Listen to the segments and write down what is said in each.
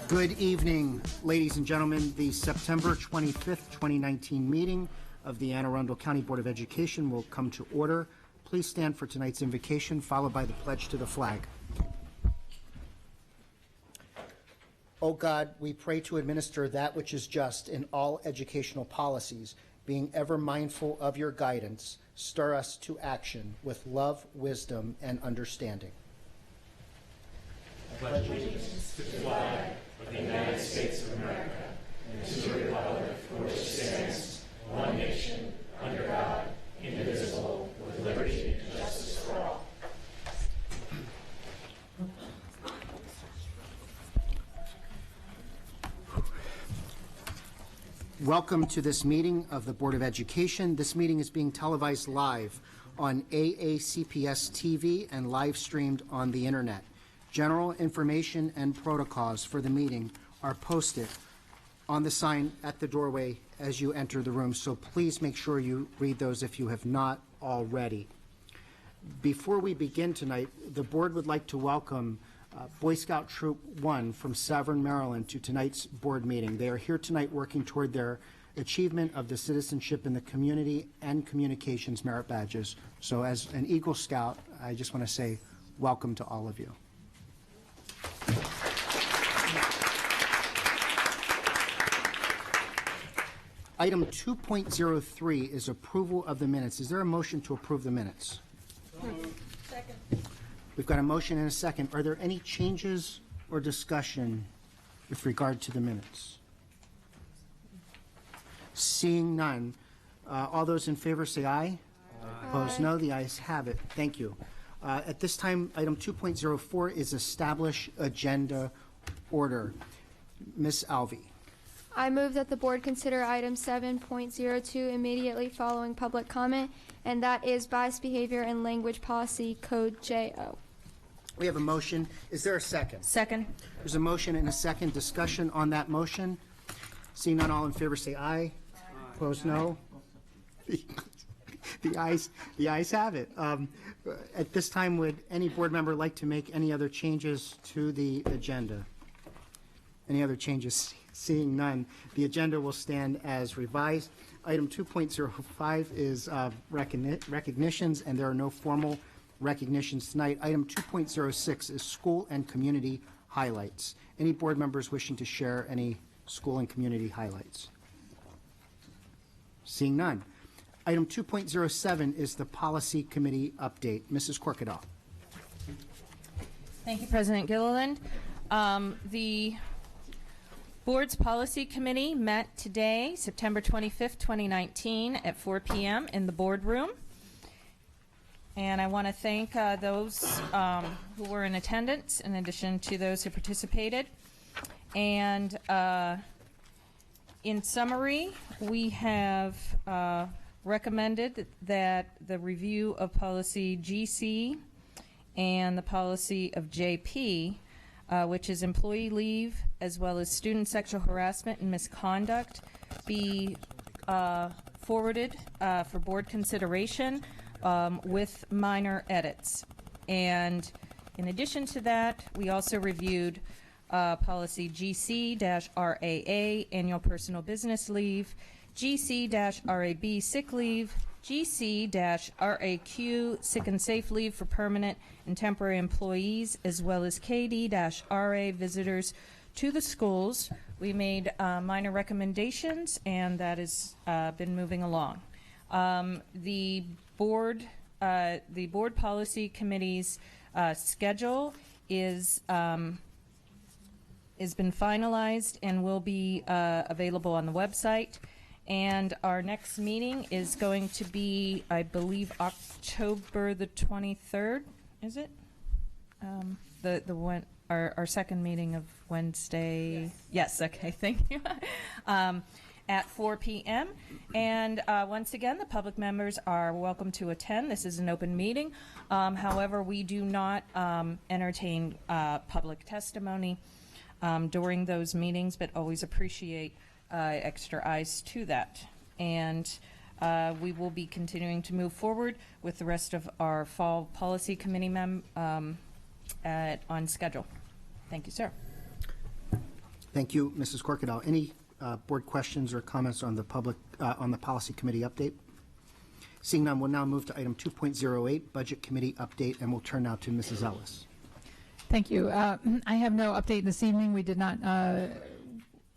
Good evening, ladies and gentlemen. The September 25th, 2019 meeting of the Anne Arundel County Board of Education will come to order. Please stand for tonight's invocation, followed by the pledge to the flag. O God, we pray to administer that which is just in all educational policies, being ever mindful of your guidance, stir us to action with love, wisdom, and understanding. I pledge allegiance to the flag of the United States of America and to the republic for which it stands, one nation, under God, indivisible, with liberty and justice for all. Welcome to this meeting of the Board of Education. This meeting is being televised live on AACPS TV and live streamed on the internet. General information and protocols for the meeting are posted on the sign at the doorway as you enter the room, so please make sure you read those if you have not already. Before we begin tonight, the board would like to welcome Boy Scout Troop 1 from Severn, Maryland to tonight's board meeting. They are here tonight working toward their achievement of the Citizenship in the Community and Communications Merit Badges. So as an Eagle Scout, I just want to say welcome to all of you. Item 2.03 is approval of the minutes. Is there a motion to approve the minutes? Second. We've got a motion and a second. Are there any changes or discussion with regard to the minutes? Seeing none, all those in favor say aye. Aye. Opposed, no. The ayes have it. Thank you. At this time, item 2.04 is establish agenda order. Ms. Alvey. I move that the board consider item 7.02 immediately following public comment, and that is bias behavior and language policy code JO. We have a motion. Is there a second? Second. There's a motion and a second. Discussion on that motion. Seeing none, all in favor say aye. Aye. Opposed, no. The ayes have it. At this time, would any board member like to make any other changes to the agenda? Any other changes? Seeing none, the agenda will stand as revised. Item 2.05 is recognitions, and there are no formal recognitions tonight. Item 2.06 is school and community highlights. Any board members wishing to share any school and community highlights? Seeing none. Item 2.07 is the policy committee update. Mrs. Corkadal. Thank you, President Gilliland. The Board's Policy Committee met today, September 25th, 2019, at 4 p.m. in the boardroom. And I want to thank those who were in attendance, in addition to those who participated. And in summary, we have recommended that the review of policy GC and the policy of JP, which is employee leave, as well as student sexual harassment and misconduct, be forwarded for board consideration with minor edits. And in addition to that, we also reviewed policy GC-RAA, annual personal business leave, GC-RAB, sick leave, GC-RAQ, sick and safe leave for permanent and temporary employees, as well as KD-RA, visitors to the schools. We made minor recommendations, and that has been moving along. The board policy committee's schedule is been finalized and will be available on the website. And our next meeting is going to be, I believe, October the 23rd. Is it? our second meeting of Wednesday. Yes, okay, thank you. At 4 p.m. And once again, the public members are welcome to attend. This is an open meeting. However, we do not entertain public testimony during those meetings, but always appreciate extra eyes to that. And we will be continuing to move forward with the rest of our fall policy committee on schedule. Thank you, sir. Thank you, Mrs. Corkadell. Any board questions or comments on the policy committee update? Seeing none, we'll now move to item 2.08, budget committee update, and we'll turn now to Mrs. Ellis. Thank you. I have no update this evening. We did not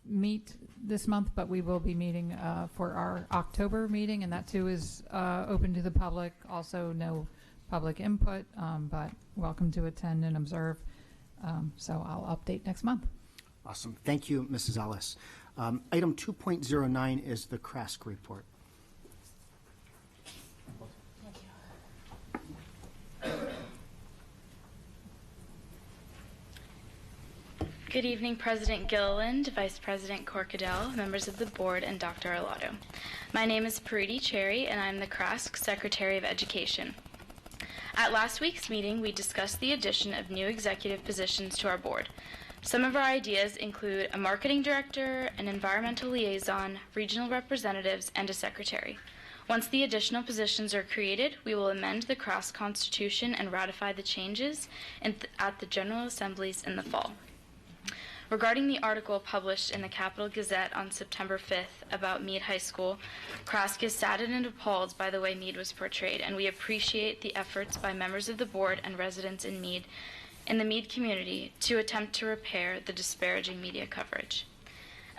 meet this month, but we will be meeting for our October meeting, and that too is open to the public. Also, no public input, but welcome to attend and observe. So I'll update next month. Awesome. Thank you, Mrs. Ellis. Item 2.09 is the CRASC report. Good evening, President Gilliland, Vice President Corkadell, members of the board, and Dr. Arlotto. My name is Pariti Cherry, and I'm the CRASC Secretary of Education. At last week's meeting, we discussed the addition of new executive positions to our board. Some of our ideas include a marketing director, an environmental liaison, regional representatives, and a secretary. Once the additional positions are created, we will amend the CRASC Constitution and ratify the changes at the General Assemblies in the fall. Regarding the article published in the Capital Gazette on September 5th about Meade High School, CRASC is saddened and appalled by the way Meade was portrayed, and we appreciate the efforts by members of the board and residents in the Meade community to attempt to repair the disparaging media coverage.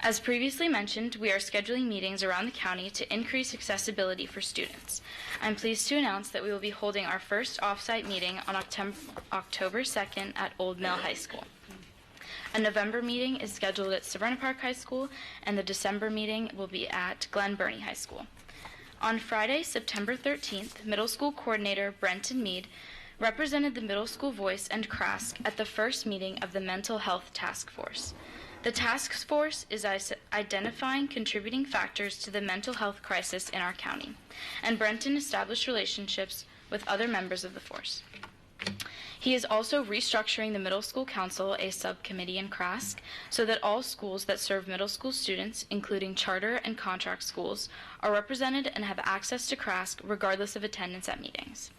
As previously mentioned, we are scheduling meetings around the county to increase accessibility for students. I'm pleased to announce that we will be holding our first off-site meeting on October 2nd at Old Mill High School. A November meeting is scheduled at Severna Park High School, and the December meeting will be at Glen Burnie High School. On Friday, September 13th, middle school coordinator Brenton Meade represented the Middle School Voice and CRASC at the first meeting of the Mental Health Task Force. The task force is identifying contributing factors to the mental health crisis in our county, and Brenton established relationships with other members of the force. He is also restructuring the Middle School Council, a subcommittee in CRASC, so that all schools that serve middle school students, including charter and contract schools, are represented and have access to CRASC regardless of attendance at meetings.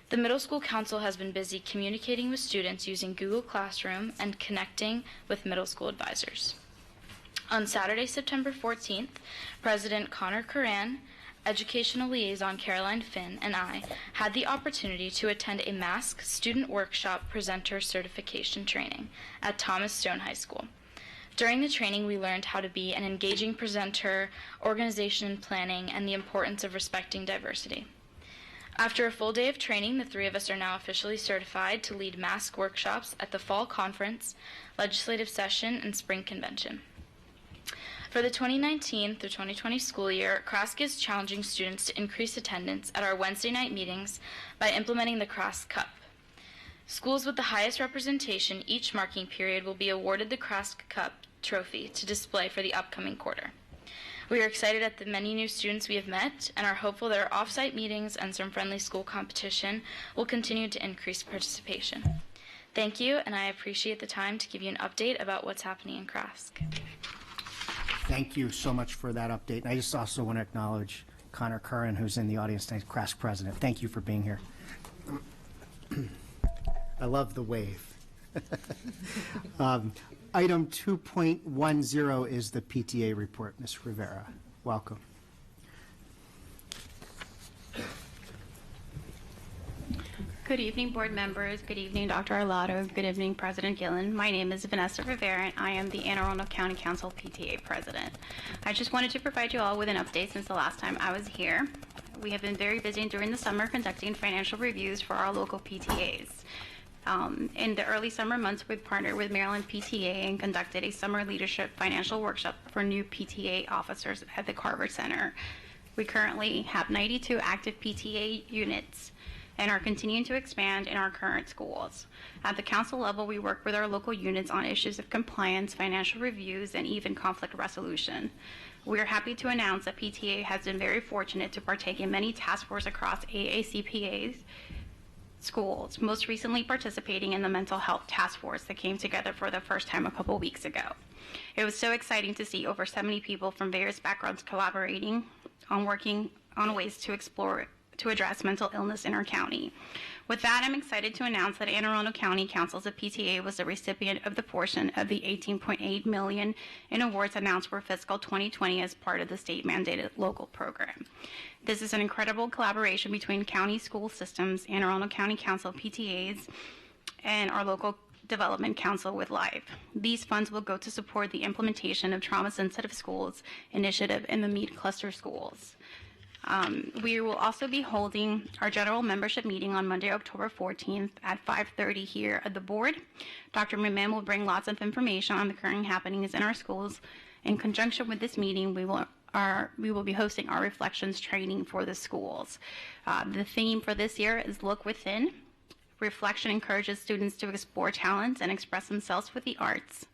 The Middle School Council has been busy communicating with students using Google Classroom and connecting with middle school advisors. On Saturday, September 14th, President Connor Curran, Educational Liaison Caroline Finn, and I had the opportunity to attend a mask student workshop presenter certification training at Thomas Stone High School. During the training, we learned how to be an engaging presenter, organization and planning, and the importance of respecting diversity. After a full day of training, the three of us are now officially certified to lead mask workshops at the Fall Conference, Legislative Session, and Spring Convention. For the 2019 through 2020 school year, CRASC is challenging students to increase attendance at our Wednesday night meetings by implementing the CRASC Cup. Schools with the highest representation each marking period will be awarded the CRASC Cup trophy to display for the upcoming quarter. We are excited at the many new students we have met and are hopeful that our off-site meetings and some friendly school competition will continue to increase participation. Thank you, and I appreciate the time to give you an update about what's happening in CRASC. Thank you so much for that update. And I just also want to acknowledge Connor Curran, who's in the audience tonight, CRASC president. Thank you for being here. I love the wave. Item 2.10 is the PTA report. Ms. Rivera, welcome. Good evening, board members. Good evening, Dr. Arlotto. Good evening, President Gillen. My name is Vanessa Rivera, and I am the Anne Arundel County Council PTA president. I just wanted to provide you all with an update since the last time I was here. We have been very busy during the summer conducting financial reviews for our local PTAs. In the early summer months, we partnered with Maryland PTA and conducted a summer leadership financial workshop for new PTA officers at the Carver Center. We currently have 92 active PTA units and are continuing to expand in our current schools. At the council level, we work with our local units on issues of compliance, financial reviews, and even conflict resolution. We are happy to announce that PTA has been very fortunate to partake in many task forces across AACPA's schools, most recently participating in the mental health task force that came together for the first time a couple weeks ago. It was so exciting to see over 70 people from various backgrounds collaborating on working on ways to address mental illness in our county. With that, I'm excited to announce that Anne Arundel County Councils of PTA was the recipient of the portion of the $18.8 million in awards announced for fiscal 2020 as part of the state-mandated local program. This is an incredible collaboration between county school systems, Anne Arundel County Council of PTAs, and our local development council with LIVE. These funds will go to support the implementation of trauma-sensitive schools initiative in the Mead cluster schools. We will also be holding our general membership meeting on Monday, October 14th at 5:30 here at the board. Dr. McMahon will bring lots of information on the current happenings in our schools. In conjunction with this meeting, we will be hosting our reflections training for the schools. The theme for this year is Look Within. Reflection encourages students to explore talents and express themselves with the arts.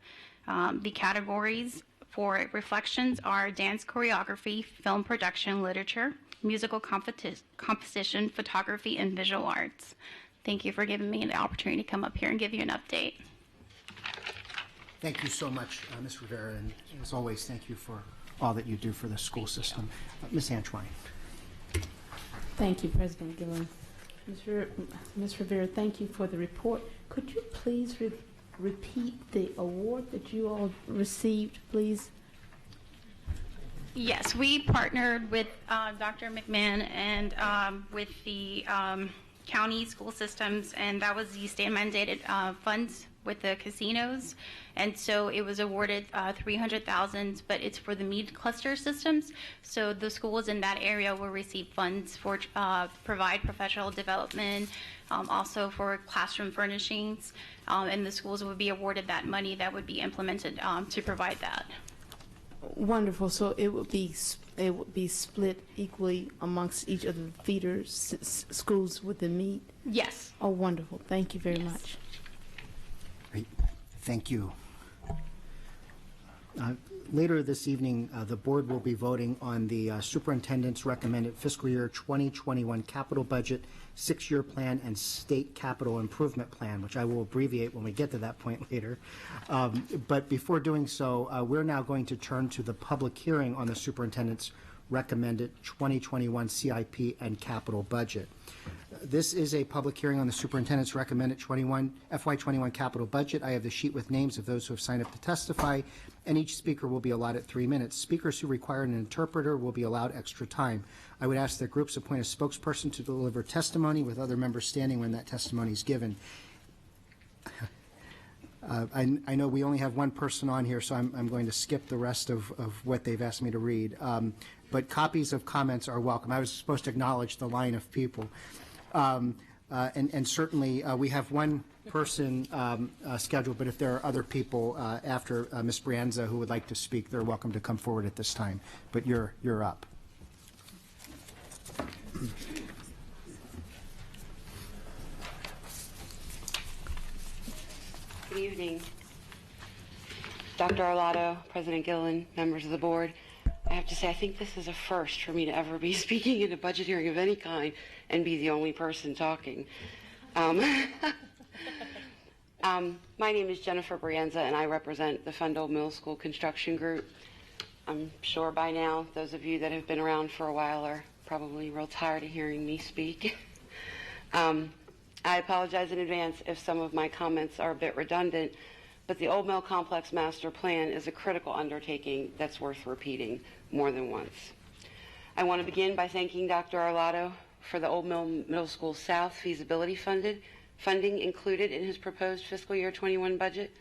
The categories for reflections are dance choreography, film production, literature, musical composition, photography, and visual arts. Thank you for giving me the opportunity to come up here and give you an update. Thank you so much, Ms. Rivera, and as always, thank you for all that you do for the school system. Ms. Antwine. Thank you, President Gillen. Ms. Rivera, thank you for the report. Could you please repeat the award that you all received, please? Yes, we partnered with Dr. McMahon and with the county school systems, and that was the state-mandated funds with the casinos, and so it was awarded $300,000, but it's for the Mead cluster systems. So the schools in that area will receive funds for provide professional development, also for classroom furnishings, and the schools would be awarded that money that would be implemented to provide that. Wonderful. So it would be split equally amongst each of the feeder schools within Mead? Yes. Oh, wonderful. Thank you very much. Great. Thank you. Later this evening, the board will be voting on the superintendent's recommended fiscal year 2021 capital budget, 6-year plan, and state capital improvement plan, which I will abbreviate when we get to that point later. But before doing so, we're now going to turn to the public hearing on the superintendent's recommended 2021 CIP and capital budget. This is a public hearing on the superintendent's recommended FY21 capital budget. I have the sheet with names of those who have signed up to testify, and each speaker will be allotted 3 minutes. Speakers who require an interpreter will be allowed extra time. I would ask that groups appoint a spokesperson to deliver testimony with other members standing when that testimony is given. I know we only have one person on here, so I'm going to skip the rest of what they've asked me to read. But copies of comments are welcome. I was supposed to acknowledge the line of people. And certainly we have one person scheduled, but if there are other people after Ms. Brianza who would like to speak, they're welcome to come forward at this time. But you're up. Good evening. Dr. Arlotto, President Gillen, members of the board. I have to say, I think this is a first for me to ever be speaking in a budget hearing of any kind and be the only person talking. My name is Jennifer Brianza, and I represent the Fundle Middle School Construction Group. I'm sure by now those of you that have been around for a while are probably real tired of hearing me speak. I apologize in advance if some of my comments are a bit redundant, but the Old Mill Complex Master Plan is a critical undertaking that's worth repeating more than once. I want to begin by thanking Dr. Arlotto for the Old Mill Middle School South feasibility funding included in his proposed fiscal year 21 budget.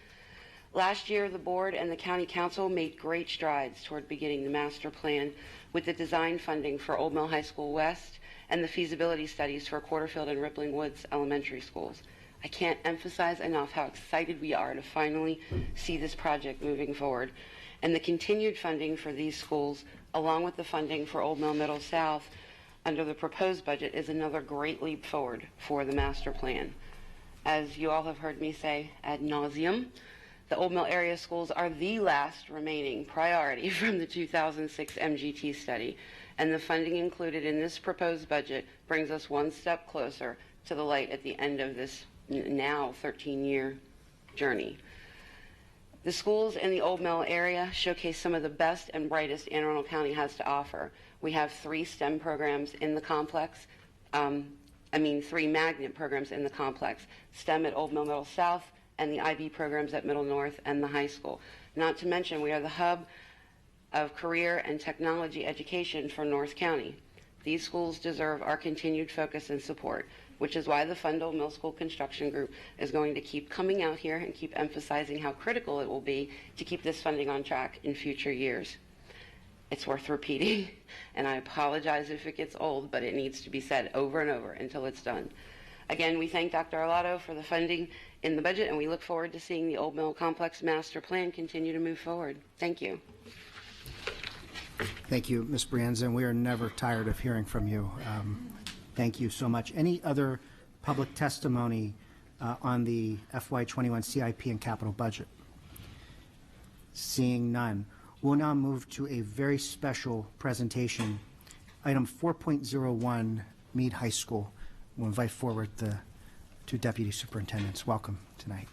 Last year, the board and the county council made great strides toward beginning the master plan with the design funding for Old Mill High School West and the feasibility studies for Quarterfield and Rippling Woods elementary schools. I can't emphasize enough how excited we are to finally see this project moving forward. And the continued funding for these schools, along with the funding for Old Mill Middle South, under the proposed budget is another great leap forward for the master plan. As you all have heard me say ad nauseum, the Old Mill area schools are the last remaining priority from the 2006 MGT study, and the funding included in this proposed budget brings us one step closer to the light at the end of this now 13-year journey. The schools in the Old Mill area showcase some of the best and brightest Anne Arundel County has to offer. We have 3 STEM programs in the complex, 3 magnet programs in the complex, STEM at Old Mill Middle South, and the IB programs at Middle North and the high school. Not to mention, we are the hub of career and technology education for North County. These schools deserve our continued focus and support, which is why the Fundle Middle School Construction Group is going to keep coming out here and keep emphasizing how critical it will be to keep this funding on track in future years. It's worth repeating, and I apologize if it gets old, but it needs to be said over and over until it's done. Again, we thank Dr. Arlotto for the funding in the budget, and we look forward to seeing the Old Mill Complex Master Plan continue to move forward. Thank you. Thank you, Ms. Brienza, and we are never tired of hearing from you. Thank you so much. Any other public testimony on the FY21 CIP and capital budget? Seeing none. We'll now move to a very special presentation. Item 4.01, Meade High School. We'll invite forward the 2 deputy superintendents. Welcome tonight.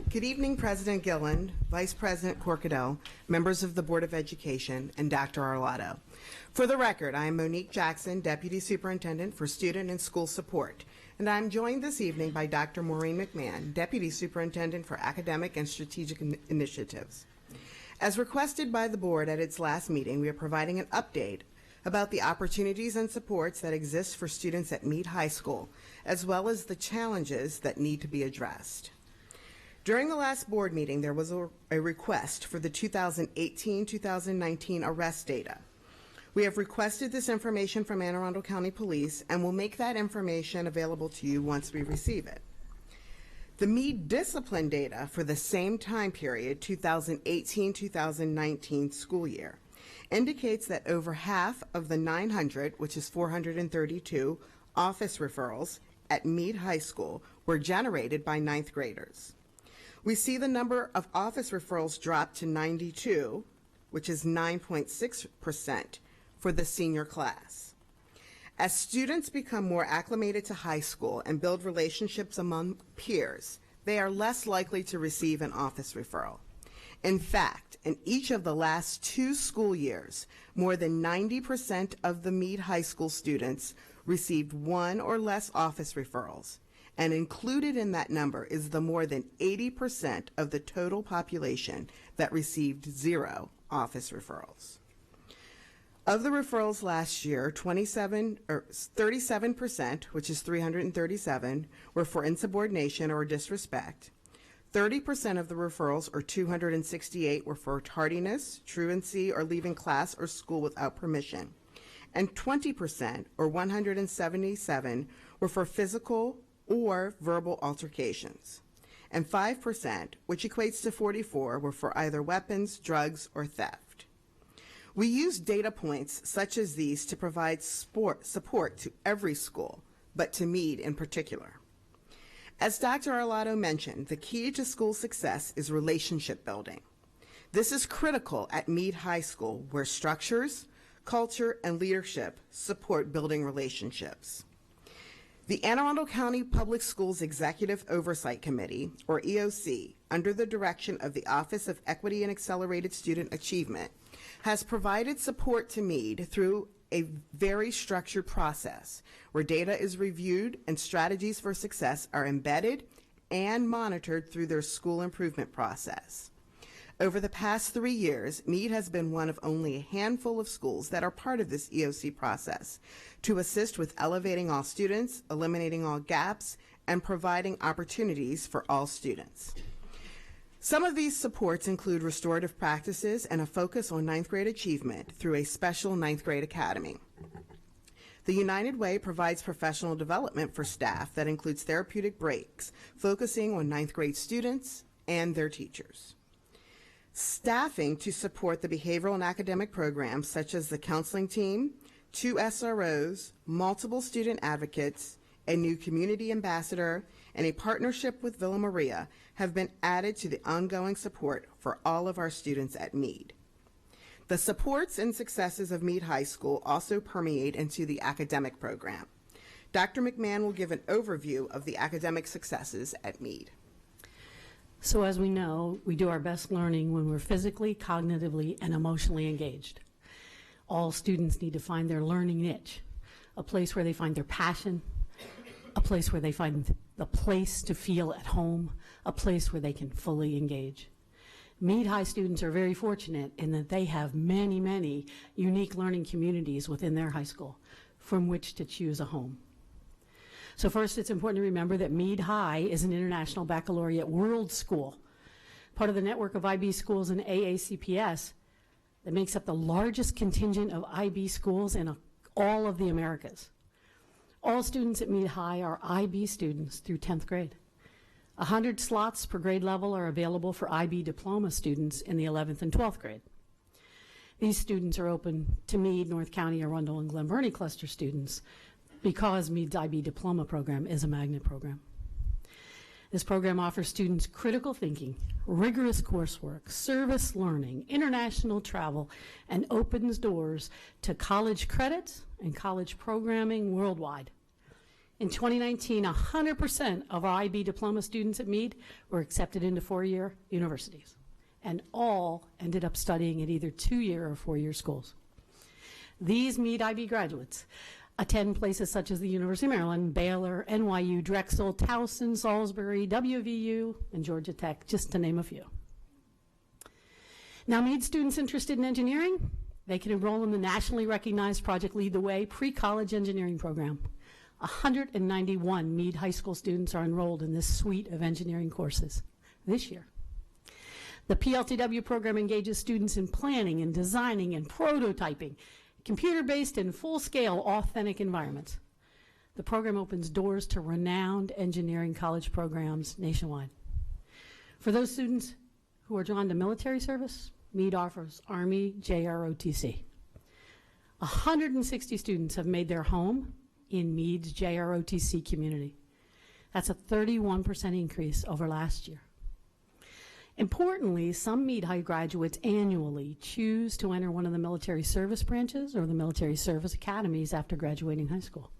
Good evening, President Gilland, Vice President Corkadell, members of the Board of Education, and Dr. Arlotto. For the record, I am Monique Jackson, Deputy Superintendent for Student and School Support, and I'm joined this evening by Dr. Maureen McMahon, Deputy Superintendent for Academic and Strategic Initiatives. As requested by the Board at its last meeting, we are providing an update about the opportunities and supports that exist for students at Meade High School, as well as the challenges that need to be addressed. During the last board meeting, there was a request for the 2018-2019 arrest data. We have requested this information from Anne Arundel County Police and will make that information available to you once we receive it. The Meade discipline data for the same time period, 2018-2019 school year, indicates that over half of the 900, which is 432, office referrals at Meade High School were generated by 9th graders. We see the number of office referrals drop to 92, which is 9.6% for the senior class. As students become more acclimated to high school and build relationships among peers, they are less likely to receive an office referral. In fact, in each of the last 2 school years, more than 90% of the Meade High School students received 1 or less office referrals. And included in that number is the more than 80% of the total population that received 0 office referrals. Of the referrals last year, 37%, which is 337, were for insubordination or disrespect. 30% of the referrals, or 268, were for tardiness, truancy, or leaving class or school without permission. And 20%, or 177, were for physical or verbal altercations. And 5%, which equates to 44, were for either weapons, drugs, or theft. We use data points such as these to provide support to every school, but to Meade in particular. As Dr. Arlotto mentioned, the key to school success is relationship building. This is critical at Meade High School, where structures, culture, and leadership support building relationships. The Anne Arundel County Public Schools Executive Oversight Committee, or EOC, under the direction of the Office of Equity and Accelerated Student Achievement, has provided support to Meade through a very structured process where data is reviewed and strategies for success are embedded and monitored through their school improvement process. Over the past 3 years, Meade has been one of only a handful of schools that are part of this EOC process to assist with elevating all students, eliminating all gaps, and providing opportunities for all students. Some of these supports include restorative practices and a focus on 9th grade achievement through a special 9th grade academy. The United Way provides professional development for staff that includes therapeutic breaks, focusing on 9th grade students and their teachers. Staffing to support the behavioral and academic programs such as the counseling team, 2 SROs, multiple student advocates, a new community ambassador, and a partnership with Villa Maria have been added to the ongoing support for all of our students at Meade. The supports and successes of Meade High School also permeate into the academic program. Dr. McMahon will give an overview of the academic successes at Meade. So as we know, we do our best learning when we're physically, cognitively, and emotionally engaged. All students need to find their learning niche, a place where they find their passion, a place where they find the place to feel at home, a place where they can fully engage. Meade High students are very fortunate in that they have many, many unique learning communities within their high school from which to choose a home. So first, it's important to remember that Meade High is an International Baccalaureate World School, part of the network of IB schools in AACPS that makes up the largest contingent of IB schools in all of the Americas. All students at Meade High are IB students through 10th grade. 100 slots per grade level are available for IB diploma students in the 11th and 12th grade. These students are open to Meade, North County, Arundel, and Glen Burnie cluster students because Meade's IB diploma program is a magnet program. This program offers students critical thinking, rigorous coursework, service learning, international travel, and opens doors to college credits and college programming worldwide. In 2019, 100% of our IB diploma students at Meade were accepted into 4-year universities, and all ended up studying at either 2-year or 4-year schools. These Meade IB graduates attend places such as the University of Maryland, Baylor, NYU, Drexel, Towson, Salisbury, WVU, and Georgia Tech, just to name a few. Now, Meade students interested in engineering, they can enroll in the nationally recognized Project Lead the Way pre-college engineering program. 191 Meade High School students are enrolled in this suite of engineering courses this year. The PLTW program engages students in planning and designing and prototyping, computer-based and full-scale authentic environments. The program opens doors to renowned engineering college programs nationwide. For those students who are drawn to military service, Meade offers Army JROTC. 160 students have made their home in Meade's JROTC community. That's a 31% increase over last year. Importantly, some Meade High graduates annually choose to enter one of the military service branches or the military service academies after graduating high school.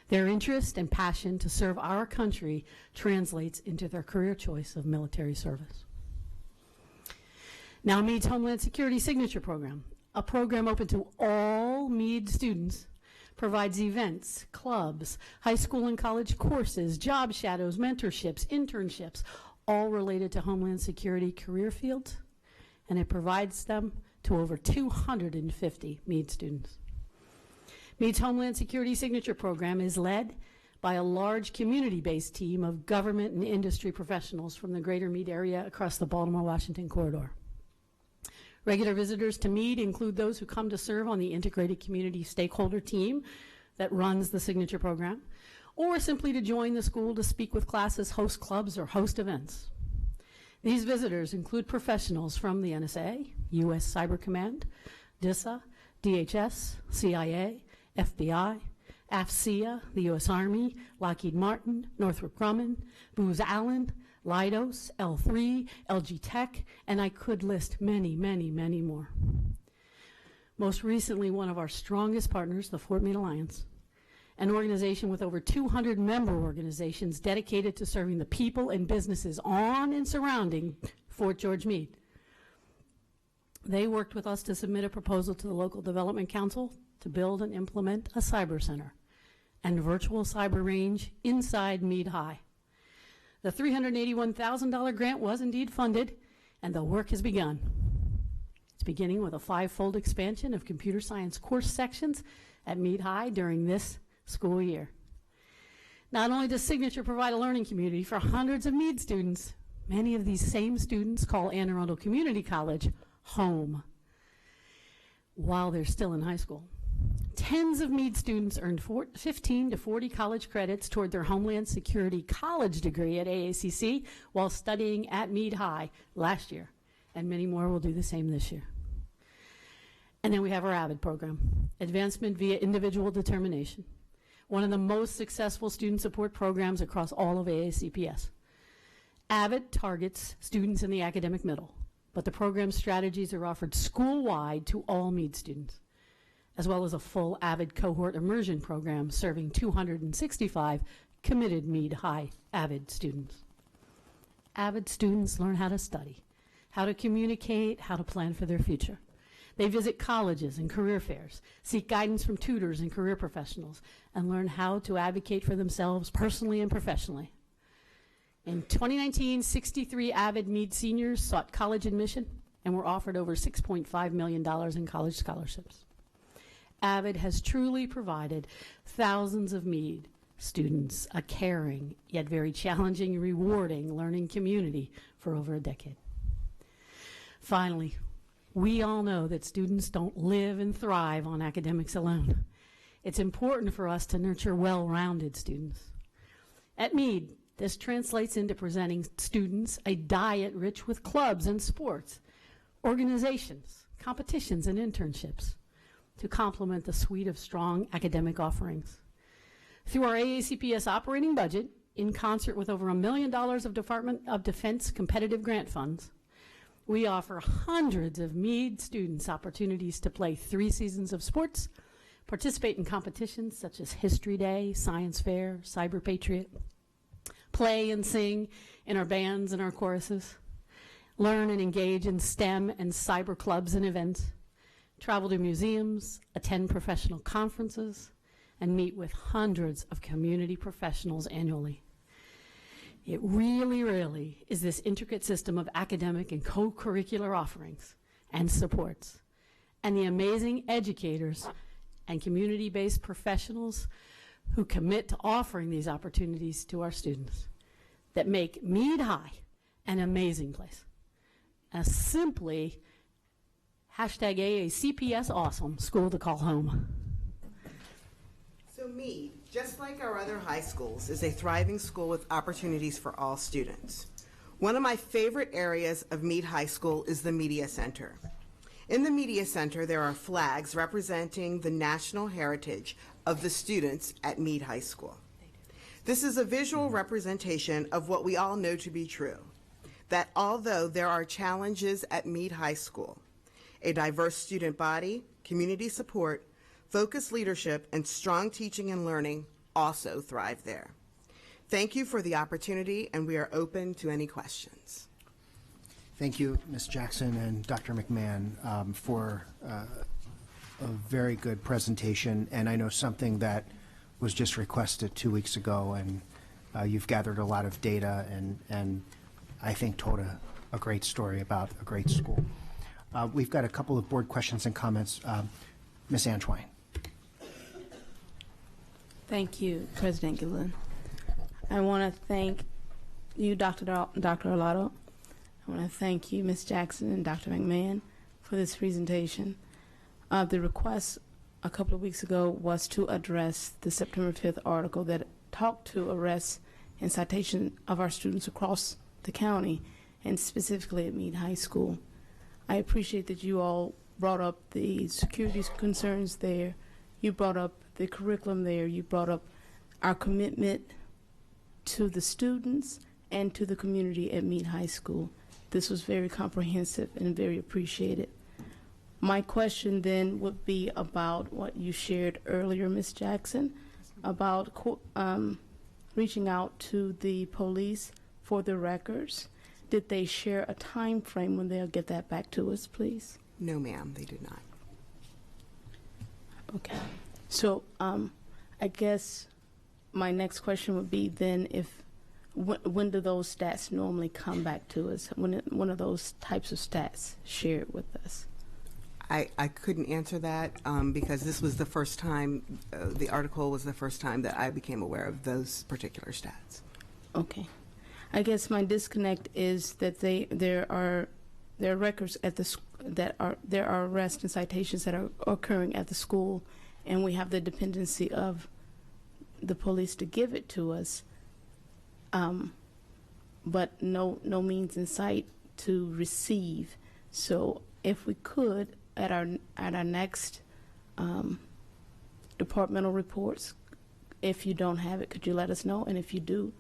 Their interest and passion to serve our country translates into their career choice of military service. Now, Meade's Homeland Security Signature Program, a program open to all Meade students, provides events, clubs, high school and college courses, job shadows, mentorships, internships, all related to Homeland Security career fields, and it provides them to over 250 Meade students. Meade's Homeland Security Signature Program is led by a large community-based team of government and industry professionals from the greater Meade area across the Baltimore-Washington corridor. Regular visitors to Meade include those who come to serve on the integrated community stakeholder team that runs the signature program, or simply to join the school to speak with classes, host clubs, or host events. These visitors include professionals from the NSA, U.S. Cyber Command, DISA, DHS, CIA, FBI, AFCEA, the U.S. Army, Lockheed Martin, Northrop Grumman, Booz Allen, Leidos, L3, LG Tech, and I could list many, many, many more. Most recently, one of our strongest partners, the Fort Meade Alliance, an organization with over 200 member organizations dedicated to serving the people and businesses on and surrounding Fort George Meade. They worked with us to submit a proposal to the local development council to build and implement a cyber center and virtual cyber range inside Meade High. The $381,000 grant was indeed funded, and the work has begun. It's beginning with a 5-fold expansion of computer science course sections at Meade High during this school year. Not only does Signature provide a learning community for hundreds of Meade students, many of these same students call Anne Arundel Community College home while they're still in high school. Tens of Meade students earned 15 to 40 college credits toward their Homeland Security college degree at AACC while studying at Meade High last year, and many more will do the same this year. And then we have our AVID program, Advancement via Individual Determination, one of the most successful student support programs across all of AACPS. AVID targets students in the academic middle, but the program strategies are offered school-wide to all Meade students, as well as a full AVID cohort immersion program serving 265 committed Meade High AVID students. AVID students learn how to study, how to communicate, how to plan for their future. They visit colleges and career fairs, seek guidance from tutors and career professionals, and learn how to advocate for themselves personally and professionally. In 2019, 63 AVID Meade seniors sought college admission and were offered over $6.5 million in college scholarships. AVID has truly provided thousands of Meade students a caring, yet very challenging and rewarding learning community for over a decade. Finally, we all know that students don't live and thrive on academics alone. It's important for us to nurture well-rounded students. At Meade, this translates into presenting students a diet rich with clubs and sports, organizations, competitions, and internships to complement the suite of strong academic offerings. Through our AACPS operating budget, in concert with over $1 million of Department of Defense competitive grant funds, we offer hundreds of Meade students opportunities to play 3 seasons of sports, participate in competitions such as History Day, Science Fair, Cyber Patriot, play and sing in our bands and our choruses, learn and engage in STEM and cyber clubs and events, travel to museums, attend professional conferences, and meet with hundreds of community professionals annually. It really is this intricate system of academic and co-curricular offerings and supports, and the amazing educators and community-based professionals who commit to offering these opportunities to our students that make Meade High an amazing place. Simply #AACPS awesome school to call home. So Meade, just like our other high schools, is a thriving school with opportunities for all students. One of my favorite areas of Meade High School is the Media Center. In the Media Center, there are flags representing the national heritage of the students at Meade High School. This is a visual representation of what we all know to be true, that although there are challenges at Meade High School, a diverse student body, community support, focused leadership, and strong teaching and learning also thrive there. Thank you for the opportunity, and we are open to any questions. Thank you, Ms. Jackson and Dr. McMahon, for a very good presentation. And I know something that was just requested 2 weeks ago, and you've gathered a lot of data and I think told a great story about a great school. We've got a couple of board questions and comments. Ms. Antwine. Thank you, President Gillen. I want to thank you, Dr. Arlotto. I want to thank you, Ms. Jackson and Dr. McMahon, for this presentation. The request a couple of weeks ago was to address the September 5th article that talked to arrests and citation of our students across the county, and specifically at Meade High School. I appreciate that you all brought up the security concerns there. You brought up the curriculum there. You brought up our commitment to the students and to the community at Meade High School. This was very comprehensive and very appreciated. My question then would be about what you shared earlier, Ms. Jackson, about reaching out to the police for the records. Did they share a time frame when they'll get that back to us, please? No, ma'am, they did not. Okay. So I guess my next question would be then, if when do those stats normally come back to us? When are those types of stats shared with us? I couldn't answer that because this was the first time, the article was the first time that I became aware of those particular stats. Okay. I guess my disconnect is that there are records at the there are arrests and citations that are occurring at the school, and we have the dependency of the police to give it to us, but no means in sight to receive. So if we could, at our next departmental reports, if you don't have it, could you let us know? And if you do,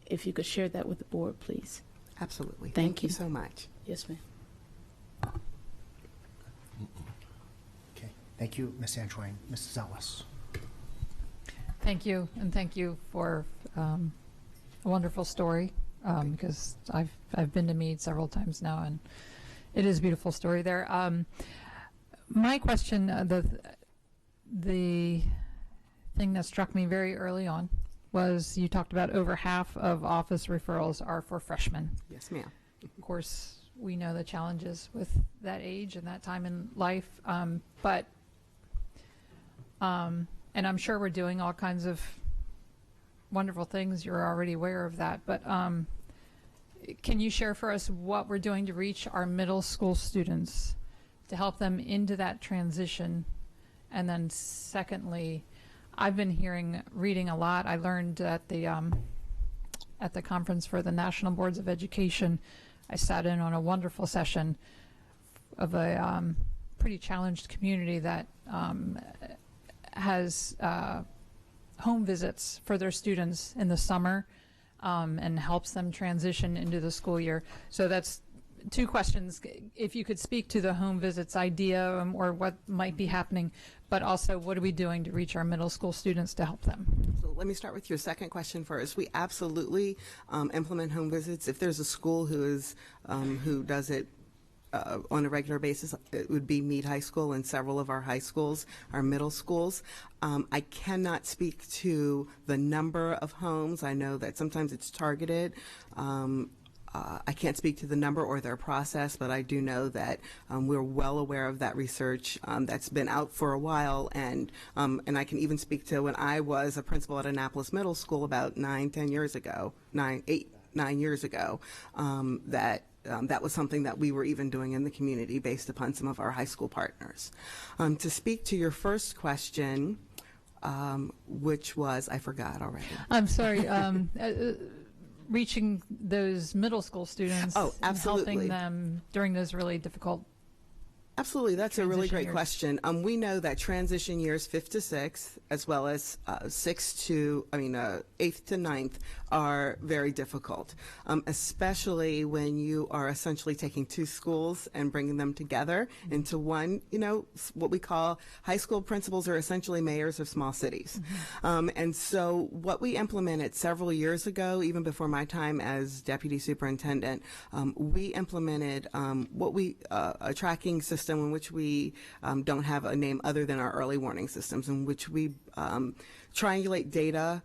if you could share that with the board, please. Absolutely. Thank you so much. Yes, ma'am. Okay, thank you, Ms. Antoine. Mrs. Ellis. Thank you, and thank you for a wonderful story, because I've been to Meade several times now, and it is a beautiful story there. My question, the thing that struck me very early on was you talked about over half of office referrals are for freshmen. Yes, ma'am. Of course, we know the challenges with that age and that time in life, and I'm sure we're doing all kinds of wonderful things. You're already aware of that, but can you share for us what we're doing to reach our middle school students to help them into that transition? And then secondly, I've been reading a lot. I learned at the conference for the National Boards of Education, I sat in on a wonderful session of a pretty challenged community that has home visits for their students in the summer and helps them transition into the school year. So that's two questions. If you could speak to the home visits idea or what might be happening, but also what are we doing to reach our middle school students to help them? So let me start with your second question first. We absolutely implement home visits. If there's a school who does it on a regular basis, it would be Meade High School and several of our high schools, our middle schools. I cannot speak to the number of homes. I know that sometimes it's targeted. I can't speak to the number or their process, but I do know that we're well aware of that research that's been out for a while, and I can even speak to when I was a principal at Annapolis Middle School about 9 years ago, that was something that we were even doing in the community based upon some of our high school partners. To speak to your first question, which was, I forgot already. I'm sorry. Reaching those middle school students and helping them during those really difficult. Absolutely, that's a really great years. question. We know that transition years 5th to 6th, as well as 8th to 9th, are very difficult, especially when you are essentially taking two schools and bringing them together into one. You know, what we call high school principals are essentially mayors of small cities. And so what we implemented several years ago, even before my time as deputy superintendent, we implemented a tracking system in which we don't have a name other than our early warning systems, in which we triangulate data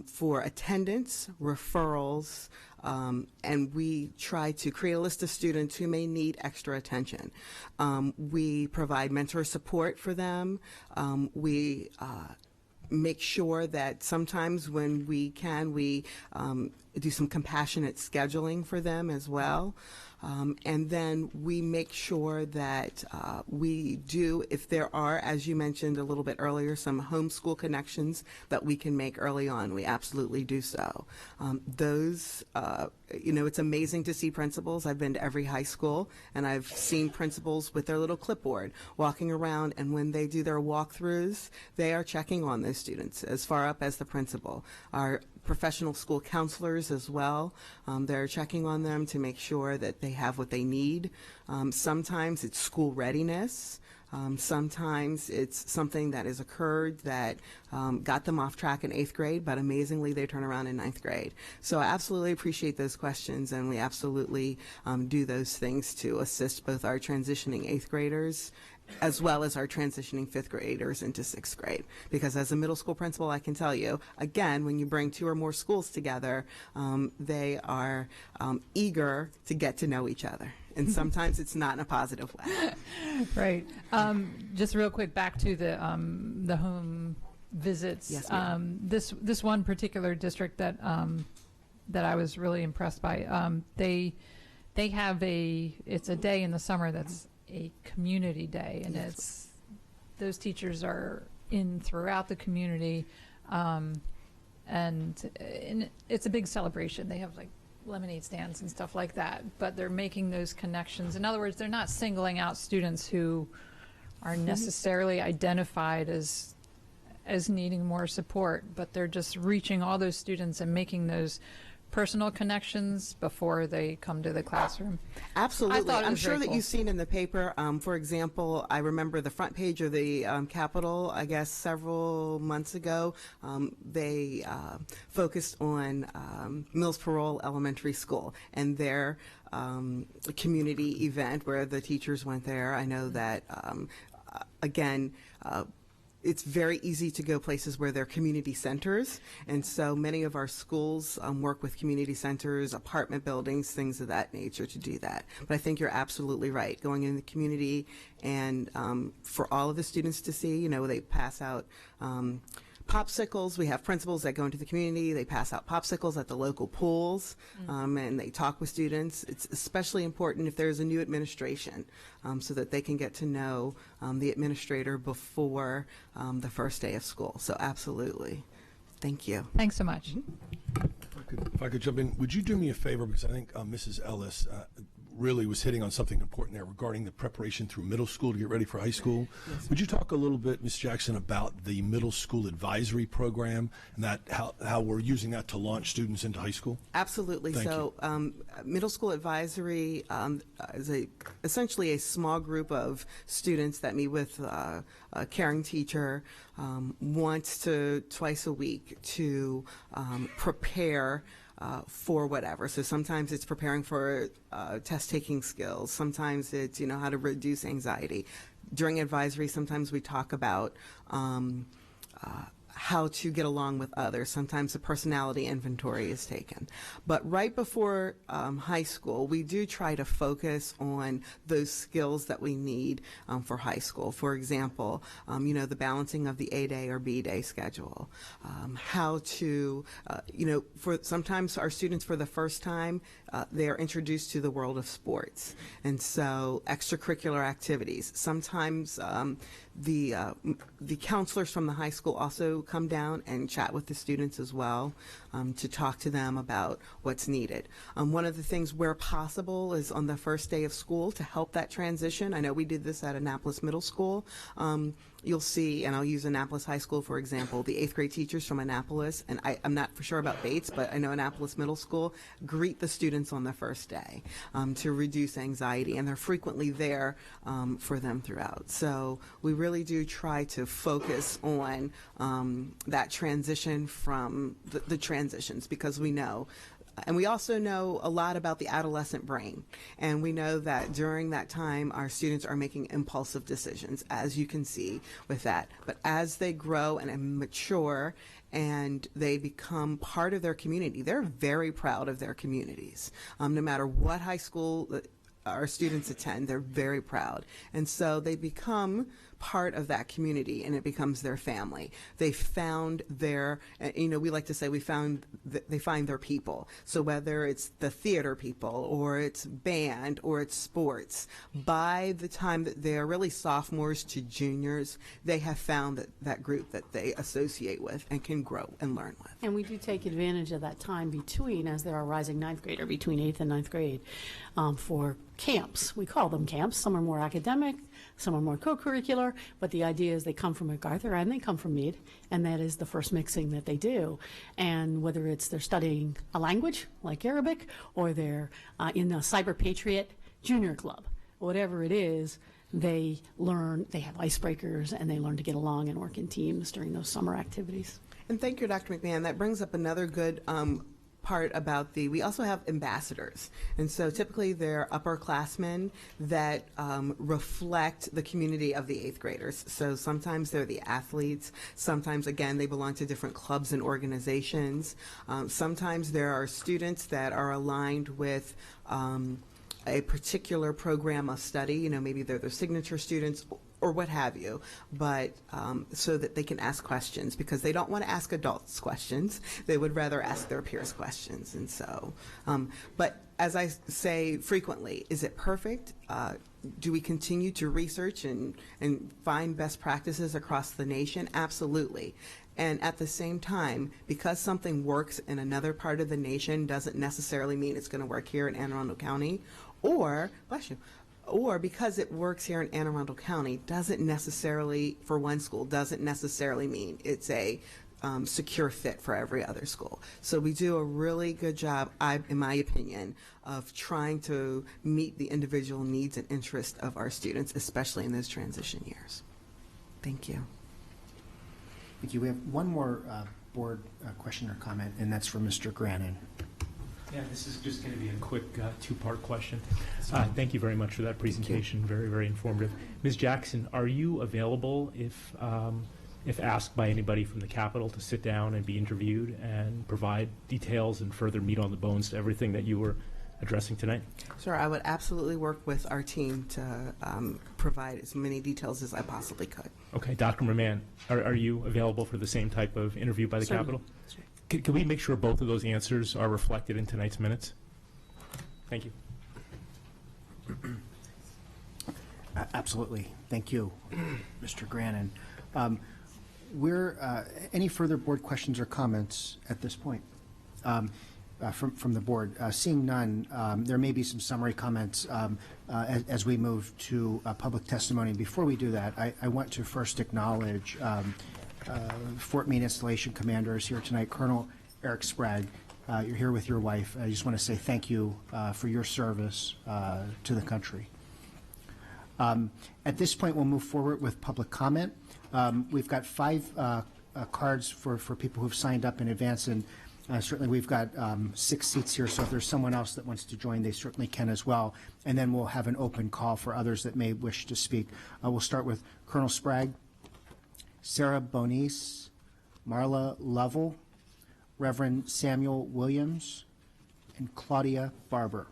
for attendance, referrals, and we try to create a list of students who may need extra attention. We provide mentor support for them. We make sure that sometimes when we can, we do some compassionate scheduling for them as well. And then we make sure that we do, if there are, as you mentioned a little bit earlier, some homeschool connections that we can make early on, we absolutely do so. It's amazing to see principals. I've been to every high school, and I've seen principals with their little clipboard walking around, and when they do their walkthroughs, they are checking on those students as far up as the principal. Our professional school counselors as well, they're checking on them to make sure that they have what they need. Sometimes it's school readiness. Sometimes it's something that has occurred that got them off track in 8th grade, but amazingly they turn around in 9th grade. So I absolutely appreciate those questions, and we absolutely do those things to assist both our transitioning 8th graders as well as our transitioning fifth graders into sixth grade. Because as a middle school principal, I can tell you, again, when you bring two or more schools together, they are eager to get to know each other. And sometimes it's not in a positive way. Right. Just real quick, back to the home visits. Yes, ma'am. This one particular district that I was really impressed by, they have it's a day in the summer that's a community day, and Yes. those teachers are in throughout the community, and it's a big celebration. They have like lemonade stands and stuff like that, but they're making those connections. In other words, they're not singling out students who are necessarily identified as needing more support, but they're just reaching all those students and making those personal connections before they come to the classroom. Absolutely. I thought it I'm was sure very that cool. you've seen in the paper, for example, I remember the front page of the Capitol, I guess several months ago, they focused on Mills Parole Elementary School and their community event where the teachers went there. I know that, again, it's very easy to go places where there are community centers, and so many of our schools work with community centers, apartment buildings, things of that nature to do that. But I think you're absolutely right. Going in the community and for all of the students to see, they pass out popsicles. We have principals that go into the community. They pass out popsicles at the local pools, and they talk with students. It's especially important if there's a new administration, so that they can get to know the administrator before the first day of school. So absolutely. Thank you. Thanks so much. If I could jump in, would you do me a favor, because I think Mrs. Ellis really was hitting on something important there regarding the preparation through middle school to get ready for high school. Yes. Would you talk a little bit, Ms. Jackson, about the middle school advisory program and that how we're using that to launch students into high school? Absolutely. Thank so middle school advisory is essentially a small group of students that meet with a caring teacher once to twice a week to prepare for whatever. So sometimes it's preparing for test taking skills. Sometimes it's, how to reduce anxiety. During advisory, sometimes we talk about how to get along with others. Sometimes a personality inventory is taken. But right before high school, we do try to focus on those skills that we need for high school. For example, the balancing of the A-day or B-day schedule. How to, for sometimes our students for the first time, they're introduced to the world of sports. And so extracurricular activities. Sometimes the counselors from the high school also come down and chat with the students as well to talk to them about what's needed. One of the things where possible is on the first day of school to help that transition. I know we did this at Annapolis Middle School. You'll see, and I'll use Annapolis High School, for example, the 8th grade teachers from Annapolis, and I'm not for sure about Bates, but I know Annapolis Middle School, greet the students on the first day to reduce anxiety, and they're frequently there for them throughout. So we really do try to focus on that transition from the transitions, because we know. And we also know a lot about the adolescent brain. And we know that during that time, our students are making impulsive decisions, as you can see with that. But as they grow and mature and they become part of their community, they're very proud of their communities. No matter what high school our students attend, they're very proud. And so they become part of that community, and it becomes their family. They found their, we like to say they find their people. So whether it's the theater people or it's band or it's sports, by the time that they're really sophomores to juniors, they have found that group that they associate with and can grow and learn with. And we do take advantage of that time between, as they're a rising ninth grader, between 8th and 9th grade, for camps. We call them camps. Some are more academic, some are more co-curricular, but the idea is they come from MacArthur and they come from Meade, and that is the first mixing that they do. And whether it's they're studying a language like Arabic, or they're in a Cyber Patriot Junior Club, whatever it is, they learn, they have icebreakers, and they learn to get along and work in teams during those summer activities. And thank you, Dr. McMahon. That brings up another good part about we also have ambassadors. And so typically they're upperclassmen that reflect the community of the 8th graders. So sometimes they're the athletes. Sometimes, again, they belong to different clubs and organizations. Sometimes there are students that are aligned with a particular program of study. You know, maybe they're their signature students or what have you, but so that they can ask questions, because they don't want to ask adults questions. They would rather ask their peers questions. And so, but as I say frequently, is it perfect? Do we continue to research and find best practices across the nation? Absolutely. And at the same time, because something works in another part of the nation doesn't necessarily mean it's going to work here in Anne Arundel County, or, bless you, or because it works here in Anne Arundel County doesn't necessarily, for one school, doesn't necessarily mean it's a secure fit for every other school. So we do a really good job, in my opinion, of trying to meet the individual needs and interests of our students, especially in those transition years. Thank you. Thank you. We have one more board question or comment, and that's from Mr. Grannon. Yeah, this is just going to be a quick two-part question. Thank you very much for that presentation. Very, very informative. Ms. Jackson, are you available if asked by anybody from the Capitol to sit down and be interviewed and provide details and further meat on the bones to everything that you were addressing tonight? Sure, I would absolutely work with our team to provide as many details as I possibly could. Okay, Dr. Merman, are you available for the same type of interview by the Capitol? Can we make sure both of those answers are reflected in tonight's minutes? Thank you. Absolutely. Thank you, Mr. Grannon. Any further board questions or comments at this point from the board? Seeing none, there may be some summary comments as we move to public testimony. Before we do that, I want to first acknowledge Fort Meade Installation Commander is here tonight, Colonel Eric Sprague. You're here with your wife. I just want to say thank you for your service to the country. At this point, we'll move forward with public comment. We've got 5 cards for people who've signed up in advance, and certainly we've got 6 seats here, so if there's someone else that wants to join, they certainly can as well. And then we'll have an open call for others that may wish to speak. We'll start with Colonel Sprague, Sarah Bonice, Marla Lovell, Reverend Samuel Williams, and Claudia Barber.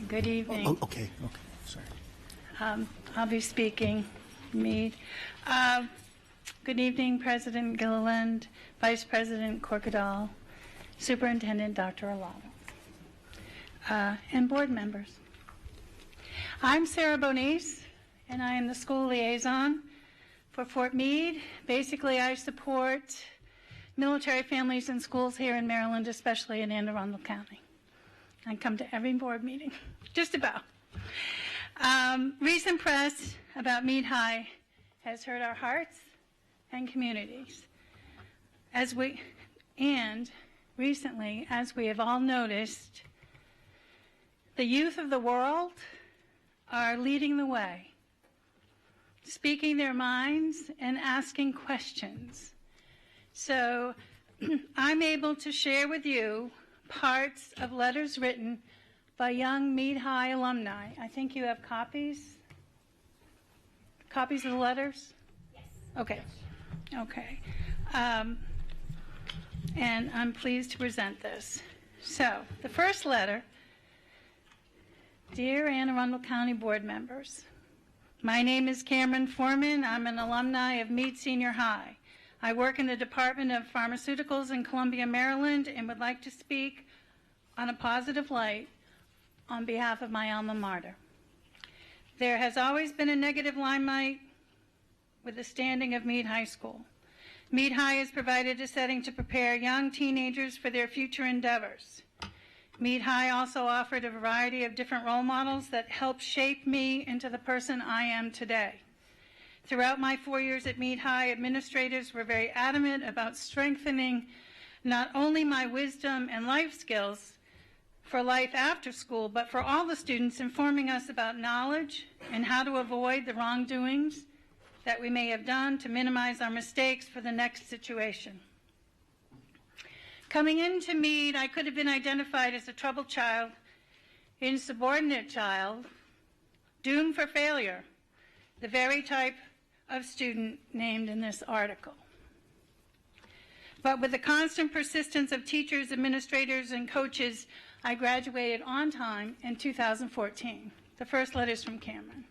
Good evening. Oh, okay, sorry. I'll be speaking, Meade. Good evening, President Gilliland, Vice President Corkadal, Superintendent Dr. Alano, and board members. I'm Sarah Bonice, and I am the school liaison for Fort Meade. Basically, I support military families and schools here in Maryland, especially in Anne Arundel County. I come to every board meeting, just about. Recent press about Meade High has hurt our hearts and communities. Recently, as we have all noticed, the youth of the world are leading the way, speaking their minds and asking questions. So I'm able to share with you parts of letters written by young Meade High alumni. I think you have copies? Copies of the letters? Yes. Okay. Okay. And I'm pleased to present this. So, the first letter, Dear Anne Arundel County Board members, my name is Cameron Foreman. I'm an alumni of Meade Senior High. I work in the Department of Pharmaceuticals in Columbia, Maryland, and would like to speak on a positive light on behalf of my alma mater. There has always been a negative limelight with the standing of Meade High School. Meade High has provided a setting to prepare young teenagers for their future endeavors. Meade High also offered a variety of different role models that helped shape me into the person I am today. Throughout my 4 years at Meade High, administrators were very adamant about strengthening not only my wisdom and life skills for life after school, but for all the students, informing us about knowledge and how to avoid the wrongdoings that we may have done to minimize our mistakes for the next situation. Coming into Meade, I could have been identified as a troubled child, insubordinate child, doomed for failure, the very type of student named in this article. But with the constant persistence of teachers, administrators, and coaches, I graduated on time in 2014. The first letter is from Cameron.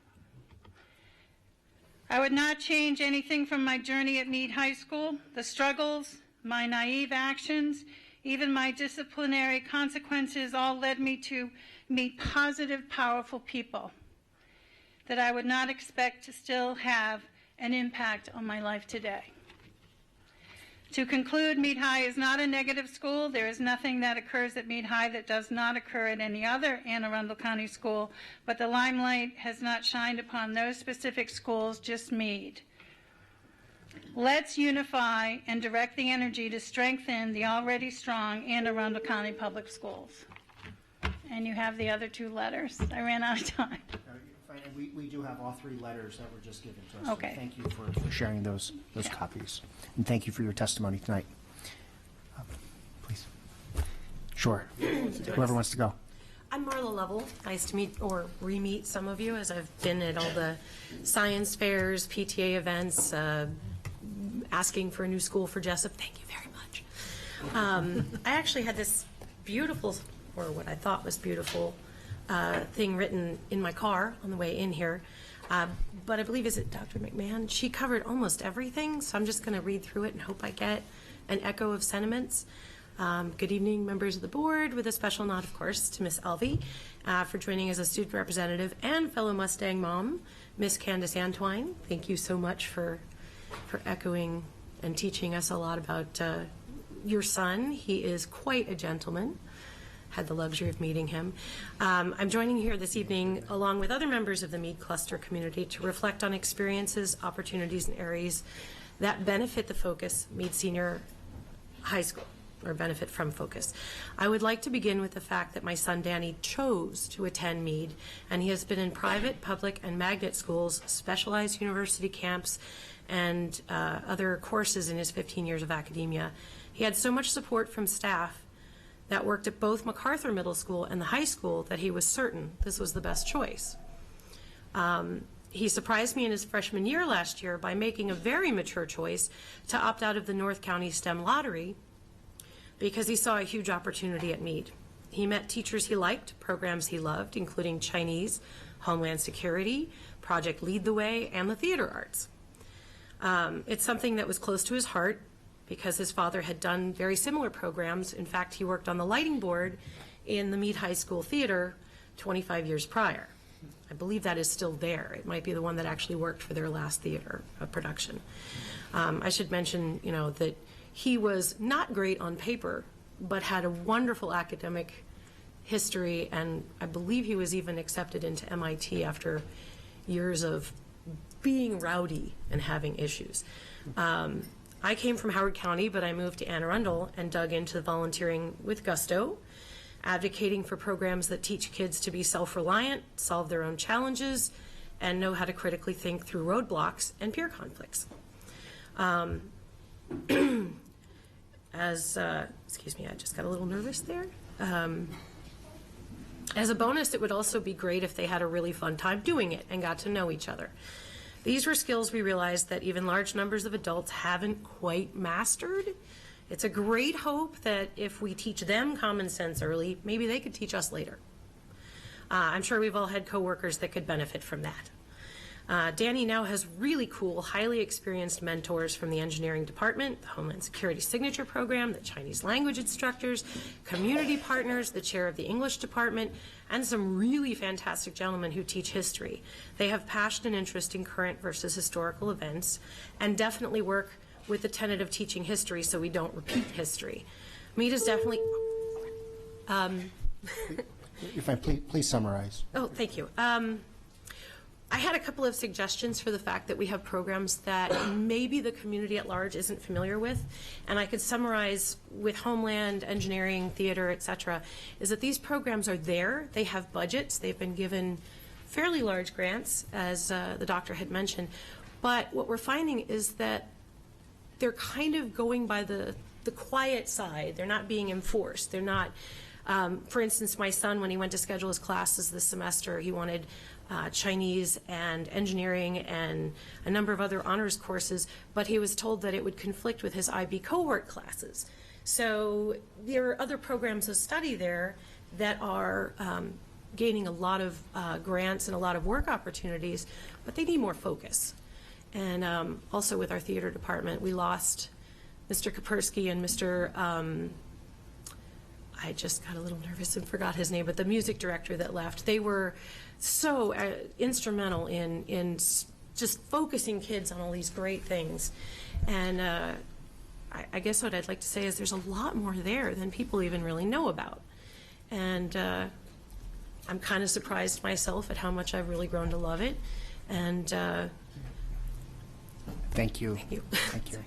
I would not change anything from my journey at Meade High School, the struggles, my naive actions, even my disciplinary consequences all led me to meet positive, powerful people that I would not expect to still have an impact on my life today. To conclude, Meade High is not a negative school. There is nothing that occurs at Meade High that does not occur at any other Anne Arundel County school, but the limelight has not shined upon those specific schools, just Meade. Let's unify and direct the energy to strengthen the already strong Anne Arundel County Public Schools. And you have the other two letters. I ran out of time. We do have all three letters that were just given to us. Okay. So thank you for sharing those copies. And thank you for your testimony tonight. Please. Sure. Whoever wants to go. I'm Marla Lovell. Nice to meet or re-meet some of you as I've been at all the science fairs, PTA events, asking for a new school for Jessup. Thank you very much. I actually had this beautiful, or what I thought was beautiful, thing written in my car on the way in here. But I believe, is it Dr. McMahon? She covered almost everything, so I'm just going to read through it and hope I get an echo of sentiments. Good evening, members of the board, with a special nod, of course, to Miss Elvie for joining as a student representative and fellow Mustang mom, Miss Candace Antwine. Thank you so much for echoing and teaching us a lot about your son. He is quite a gentleman. Had the luxury of meeting him. I'm joining here this evening along with other members of the Meade Cluster community to reflect on experiences, opportunities, and areas that benefit the Focus Meade Senior High School, or benefit from Focus. I would like to begin with the fact that my son Danny chose to attend Meade, and he has been in private, public, and magnet schools, specialized university camps, and other courses in his 15 years of academia. He had so much support from staff that worked at both MacArthur Middle School and the high school that he was certain this was the best choice. He surprised me in his freshman year last year by making a very mature choice to opt out of the North County STEM lottery because he saw a huge opportunity at Meade. He met teachers he liked, programs he loved, including Chinese, Homeland Security, Project Lead the Way, and the theater arts. It's something that was close to his heart, because his father had done very similar programs. In fact, he worked on the lighting board in the Meade High School Theater 25 years prior. I believe that is still there. It might be the one that actually worked for their last theater production. I should mention, that he was not great on paper, but had a wonderful academic history, and I believe he was even accepted into MIT after years of being rowdy and having issues. I came from Howard County, but I moved to Anne Arundel and dug into volunteering with gusto, advocating for programs that teach kids to be self-reliant, solve their own challenges, and know how to critically think through roadblocks and peer conflicts. Excuse me, I just got a little nervous there. As a bonus, it would also be great if they had a really fun time doing it and got to know each other. These were skills we realized that even large numbers of adults haven't quite mastered. It's a great hope that if we teach them common sense early, maybe they could teach us later. I'm sure we've all had coworkers that could benefit from that. Danny now has really cool, highly experienced mentors from the engineering department, the Homeland Security Signature Program, the Chinese language instructors, community partners, the chair of the English department, and some really fantastic gentlemen who teach history. They have passion and interest in current versus historical events, and definitely work with the tenet of teaching history so we don't repeat history. Meade is definitely... If I please summarize. Oh, thank you. I had a couple of suggestions for the fact that we have programs that maybe the community at large isn't familiar with, and I could summarize with Homeland, engineering, theater, et cetera, is that these programs are there, they have budgets, they've been given fairly large grants, as the doctor had mentioned, but what we're finding is that they're kind of going by the quiet side. They're not being enforced. They're not, for instance, my son, when he went to schedule his classes this semester, he wanted Chinese and engineering and a number of other honors courses, but he was told that it would conflict with his IB cohort classes. So there are other programs of study there that are gaining a lot of grants and a lot of work opportunities, but they need more focus. And also with our theater department, we lost Mr. Kapersky and Mr. I just got a little nervous and forgot his name, but the music director that left. They were so instrumental in just focusing kids on all these great things. And I guess what I'd like to say is there's a lot more there than people even really know about. And I'm kind of surprised myself at how much I've really grown to love it. And thank you. Thank you. Thank you.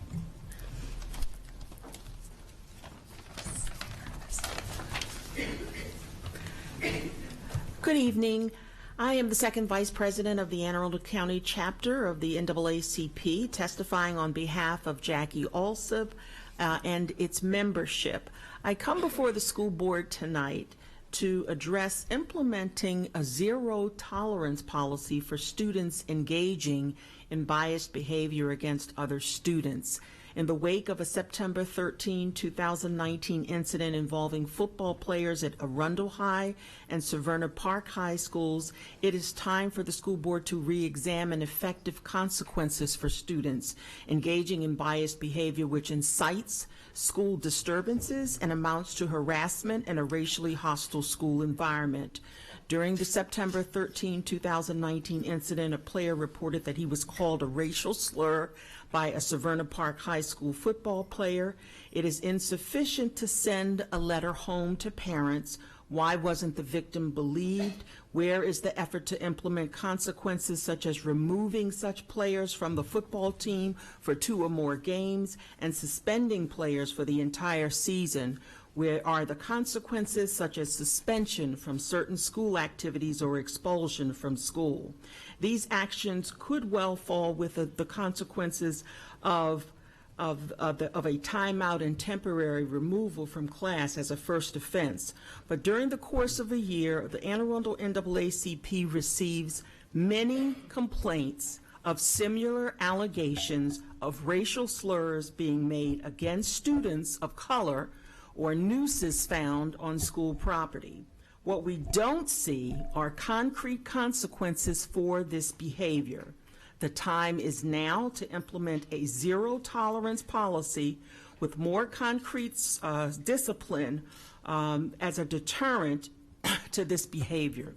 Good evening. I am the second vice president of the Anne Arundel County chapter of the NAACP, testifying on behalf of Jackie Alsop and its membership. I come before the school board tonight to address implementing a zero tolerance policy for students engaging in biased behavior against other students. In the wake of a September 13, 2019 incident involving football players at Arundel High and Severna Park High schools, it is time for the school board to re-examine effective consequences for students engaging in biased behavior which incites school disturbances and amounts to harassment in a racially hostile school environment. During the September 13, 2019 incident, a player reported that he was called a racial slur by a Severna Park High School football player. It is insufficient to send a letter home to parents. Why wasn't the victim believed? Where is the effort to implement consequences such as removing such players from the football team for 2 or more games and suspending players for the entire season? Where are the consequences such as suspension from certain school activities or expulsion from school? These actions could well fall with the consequences of a timeout and temporary removal from class as a first offense. But during the course of a year, the Anne Arundel NAACP receives many complaints of similar allegations of racial slurs being made against students of color or nooses found on school property. What we don't see are concrete consequences for this behavior. The time is now to implement a zero tolerance policy with more concrete discipline as a deterrent to this behavior.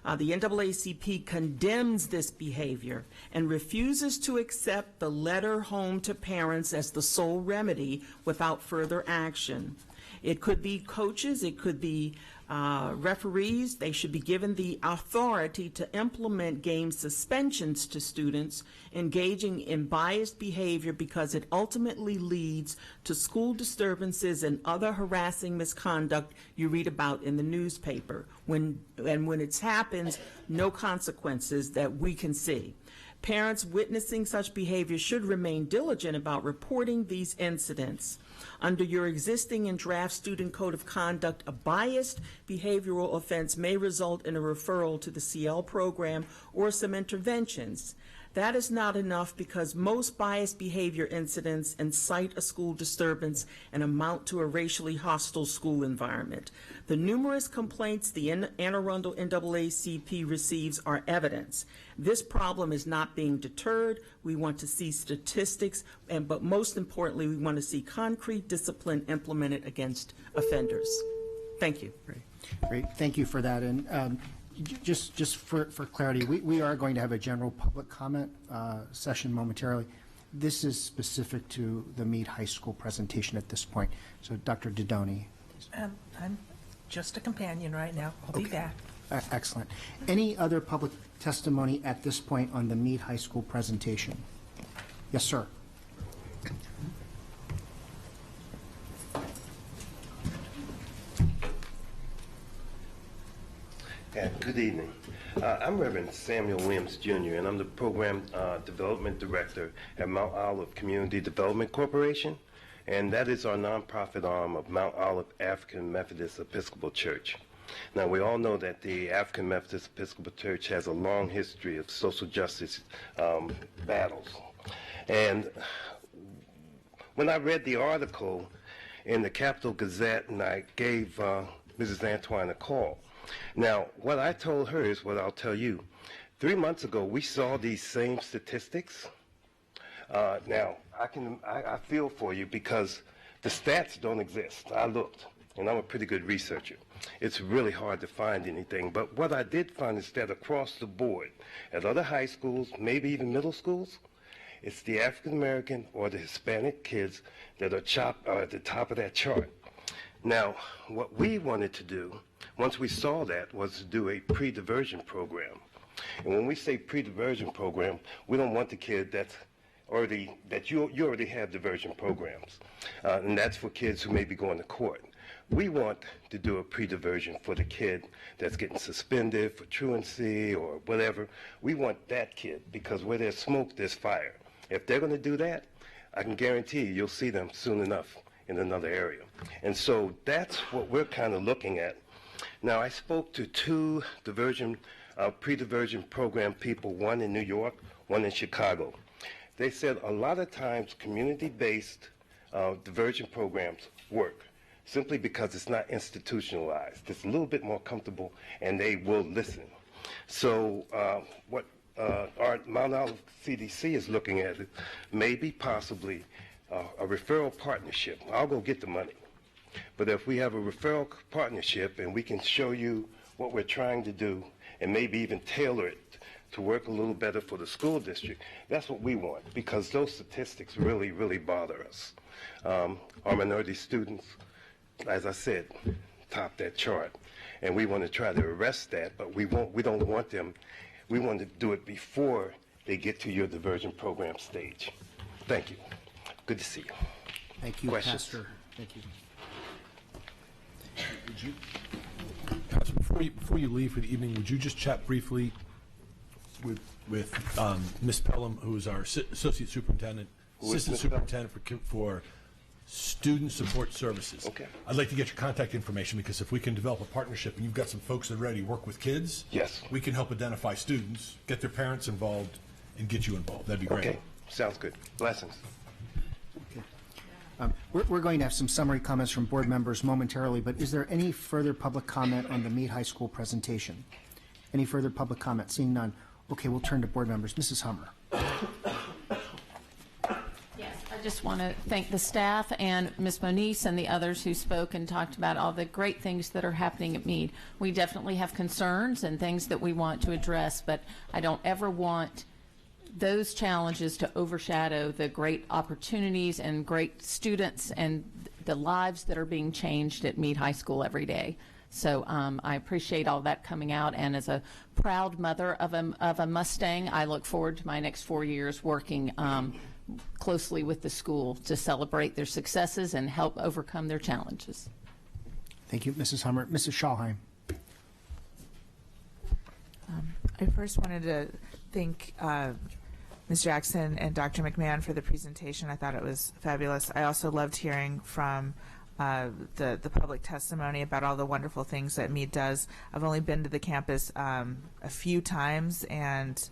The NAACP condemns this behavior and refuses to accept the letter home to parents as the sole remedy without further action. It could be coaches, it could be referees. They should be given the authority to implement game suspensions to students engaging in biased behavior because it ultimately leads to school disturbances and other harassing misconduct you read about in the newspaper. When it happens, no consequences that we can see. Parents witnessing such behavior should remain diligent about reporting these incidents. Under your existing and draft student code of conduct, a biased behavioral offense may result in a referral to the CL program or some interventions. That is not enough because most biased behavior incidents incite a school disturbance and amount to a racially hostile school environment. The numerous complaints the Anne Arundel NAACP receives are evidence. This problem is not being deterred. We want to see statistics, but most importantly, we want to see concrete discipline implemented against offenders. Thank you. Great. Thank you for that. And just for clarity, we are going to have a general public comment session momentarily. This is specific to the Meade High School presentation at this point. So Dr. Didoni. I'm just a companion right now. I'll be back. Excellent. Any other public testimony at this point on the Meade High School presentation? Yes, sir. Good evening. I'm Reverend Samuel Williams Jr., and I'm the Program Development Director at Mount Olive Community Development Corporation, and that is our nonprofit arm of Mount Olive African Methodist Episcopal Church. Now, we all know that the African Methodist Episcopal Church has a long history of social justice battles. And when I read the article in the Capital Gazette, and I gave Mrs. Antoine a call. Now, what I told her is what I'll tell you. 3 months ago, we saw these same statistics. Now, I feel for you because the stats don't exist. I looked, and I'm a pretty good researcher. It's really hard to find anything. But what I did find is that across the board, at other high schools, maybe even middle schools, it's the African American or the Hispanic kids that are at the top of that chart. Now, what we wanted to do, once we saw that, was to do a pre-diversion program. And when we say pre-diversion program, we don't want the kid that you already have diversion programs. And that's for kids who may be going to court. We want to do a pre-diversion for the kid that's getting suspended for truancy or whatever. We want that kid, because where there's smoke, there's fire. If they're going to do that, I can guarantee you'll see them soon enough in another area. And so that's what we're kind of looking at. Now, I spoke to two pre-diversion program people, one in New York, one in Chicago. They said a lot of times community-based diversion programs work simply because it's not institutionalized. It's a little bit more comfortable, and they will listen. So what our Mount Olive CDC is looking at, maybe possibly a referral partnership. I'll go get the money. But if we have a referral partnership and we can show you what we're trying to do and maybe even tailor it to work a little better for the school district, that's what we want, because those statistics really, really bother us. Our minority students, as I said, top that chart. And we want to try to arrest that, but we don't want them. We want to do it before they get to your diversion program stage. Thank you. Good to see you. Thank you, Questions? Pastor. Thank you. Pastor, before you leave for the evening, would you just chat briefly with Ms. Pelham, who is our associate superintendent, assistant superintendent for student support services? Okay. I'd like to get your contact information, because if we can develop a partnership and you've got some folks that are ready to work with kids, yes, we can help identify students, get their parents involved, and get you involved. That'd be great. Okay, sounds good. Blessings. We're going to have some summary comments from board members momentarily, but is there any further public comment on the Meade High School presentation? Any further public comment? Seeing none. Okay, we'll turn to board members. Mrs. Hummer. Yes, I just want to thank the staff and Ms. Moniz and the others who spoke and talked about all the great things that are happening at Meade. We definitely have concerns and things that we want to address, but I don't ever want those challenges to overshadow the great opportunities and great students and the lives that are being changed at Meade High School every day. So I appreciate all that coming out, and as a proud mother of a Mustang, I look forward to my next 4 years working closely with the school to celebrate their successes and help overcome their challenges. Thank you, Mrs. Hummer. Mrs. Schalheim. I first wanted to thank Ms. Jackson and Dr. McMahon for the presentation. I thought it was fabulous. I also loved hearing from the public testimony about all the wonderful things that Meade does. I've only been to the campus a few times, and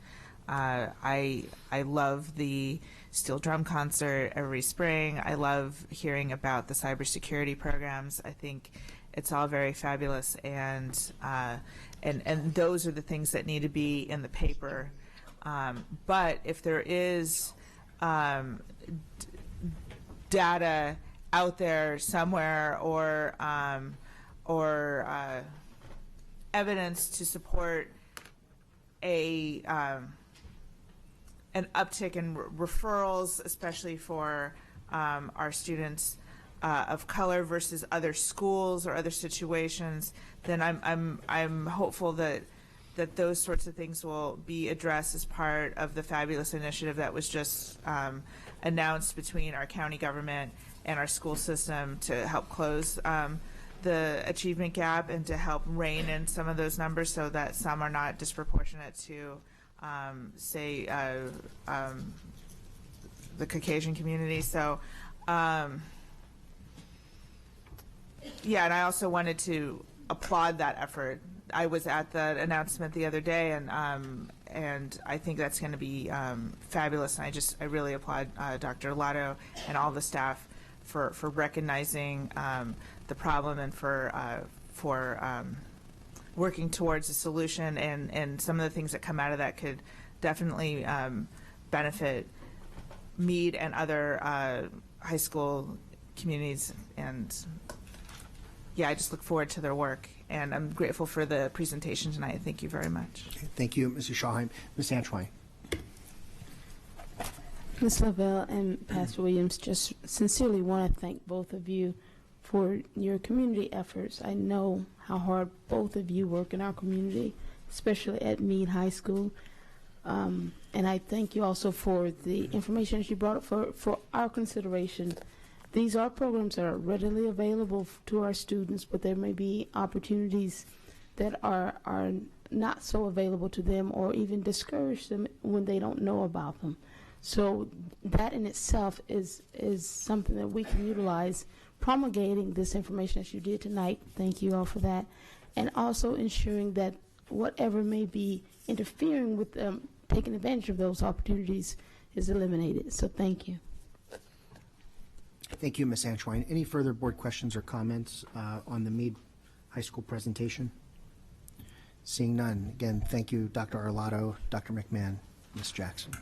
I love the steel drum concert every spring. I love hearing about the cybersecurity programs. I think it's all very fabulous, and those are the things that need to be in the paper. But if there is data out there somewhere, or evidence to support an uptick in referrals, especially for our students of color versus other schools or other situations, then I'm hopeful that those sorts of things will be addressed as part of the fabulous initiative that was just announced between our county government and our school system to help close the achievement gap and to help rein in some of those numbers so that some are not disproportionate to, say, the Caucasian community. So, yeah, and I also wanted to applaud that effort. I was at the announcement the other day, and I think that's going to be fabulous. And I really applaud Dr. Lotto and all the staff for recognizing the problem and for working towards a solution. And some of the things that come out of that could definitely benefit Meade and other high school communities. And yeah, I just look forward to their work. And I'm grateful for the presentation tonight. Thank you very much. Thank you, Mrs. Schallheim. Ms. Antoine. Ms. Lavelle and Pastor Williams, just sincerely want to thank both of you for your community efforts. I know how hard both of you work in our community, especially at Meade High School. And I thank you also for the information that you brought up for our consideration. These are programs that are readily available to our students, but there may be opportunities that are not so available to them or even discourage them when they don't know about them. So that in itself is something that we can utilize, promulgating this information as you did tonight. Thank you all for that. And also ensuring that whatever may be interfering with them taking advantage of those opportunities is eliminated. So thank you. Thank you, Ms. Antoine. Any further board questions or comments on the Meade High School presentation? Seeing none. Again, thank you, Dr. Arlotto, Dr. McMahon, Ms. Jackson.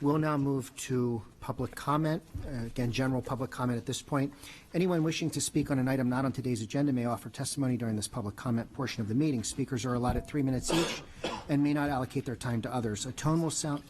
We'll now move to public comment. Again, general public comment at this point. Anyone wishing to speak on an item not on today's agenda may offer testimony during this public comment portion of the meeting. Speakers are allotted 3 minutes each and may not allocate their time to others. A tone will sound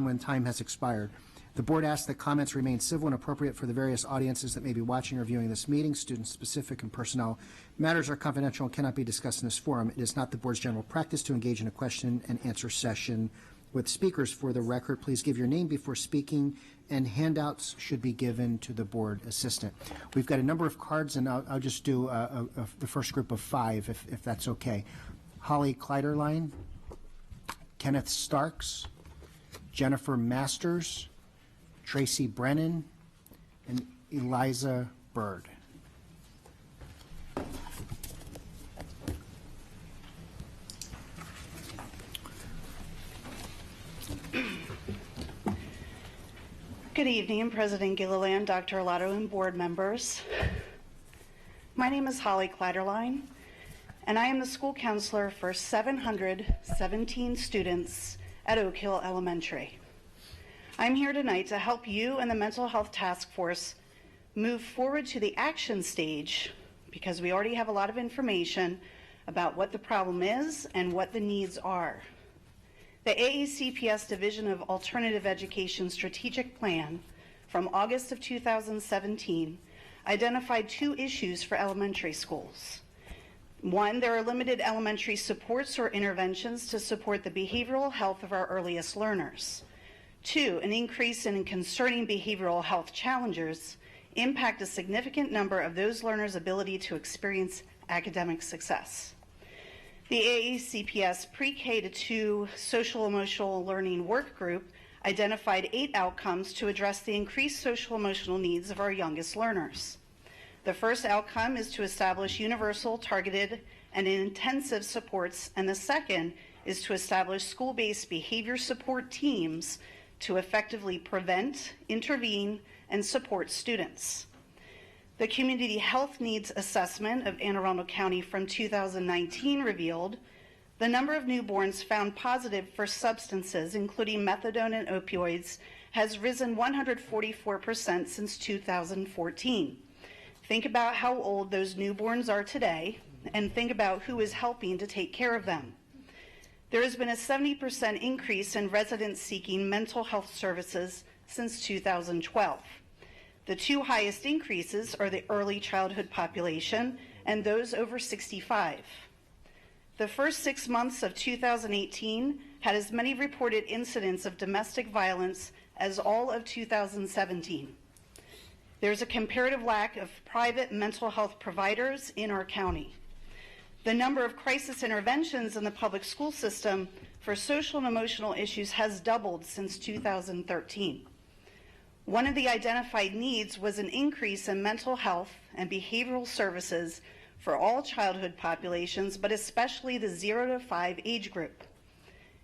when time has expired. The board asks that comments remain civil and appropriate for the various audiences that may be watching or viewing this meeting. Student-specific and personnel matters are confidential and cannot be discussed in this forum. It is not the board's general practice to engage in a question and answer session with speakers. For the record, please give your name before speaking, and handouts should be given to the board assistant. We've got a number of cards, and I'll just do the first group of 5, if that's okay. Holly Kleiderline, Kenneth Starks, Jennifer Masters, Tracy Brennan, and Eliza Bird. Good evening, President Gilliland, Dr. Arlotto, and board members. My name is Holly Kleiderline, and I am the school counselor for 717 students at Oak Hill Elementary. I'm here tonight to help you and the Mental Health Task Force move forward to the action stage, because we already have a lot of information about what the problem is and what the needs are. The AACPS Division of Alternative Education Strategic Plan from August of 2017 identified 2 issues for elementary schools. 1, there are limited elementary supports or interventions to support the behavioral health of our earliest learners. 2, an increase in concerning behavioral health challenges impact a significant number of those learners' ability to experience academic success. The AACPS Pre-K to 2 Social Emotional Learning Work Group identified 8 outcomes to address the increased social emotional needs of our youngest learners. The first outcome is to establish universal, targeted, and intensive supports, and the second is to establish school-based behavior support teams to effectively prevent, intervene, and support students. The Community Health Needs Assessment of Anne Arundel County from 2019 revealed the number of newborns found positive for substances, including methadone and opioids, has risen 144% since 2014. Think about how old those newborns are today, and think about who is helping to take care of them. There has been a 70% increase in residents seeking mental health services since 2012. The two highest increases are the early childhood population and those over 65. The first 6 months of 2018 had as many reported incidents of domestic violence as all of 2017. There's a comparative lack of private mental health providers in our county. The number of crisis interventions in the public school system for social and emotional issues has doubled since 2013. One of the identified needs was an increase in mental health and behavioral services for all childhood populations, but especially the 0 to 5 age group.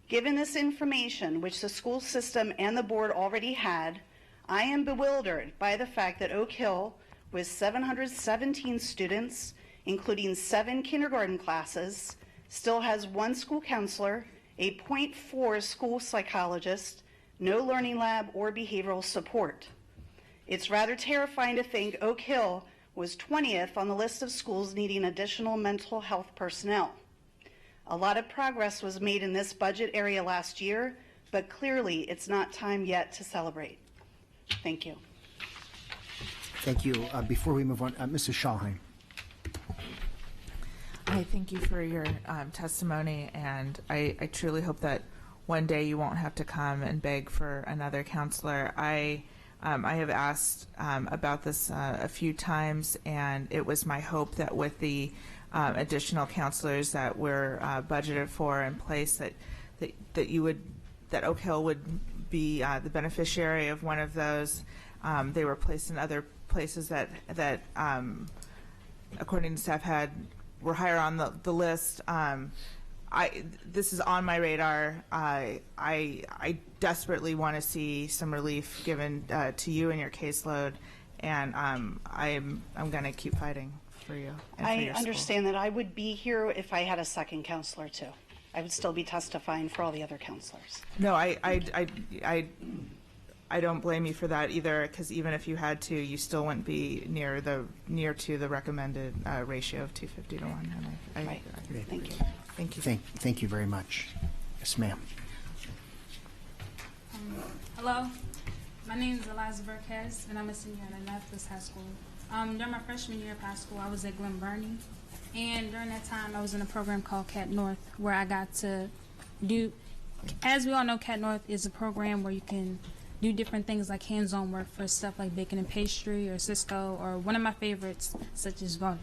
Given this information, which the school system and the board already had, I am bewildered by the fact that Oak Hill, with 717 students, including 7 kindergarten classes, still has 1 school counselor, a 0.4 school psychologist, no learning lab or behavioral support. It's rather terrifying to think Oak Hill was 20th on the list of schools needing additional mental health personnel. A lot of progress was made in this budget area last year, but clearly it's not time yet to celebrate. Thank you. Thank you. Before we move on, Mrs. Schallheim. I thank you for your testimony, and I truly hope that one day you won't have to come and beg for another counselor. I have asked about this a few times, and it was my hope that with the additional counselors that were budgeted for in place, that Oak Hill would be the beneficiary of one of those. They were placed in other places that according to staff were higher on the list. This is on my radar. I desperately want to see some relief given to you and your caseload, and I'm going to keep fighting for you. And for your understand that. I would be here if I had a second counselor too. I would still be testifying for all the other counselors. No, I don't blame you for that either, because even if you had to, you still wouldn't be near to the recommended ratio of 250 to 1. Right. Thank you. Thank you. Thank you very much. Yes, ma'am. Hello, my name is Eliza Burkes, and I'm a senior at Annapolis High School. During my freshman year of high school, I was at Glen Burnie, and during that time, I was in a program called Cat North, where I got to do, as we all know, Cat North is a program where you can do different things like hands-on work for stuff like baking and pastry or Cisco, or one of my favorites, such as voting.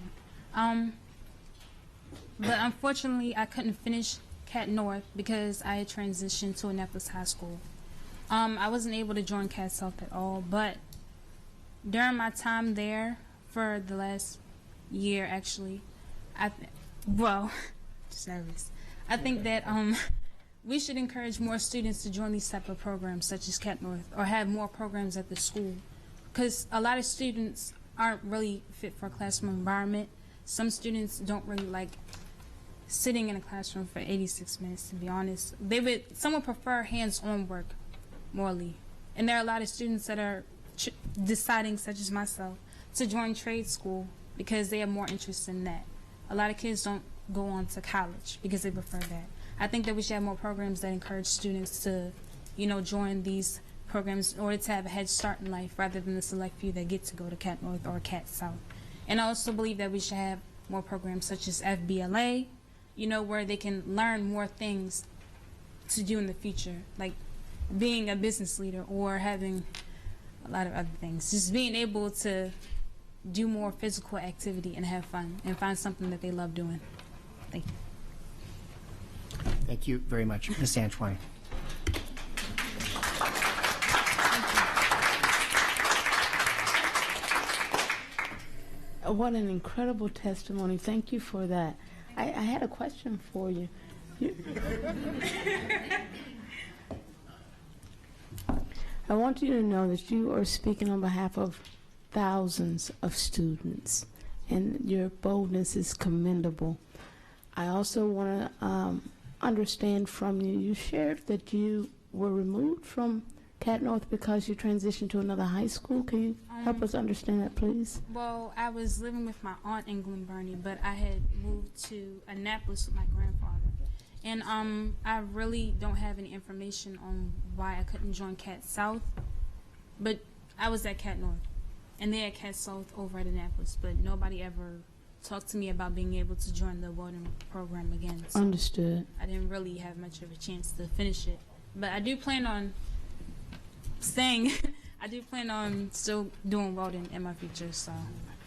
But unfortunately, I couldn't finish Cat North because I had transitioned to Annapolis High School. I wasn't able to join Cat South at all, but during my time there for the last year, actually, just nervous. I think that we should encourage more students to join these type of programs such as Cat North, or have more programs at the school, because a lot of students aren't really fit for a classroom environment. Some students don't really like sitting in a classroom for 86 minutes, to be honest. Some would prefer hands-on work morally. And there are a lot of students that are deciding, such as myself, to join trade school because they have more interest in that. A lot of kids don't go on to college because they prefer that. I think that we should have more programs that encourage students to, join these programs in order to have a head start in life, rather than the select few that get to go to Cat North or Cat South. And I also believe that we should have more programs such as FBLA, where they can learn more things to do in the future, like being a business leader or having a lot of other things. Just being able to do more physical activity and have fun and find something that they love doing. Thank you. Thank you very much. Ms. Antoine. What an incredible testimony. Thank you for that. I had a question for you. I want you to know that you are speaking on behalf of thousands of students, and your boldness is commendable. I also want to understand from you, you shared that you were removed from Cat North because you transitioned to another high school. Can you help us understand that, please? Well, I was living with my aunt in Glen Burnie, but I had moved to Annapolis with my grandfather. And I really don't have any information on why I couldn't join Cat South. But I was at Cat North, and they at Cat South over at Annapolis, but nobody ever talked to me about being able to join the welding program again. So Understood. I didn't really have much of a chance to finish it. But I do plan on staying. I do plan on still doing welding in my future, so.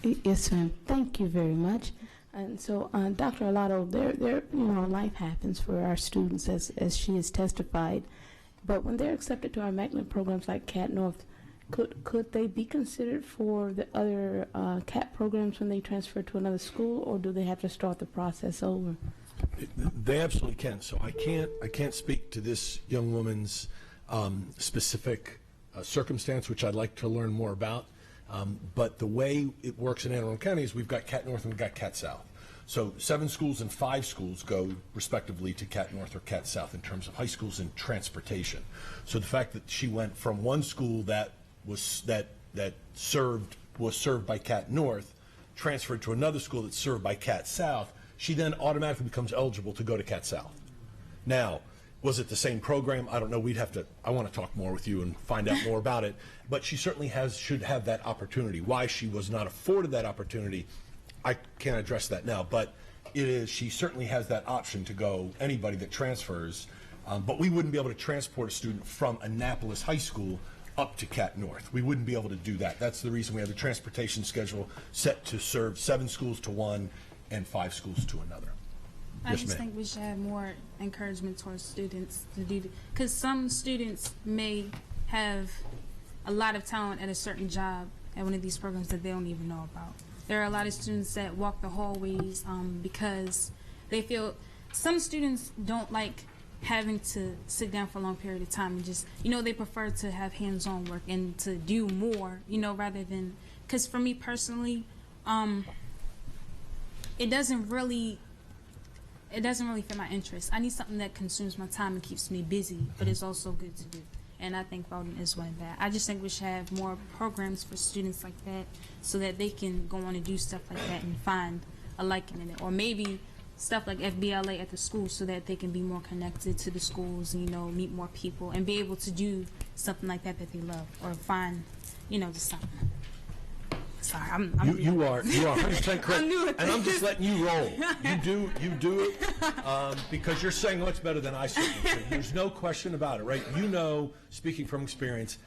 Yes, ma'am. Thank you very much. And so, Dr. Arlotto, life happens for our students, as she has testified. But when they're accepted to our magnet programs like Cat North, could they be considered for the other CAT programs when they transfer to another school, or do they have to start the process over? They absolutely can. So I can't speak to this young woman's specific circumstance, which I'd like to learn more about. But the way it works in Anne Arundel County is we've got Cat North and we've got Cat South. So 7 schools and 5 schools go respectively to Cat North or Cat South in terms of high schools and transportation. So the fact that she went from one school that was served by Cat North, transferred to another school that's served by Cat South, she then automatically becomes eligible to go to Cat South. Now, was it the same program? I don't know. I want to talk more with you and find out more about it. But she certainly should have that opportunity. Why she was not afforded that opportunity, I can't address that now. But she certainly has that option to go, anybody that transfers. But we wouldn't be able to transport a student from Annapolis High School up to Cat North. We wouldn't be able to do that. That's the reason we have the transportation schedule set to serve 7 schools to one and 5 schools to another. I just think we should have more encouragement towards students to do, because some students may have a lot of talent at a certain job at one of these programs that they don't even know about. There are a lot of students that walk the hallways because they feel, some students don't like having to sit down for a long period of time and just, they prefer to have hands-on work and to do more, rather than, because for me personally, it doesn't really fit my interest. I need something that consumes my time and keeps me busy, but it's also good to do. And I think welding is one of that. I just think we should have more programs for students like that so that they can go on and do stuff like that and find a liking in it. Or maybe stuff like FBLA at the school so that they can be more connected to the schools, meet more people and be able to do something like that they love, or find, just something. Sorry, you are 100% correct, and I'm just letting you roll. You do it because you're saying much better than I certainly do. There's no question about it, right? Speaking from experience,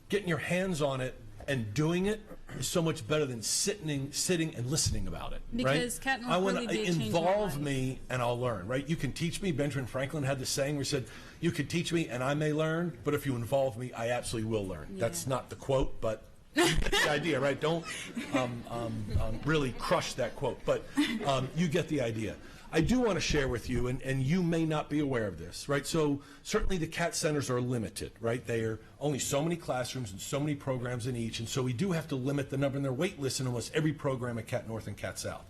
getting your hands on it and doing it is so much better than sitting and listening about it. Because right? Cat North really did change my involve life. me and I'll learn, right? You can teach me. Benjamin Franklin had this saying where he said, "You can teach me and I may learn, but if you involve me, I absolutely will learn." Yeah. That's not the quote, but you get the idea, right? Don't really crush that quote, but you get the idea. I do want to share with you, and you may not be aware of this, right? So certainly the CAT centers are limited, right? They are only so many classrooms and so many programs in each, and so we do have to limit the number in their wait list in almost every program at CAT North and CAT South.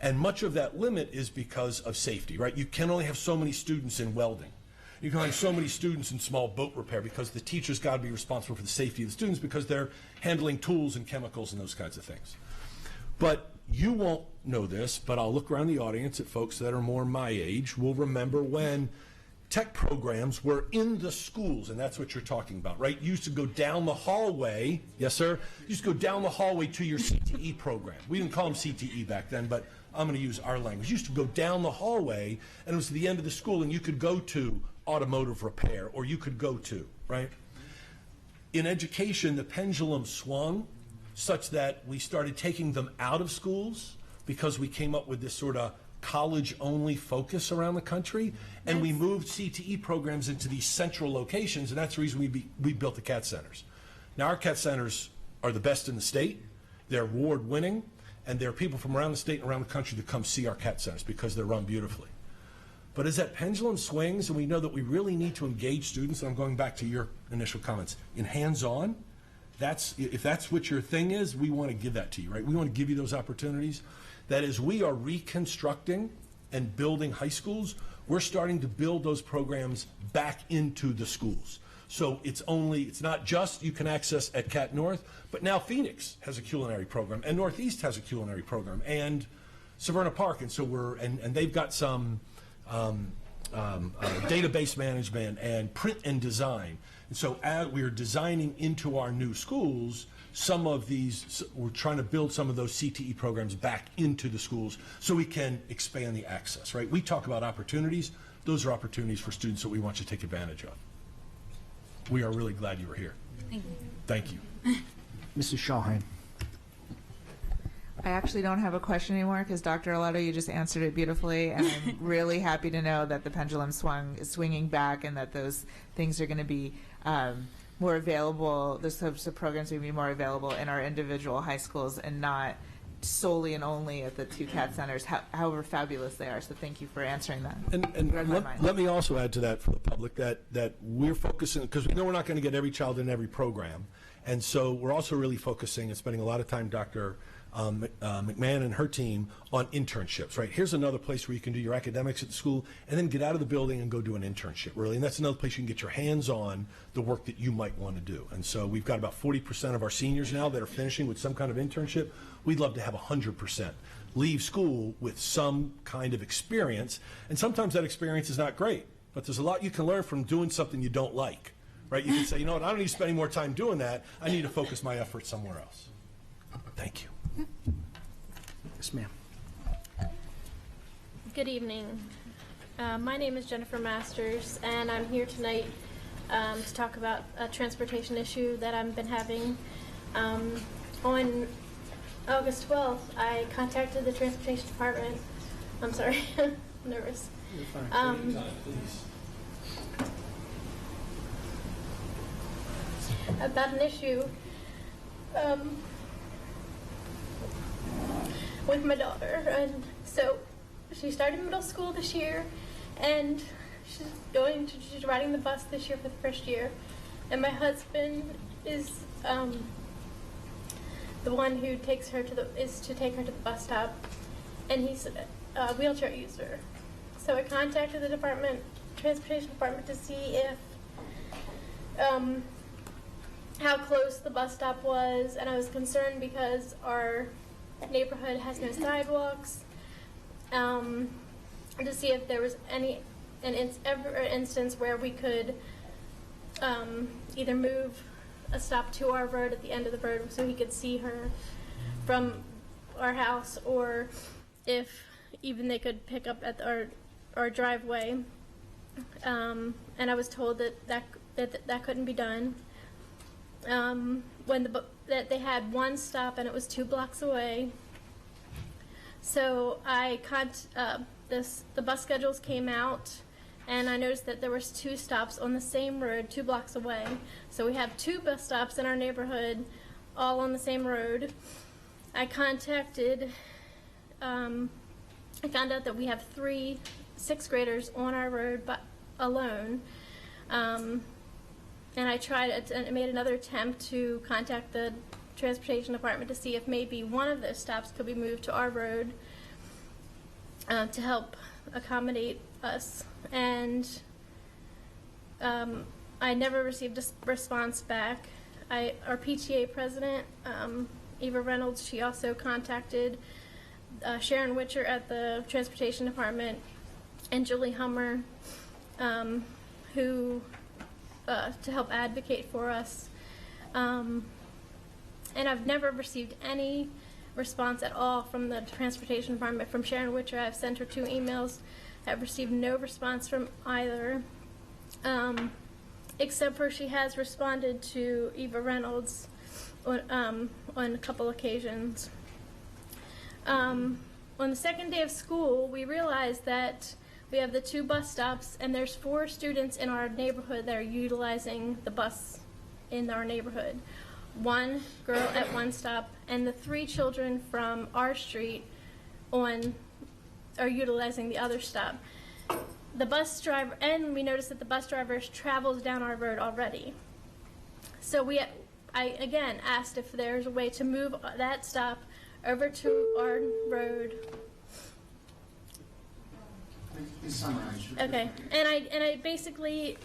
And much of that limit is because of safety, right? You can only have so many students in welding. You can have so many students in small boat repair because the teacher's got to be responsible for the safety of the students because they're handling tools and chemicals and those kinds of things. But you won't know this, but I'll look around the audience at folks that are more my age will remember when tech programs were in the schools, and that's what you're talking about, right? You used to go down the hallway, yes sir? You used to go down the hallway to your CTE program. We didn't call them CTE back then, but I'm going to use our language. You used to go down the hallway, and it was the end of the school, and you could go to automotive repair, or you could go to, right? In education, the pendulum swung such that we started taking them out of schools because we came up with this sort of college-only focus around the country, and we moved CTE programs into these central locations, and that's the reason we built the CAT centers. Now, our CAT centers are the best in the state. They're award-winning, and there are people from around the state and around the country that come see our CAT centers because they're run beautifully. But as that pendulum swings, and we know that we really need to engage students, and I'm going back to your initial comments, in hands-on, if that's what your thing is, we want to give that to you, right? We want to give you those opportunities. That is, we are reconstructing and building high schools. We're starting to build those programs back into the schools. So it's not just you can access at Cat North, but now Phoenix has a culinary program, and Northeast has a culinary program, and Severna Park, and so and they've got some database management and print and design. And so as we are designing into our new schools, some of these, we're trying to build some of those CTE programs back into the schools so we can expand the access, right? We talk about opportunities. Those are opportunities for students that we want you to take advantage of. We are really glad you were here. Thank you. Thank you. Mrs. Shaheen. I actually don't have a question anymore because Dr. Arlotto, you just answered it beautifully, and I'm really happy to know that the pendulum is swinging back, and that those things are going to be more available. Those types of programs are going to be more available in our individual high schools and not solely and only at the two CAT centers, however fabulous they are. So thank you for answering that. And let me also add to that for the public that we're focusing, because we know we're not going to get every child in every program, and so we're also really focusing and spending a lot of time, Dr. McMahon and her team, on internships, right? Here's another place where you can do your academics at the school and then get out of the building and go do an internship, really. And that's another place you can get your hands on the work that you might want to do. And so we've got about 40% of our seniors now that are finishing with some kind of internship. We'd love to have 100% leave school with some kind of experience. And sometimes that experience is not great, but there's a lot you can learn from doing something you don't like, right? You can say, you know what, I don't need to spend any more time doing that. I need to focus my efforts somewhere else. Thank you. Yes, ma'am. Good evening. My name is Jennifer Masters, and I'm here tonight to talk about a transportation issue that I've been having. On August 12th, I contacted the transportation department. I'm sorry, I'm nervous. You're fine. About an issue with my daughter. And so she started middle school this year, and she's riding the bus this year for the first year. And my husband is the one who takes her to take her to the bus stop, and he's a wheelchair user. So I contacted the transportation department to see if how close the bus stop was, and I was concerned because our neighborhood has no sidewalks, to see if there was an instance where we could either move a stop to our road at the end of the road so he could see her from our house, or if even they could pick up at our driveway. And I was told that couldn't be done. That they had one stop and it was 2 blocks away. So the bus schedules came out, and I noticed that there was 2 stops on the same road 2 blocks away. So we have 2 bus stops in our neighborhood, all on the same road. I contacted, I found out that we have 3 6th graders on our road alone. And I made another attempt to contact the transportation department to see if maybe one of those stops could be moved to our road to help accommodate us. And I never received a response back. Our PTA president, Eva Reynolds, she also contacted Sharon Witcher at the transportation department and Julie Hummer, who to help advocate for us. And I've never received any response at all from the transportation department. From Sharon Witcher, I've sent her 2 emails. I've received no response from either, except for she has responded to Eva Reynolds on a couple occasions. On the second day of school, we realized that we have the 2 bus stops, and there's 4 students in our neighborhood that are utilizing the bus in our neighborhood. 1 girl at one stop, and the 3 children from our street are utilizing the other stop. The bus driver, and we noticed that the bus driver travels down our road already. So I again asked if there's a way to move that stop over to our road. Okay, and I basically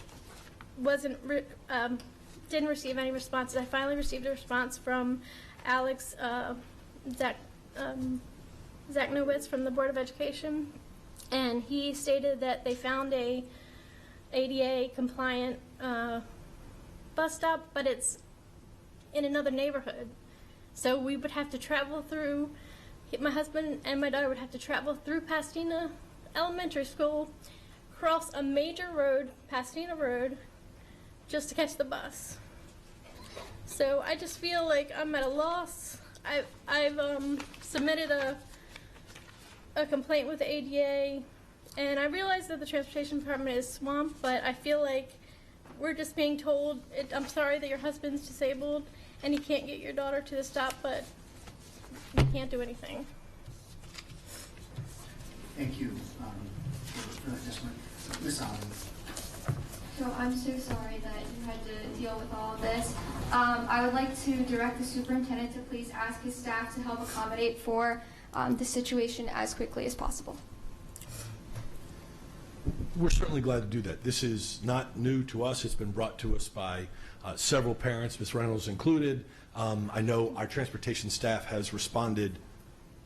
didn't receive any responses. I finally received a response from Alex Zachnowitz from the Board of Education, and he stated that they found a ADA compliant bus stop, but it's in another neighborhood. So we would have to travel through, my husband and my daughter would have to travel through Pasadena Elementary School, cross a major road, Pasadena Road, just to catch the bus. So I just feel like I'm at a loss. I've submitted a complaint with the ADA, and I realize that the transportation department is swamped, but I feel like we're just being told, I'm sorry that your husband's disabled and he can't get your daughter to the stop, but we can't do anything. Thank you for that testimony. Ms. Allen. So I'm so sorry that you had to deal with all of this. I would like to direct the superintendent to please ask his staff to help accommodate for the situation as quickly as possible. We're certainly glad to do that. This is not new to us. It's been brought to us by several parents, Ms. Reynolds included. I know our transportation staff has responded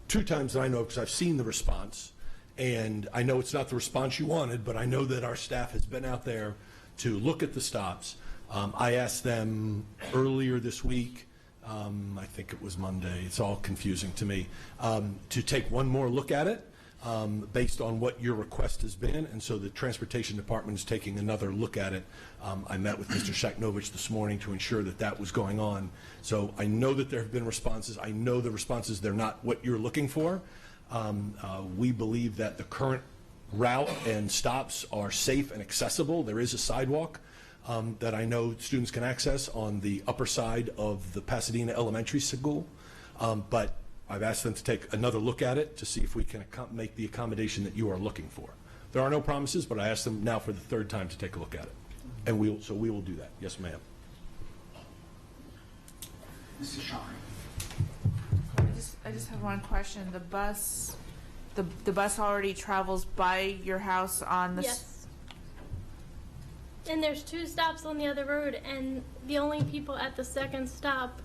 2 times that I know, because I've seen the response. And I know it's not the response you wanted, but I know that our staff has been out there to look at the stops. I asked them earlier this week, I think it was Monday, it's all confusing to me, to take one more look at it based on what your request has been. And so the transportation department is taking another look at it. I met with Mr. Shaknovich this morning to ensure that that was going on. So I know that there have been responses. I know the responses, they're not what you're looking for. We believe that the current route and stops are safe and accessible. There is a sidewalk that I know students can access on the upper side of the Pasadena Elementary School, but I've asked them to take another look at it to see if we can make the accommodation that you are looking for. There are no promises, but I asked them now for the 3rd time to take a look at it, and we will do that. Yes, ma'am. Mrs. Shaw. I just have one question. The bus already travels by your house on the... Yes. And there's 2 stops on the other road, and the only people at the 2nd stop,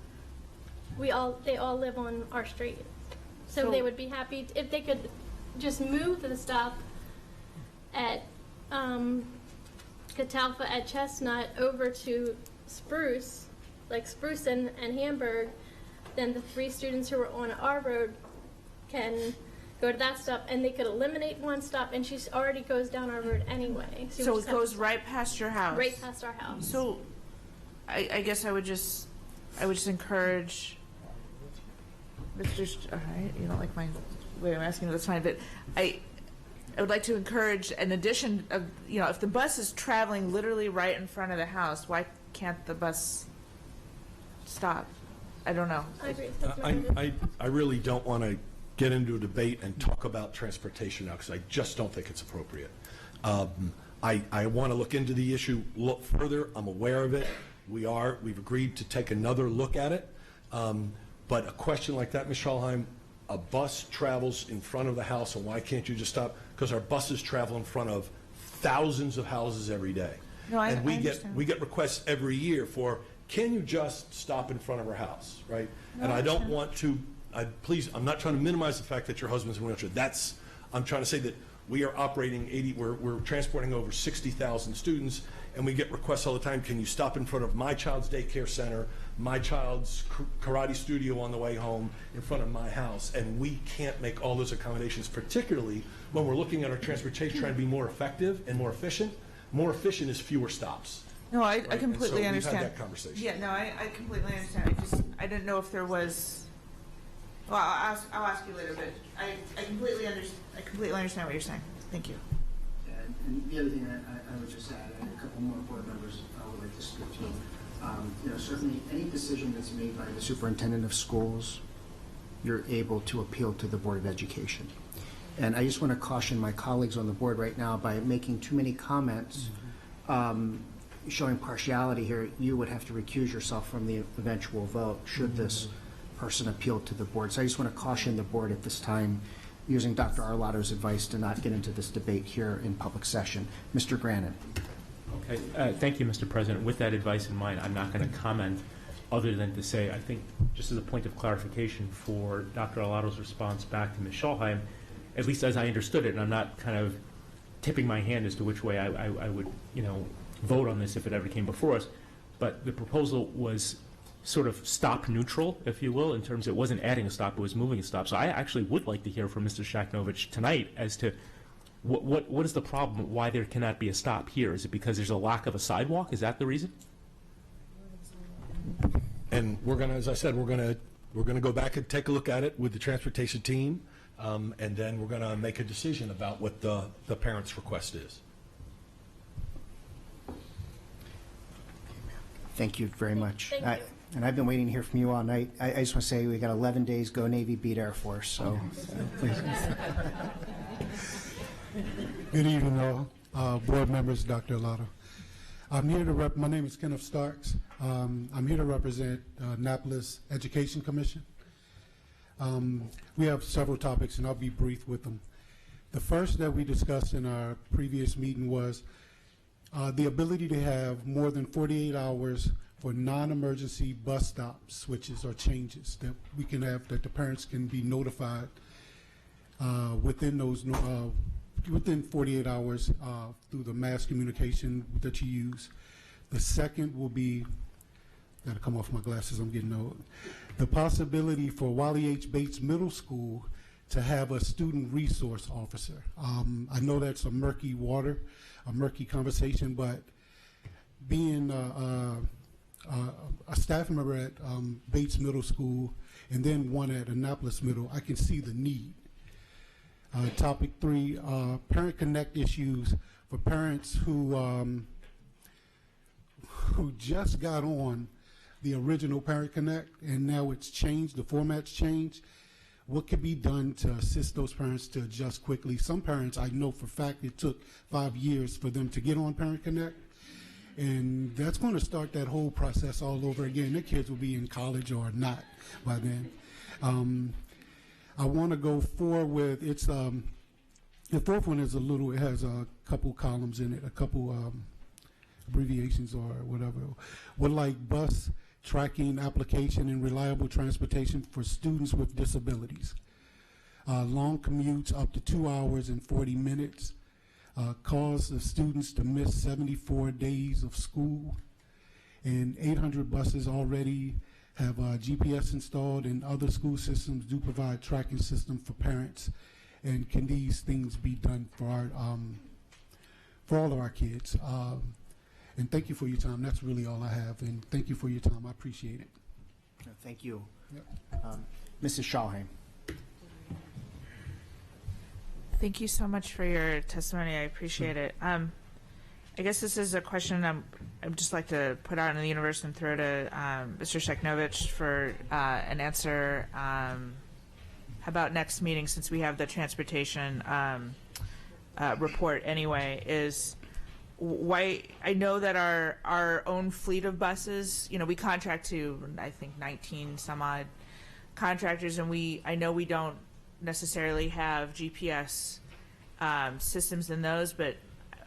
they all live on our street. So they would be happy if they could just move the stop at Catalpa at Chestnut over to Spruce, like Spruce and Hamburg. Then the 3 students who are on our road can go to that stop, and they could eliminate 1 stop, and she already goes down our road anyway. So it goes right past your house? Right past our house. So I guess I would just encourage, all right, you don't like my way I'm asking, that's fine, but I would like to encourage an addition of, if the bus is traveling literally right in front of the house, why can't the bus stop? I don't know. I agree. I really don't want to get into a debate and talk about transportation now, because I just don't think it's appropriate. I want to look into the issue further. I'm aware of it. We've agreed to take another look at it. But a question like that, Ms. Schalheim, a bus travels in front of the house, and why can't you just stop? Because our buses travel in front of thousands of houses every day. No, I understand. We get requests every year for, can you just stop in front of our house, right? No, and I don't want to, please, I'm not trying to minimize the fact that your husband's in a wheelchair. I'm trying to say that we are operating we're transporting over 60,000 students, and we get requests all the time, can you stop in front of my child's daycare center, my child's karate studio on the way home, in front of my house? And we can't make all those accommodations, particularly when we're looking at our transportation trying to be more effective and more efficient. More efficient is fewer stops. No, I Right? completely and so understand. We've had that conversation. Yeah, no, I completely understand. I didn't know if there was. Well, I'll ask you later, but I completely understand what you're saying. Thank you. And the other thing I would just add, and a couple more board members would like to speak to. Certainly any decision that's made by the superintendent of schools, you're able to appeal to the Board of Education. And I just want to caution my colleagues on the board right now, by making too many comments showing partiality here, you would have to recuse yourself from the eventual vote should this person appeal to the board. So I just want to caution the board at this time, using Dr. Arlotto's advice, to not get into this debate here in public session. Mr. Grannon. Okay, thank you, Mr. President. With that advice in mind, I'm not going to comment other than to say, I think, just as a point of clarification for Dr. Arlotto's response back to Ms. Schalheim, at least as I understood it, and I'm not kind of tipping my hand as to which way I would, vote on this if it ever came before us, but the proposal was sort of stop neutral, if you will, in terms it wasn't adding a stop, it was moving a stop. So I actually would like to hear from Mr. Shaknovich tonight as to what is the problem, why there cannot be a stop here? Is it because there's a lack of a sidewalk? Is that the reason? And we're going to, as I said, we're going to go back and take a look at it with the transportation team, and then we're going to make a decision about what the parents' request is. Thank you very much. Thank you. And I've been waiting to hear from you all night. I just want to say we got 11 days, go Navy, beat Air Force. So, please. Good evening, all. Board members, Dr. Alotto. I'm here to my name is Kenneth Starks. I'm here to represent Annapolis Education Commission. We have several topics, and I'll be brief with them. The first that we discussed in our previous meeting was the ability to have more than 48 hours for non-emergency bus stop switches or changes that we can have, that the parents can be notified within those within 48 hours through the mass communication that you use. The second will be, gotta come off my glasses, I'm getting old, the possibility for Wally H. Bates Middle School to have a student resource officer. I know that's a murky water, a murky conversation, but being a staff member at Bates Middle School and then one at Annapolis Middle, I can see the need. Topic 3, Parent Connect issues for parents who just got on the original Parent Connect and now it's changed, the format's changed. What could be done to assist those parents to adjust quickly? Some parents, I know for a fact, it took 5 years for them to get on Parent Connect. And that's going to start that whole process all over again. Their kids will be in college or not by then. I want to go forward with, it's, the fourth one is a little, it has a couple columns in it, a couple abbreviations or whatever. Would like bus tracking application and reliable transportation for students with disabilities. Long commutes up to 2 hours and 40 minutes. Cause the students to miss 74 days of school. And 800 buses already have GPS installed, and other school systems do provide tracking system for parents. And can these things be done for our, for all of our kids? And thank you for your time. That's really all I have. And thank you for your time. I appreciate it. Thank you. Mrs. Schalheim. Thank you so much for your testimony. I appreciate it. I guess this is a question I'd just like to put out in the universe and throw to Mr. Shaknovich for an answer. How about next meeting, since we have the transportation report anyway, is why I know that our own fleet of buses, we contract to, I think, 19 some odd contractors, and I know we don't necessarily have GPS systems in those, but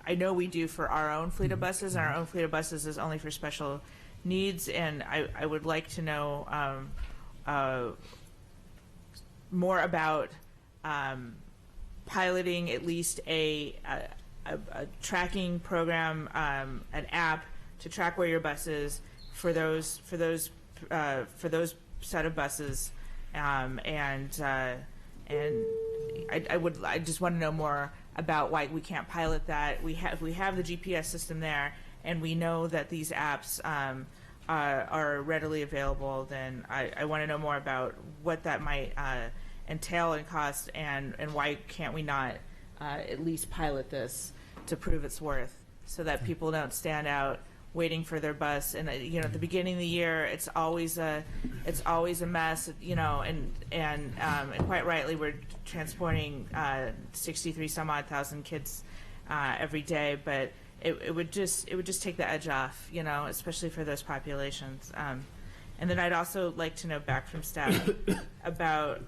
I know we do for our own fleet of buses, and our own fleet of buses is only for special needs, and I would like to know more about piloting at least a tracking program, an app to track where your bus is for those set of buses, and I just want to know more about why we can't pilot that. We have the GPS system there, and we know that these apps are readily available. Then I want to know more about what that might entail and cost, and why can't we not at least pilot this to prove its worth, so that people don't stand out waiting for their bus. And at the beginning of the year, it's always a mess. And quite rightly, we're transporting 63 some odd thousand kids every day. But it would just take the edge off, especially for those populations. And then I'd also like to know back from staff about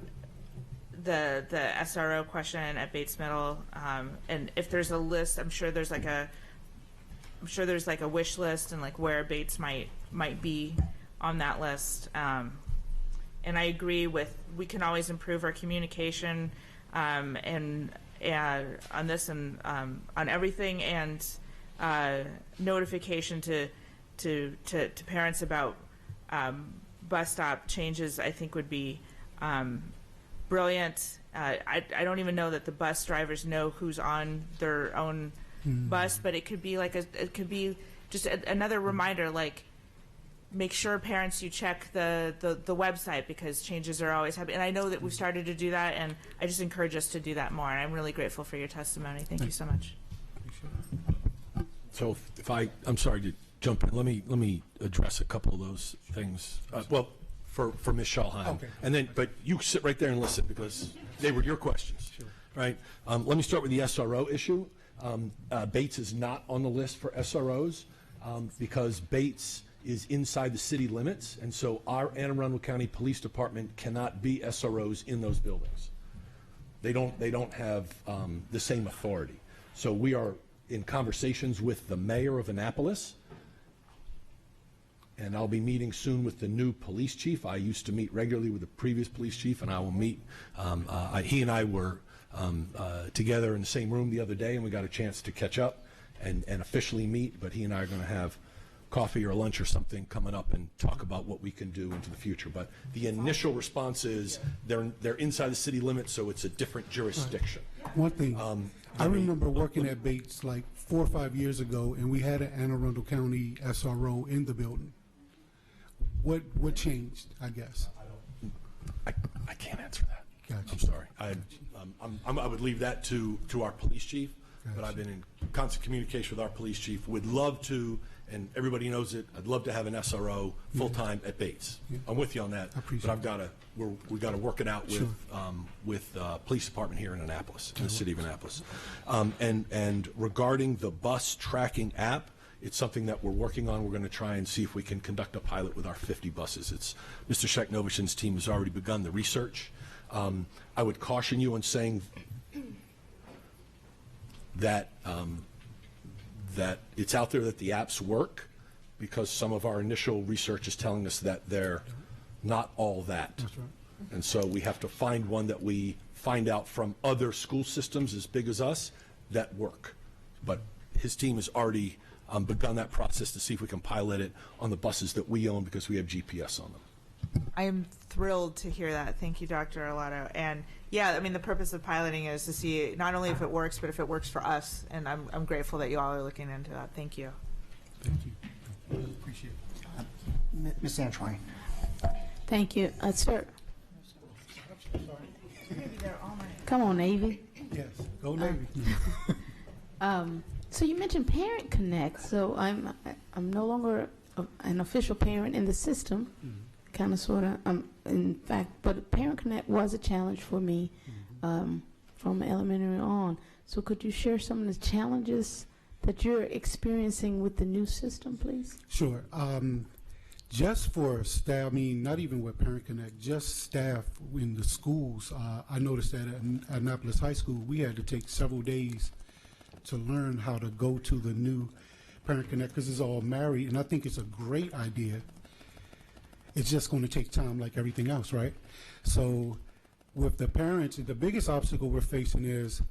the SRO question at Bates Middle, and if there's a list. I'm sure there's like a wish list, and like where Bates might be on that list. And I agree with, we can always improve our communication and on this and on everything, and notification to parents about bus stop changes, I think would be brilliant. I don't even know that the bus drivers know who's on their own bus, but it could be like it could be just another reminder, like make sure parents, you check the website, because changes are always happening. And I know that we've started to do that, and I just encourage us to do that more. And I'm really grateful for your testimony. Thank you so much. So I'm sorry to jump in. Let me address a couple of those things. Well, for Ms. Schalheim. Okay. And then, but you sit right there and listen, because they were your questions. Sure. Right? Let me start with the SRO issue. Bates is not on the list for SROs because Bates is inside the city limits, and so our Anne Arundel County Police Department cannot be SROs in those buildings. They don't have the same authority. So we are in conversations with the mayor of Annapolis, and I'll be meeting soon with the new police chief. I used to meet regularly with the previous police chief, and I will meet. He and I were together in the same room the other day, and we got a chance to catch up and officially meet, but he and I are going to have coffee or lunch or something coming up and talk about what we can do into the future. But the initial response is they're inside the city limits, so it's a different jurisdiction. One thing, I remember working at Bates like 4 or 5 years ago, and we had an Anne Arundel County SRO in the building. What changed, I guess? I can't answer that. Gotcha. I'm sorry. I would leave that to our police chief, but I've been in constant communication with our police chief. Would love to, and everybody knows it, I'd love to have an SRO full-time at Bates. I'm with you on that, but we've got to work it out with police department here in Annapolis, in the city of Annapolis. And regarding the bus tracking app, it's something that we're working on. We're going to try and see if we can conduct a pilot with our 50 buses. It's Mr. Sheknovich's team has already begun the research. I would caution you on saying that that it's out there that the apps work, because some of our initial research is telling us that they're not all that. That's right. And so we have to find one that we find out from other school systems as big as us that work. But his team has already begun that process to see if we can pilot it on the buses that we own, because we have GPS on them. I am thrilled to hear that. Thank you, Dr. Arlato. And yeah, I mean, the purpose of piloting is to see not only if it works, but if it works for us. And I'm grateful that you all are looking into that. Thank you. Thank you. Appreciate it. Ms. Antwine. Thank you. Sir. Come on, Navy. Yes, go Navy. So you mentioned Parent Connect. So I'm no longer an official parent in the system. Kind of, sort of. In fact, but Parent Connect was a challenge for me from elementary on. So could you share some of the challenges that you're experiencing with the new system, please? Sure. Just for staff, I mean, not even with Parent Connect, just staff in the schools. I noticed that at Annapolis High School, we had to take several days to learn how to go to the new Parent Connect, because it's all married, and I think it's a great idea. It's just going to take time like everything else, right? So with the parents, the biggest obstacle we're facing is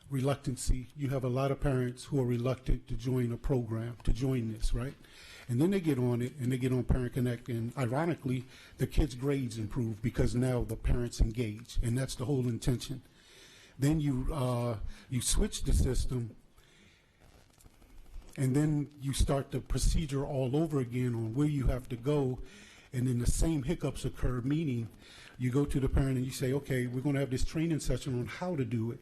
reluctancy. You have a lot of parents who are reluctant to join a program, to join this, right? And then they get on it, and they get on Parent Connect, and ironically, the kids' grades improve because now the parents engage, and that's the whole intention. Then you switch the system, and then you start the procedure all over again on where you have to go, and then the same hiccups occur, meaning you go to the parent and you say, okay, we're going to have this training session on how to do it.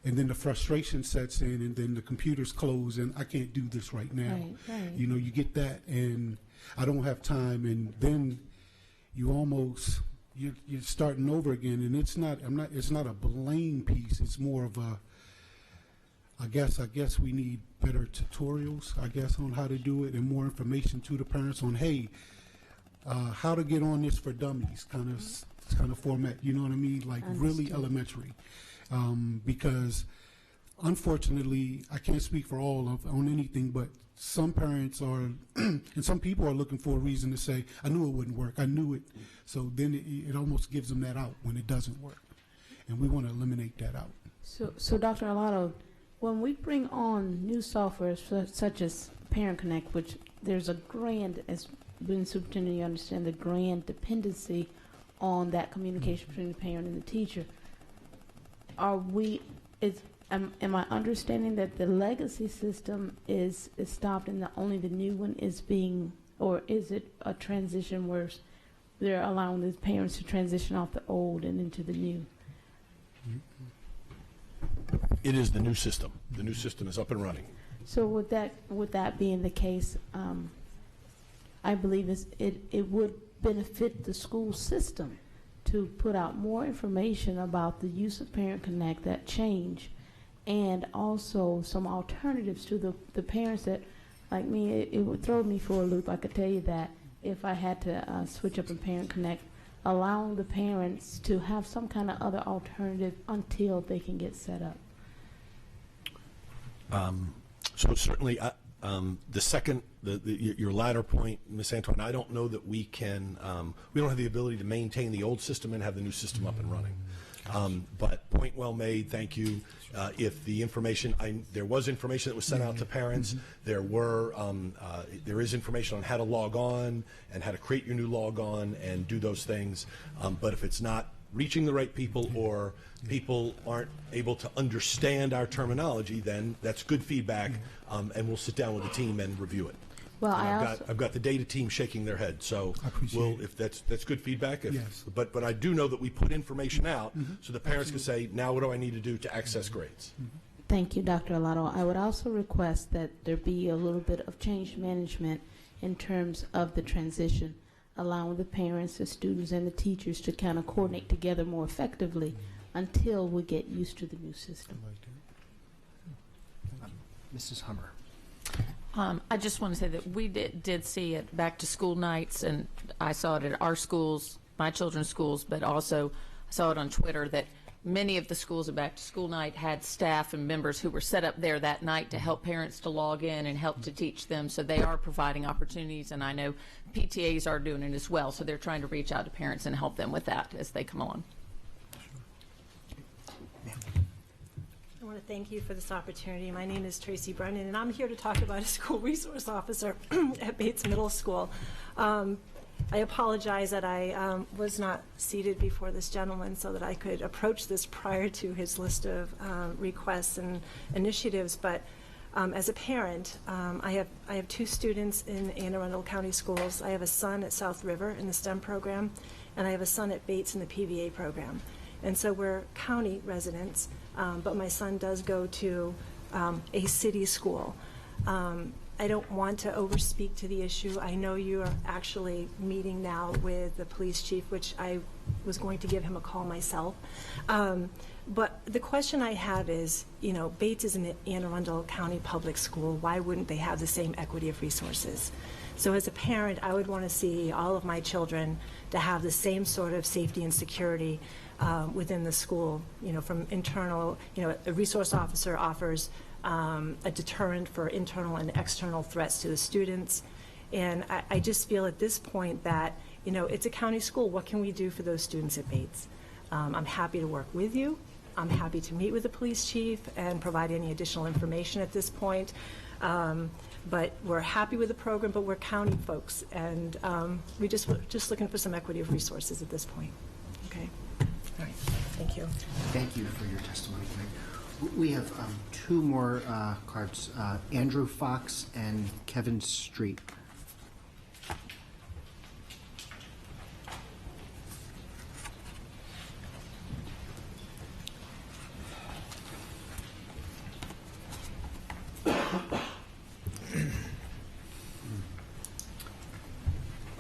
And then the frustration sets in, and then the computers close, and I can't do this right now. Right. You know, you get that, and I don't have time, and then you almost, you're starting over again, and it's not a blame piece. It's more of a, I guess we need better tutorials, I guess, on how to do it, and more information to the parents on, hey, how to get on this for dummies kind of format. You know what I mean? Like really elementary. Because unfortunately, I can't speak for on anything, but some parents are, and some people are looking for a reason to say, I knew it wouldn't work, I knew it. So then it almost gives them that out when it doesn't work. and we want to eliminate that out. So Dr. Arlotto, when we bring on new software such as Parent Connect, which there's a grand, as being superintendent, you understand the grand dependency on that communication between the parent and the teacher. Am I understanding that the legacy system is stopped and only the new one is being, or is it a transition where they're allowing the parents to transition off the old and into the new? It is the new system. The new system is up and running. So with that being the case, I believe it would benefit the school system to put out more information about the use of Parent Connect, that change, and also some alternatives to the parents that, like me, it would throw me for a loop. I could tell you that if I had to switch up in Parent Connect, allowing the parents to have some kind of other alternative until they can get set up. So certainly, your latter point, Ms. Antoine, I don't know that we can, we don't have the ability to maintain the old system and have the new system up and running. But point well made, thank you. If the information, there was information that was sent out to parents, there is information on how to log on and how to create your new log on and do those things. But if it's not reaching the right people or people aren't able to understand our terminology, then that's good feedback, and we'll sit down with the team and review it. Well, I've got the data team shaking their head, so if that's good feedback. Yes. But I do know that we put information out so the parents can say, now what do I need to do to access grades? Thank you, Dr. Arlotto. I would also request that there be a little bit of change management in terms of the transition, allowing the parents, the students, and the teachers to kind of coordinate together more effectively until we get used to the new system. Mrs. Hummer. I just want to say that we did see it back to school nights, and I saw it at our schools, my children's schools, but also I saw it on Twitter that many of the schools at back to school night had staff and members who were set up there that night to help parents to log in and help to teach them. So they are providing opportunities, and I know PTAs are doing it as well. So they're trying to reach out to parents and help them with that as they come on. I want to thank you for this opportunity. My name is Tracy Brennan, and I'm here to talk about a school resource officer at Bates Middle School. I apologize that I was not seated before this gentleman so that I could approach this prior to his list of requests and initiatives. But as a parent, I have two students in Anne Arundel County Schools. I have a son at South River in the STEM program, and I have a son at Bates in the PVA program. And so we're county residents, but my son does go to a city school. I don't want to overspeak to the issue. I know you are actually meeting now with the police chief, which I was going to give him a call myself. But the question I have is, Bates is an Anne Arundel County public school. Why wouldn't they have the same equity of resources? So as a parent, I would want to see all of my children to have the same sort of safety and security within the school, from internal, a resource officer offers a deterrent for internal and external threats to the students. And I just feel at this point that, it's a county school. What can we do for those students at Bates? I'm happy to work with you. I'm happy to meet with the police chief and provide any additional information at this point. But we're happy with the program, but we're county folks, and we're just looking for some equity of resources at this point. Okay. All right. Thank you. Thank you for your testimony tonight. We have two more cards, Andrew Fox and Kevin Street.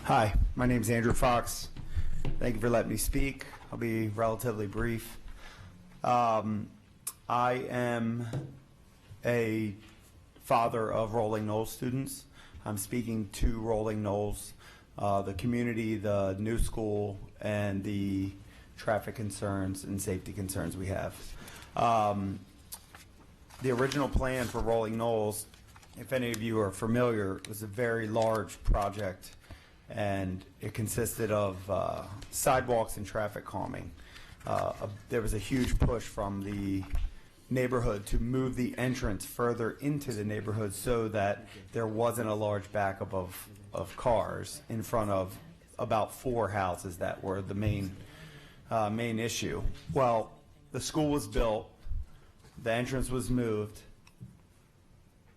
Hi, my name is Andrew Fox. Thank you for letting me speak. I'll be relatively brief. I am a father of Rolling Knolls students. I'm speaking to Rolling Knolls, the community, the new school, and the traffic concerns and safety concerns we have. The original plan for Rolling Knolls, if any of you are familiar, was a very large project, and it consisted of sidewalks and traffic calming. there was a huge push from the neighborhood to move the entrance further into the neighborhood so that there wasn't a large backup of cars in front of about 4 houses that were the main issue. Well, the school was built, the entrance was moved.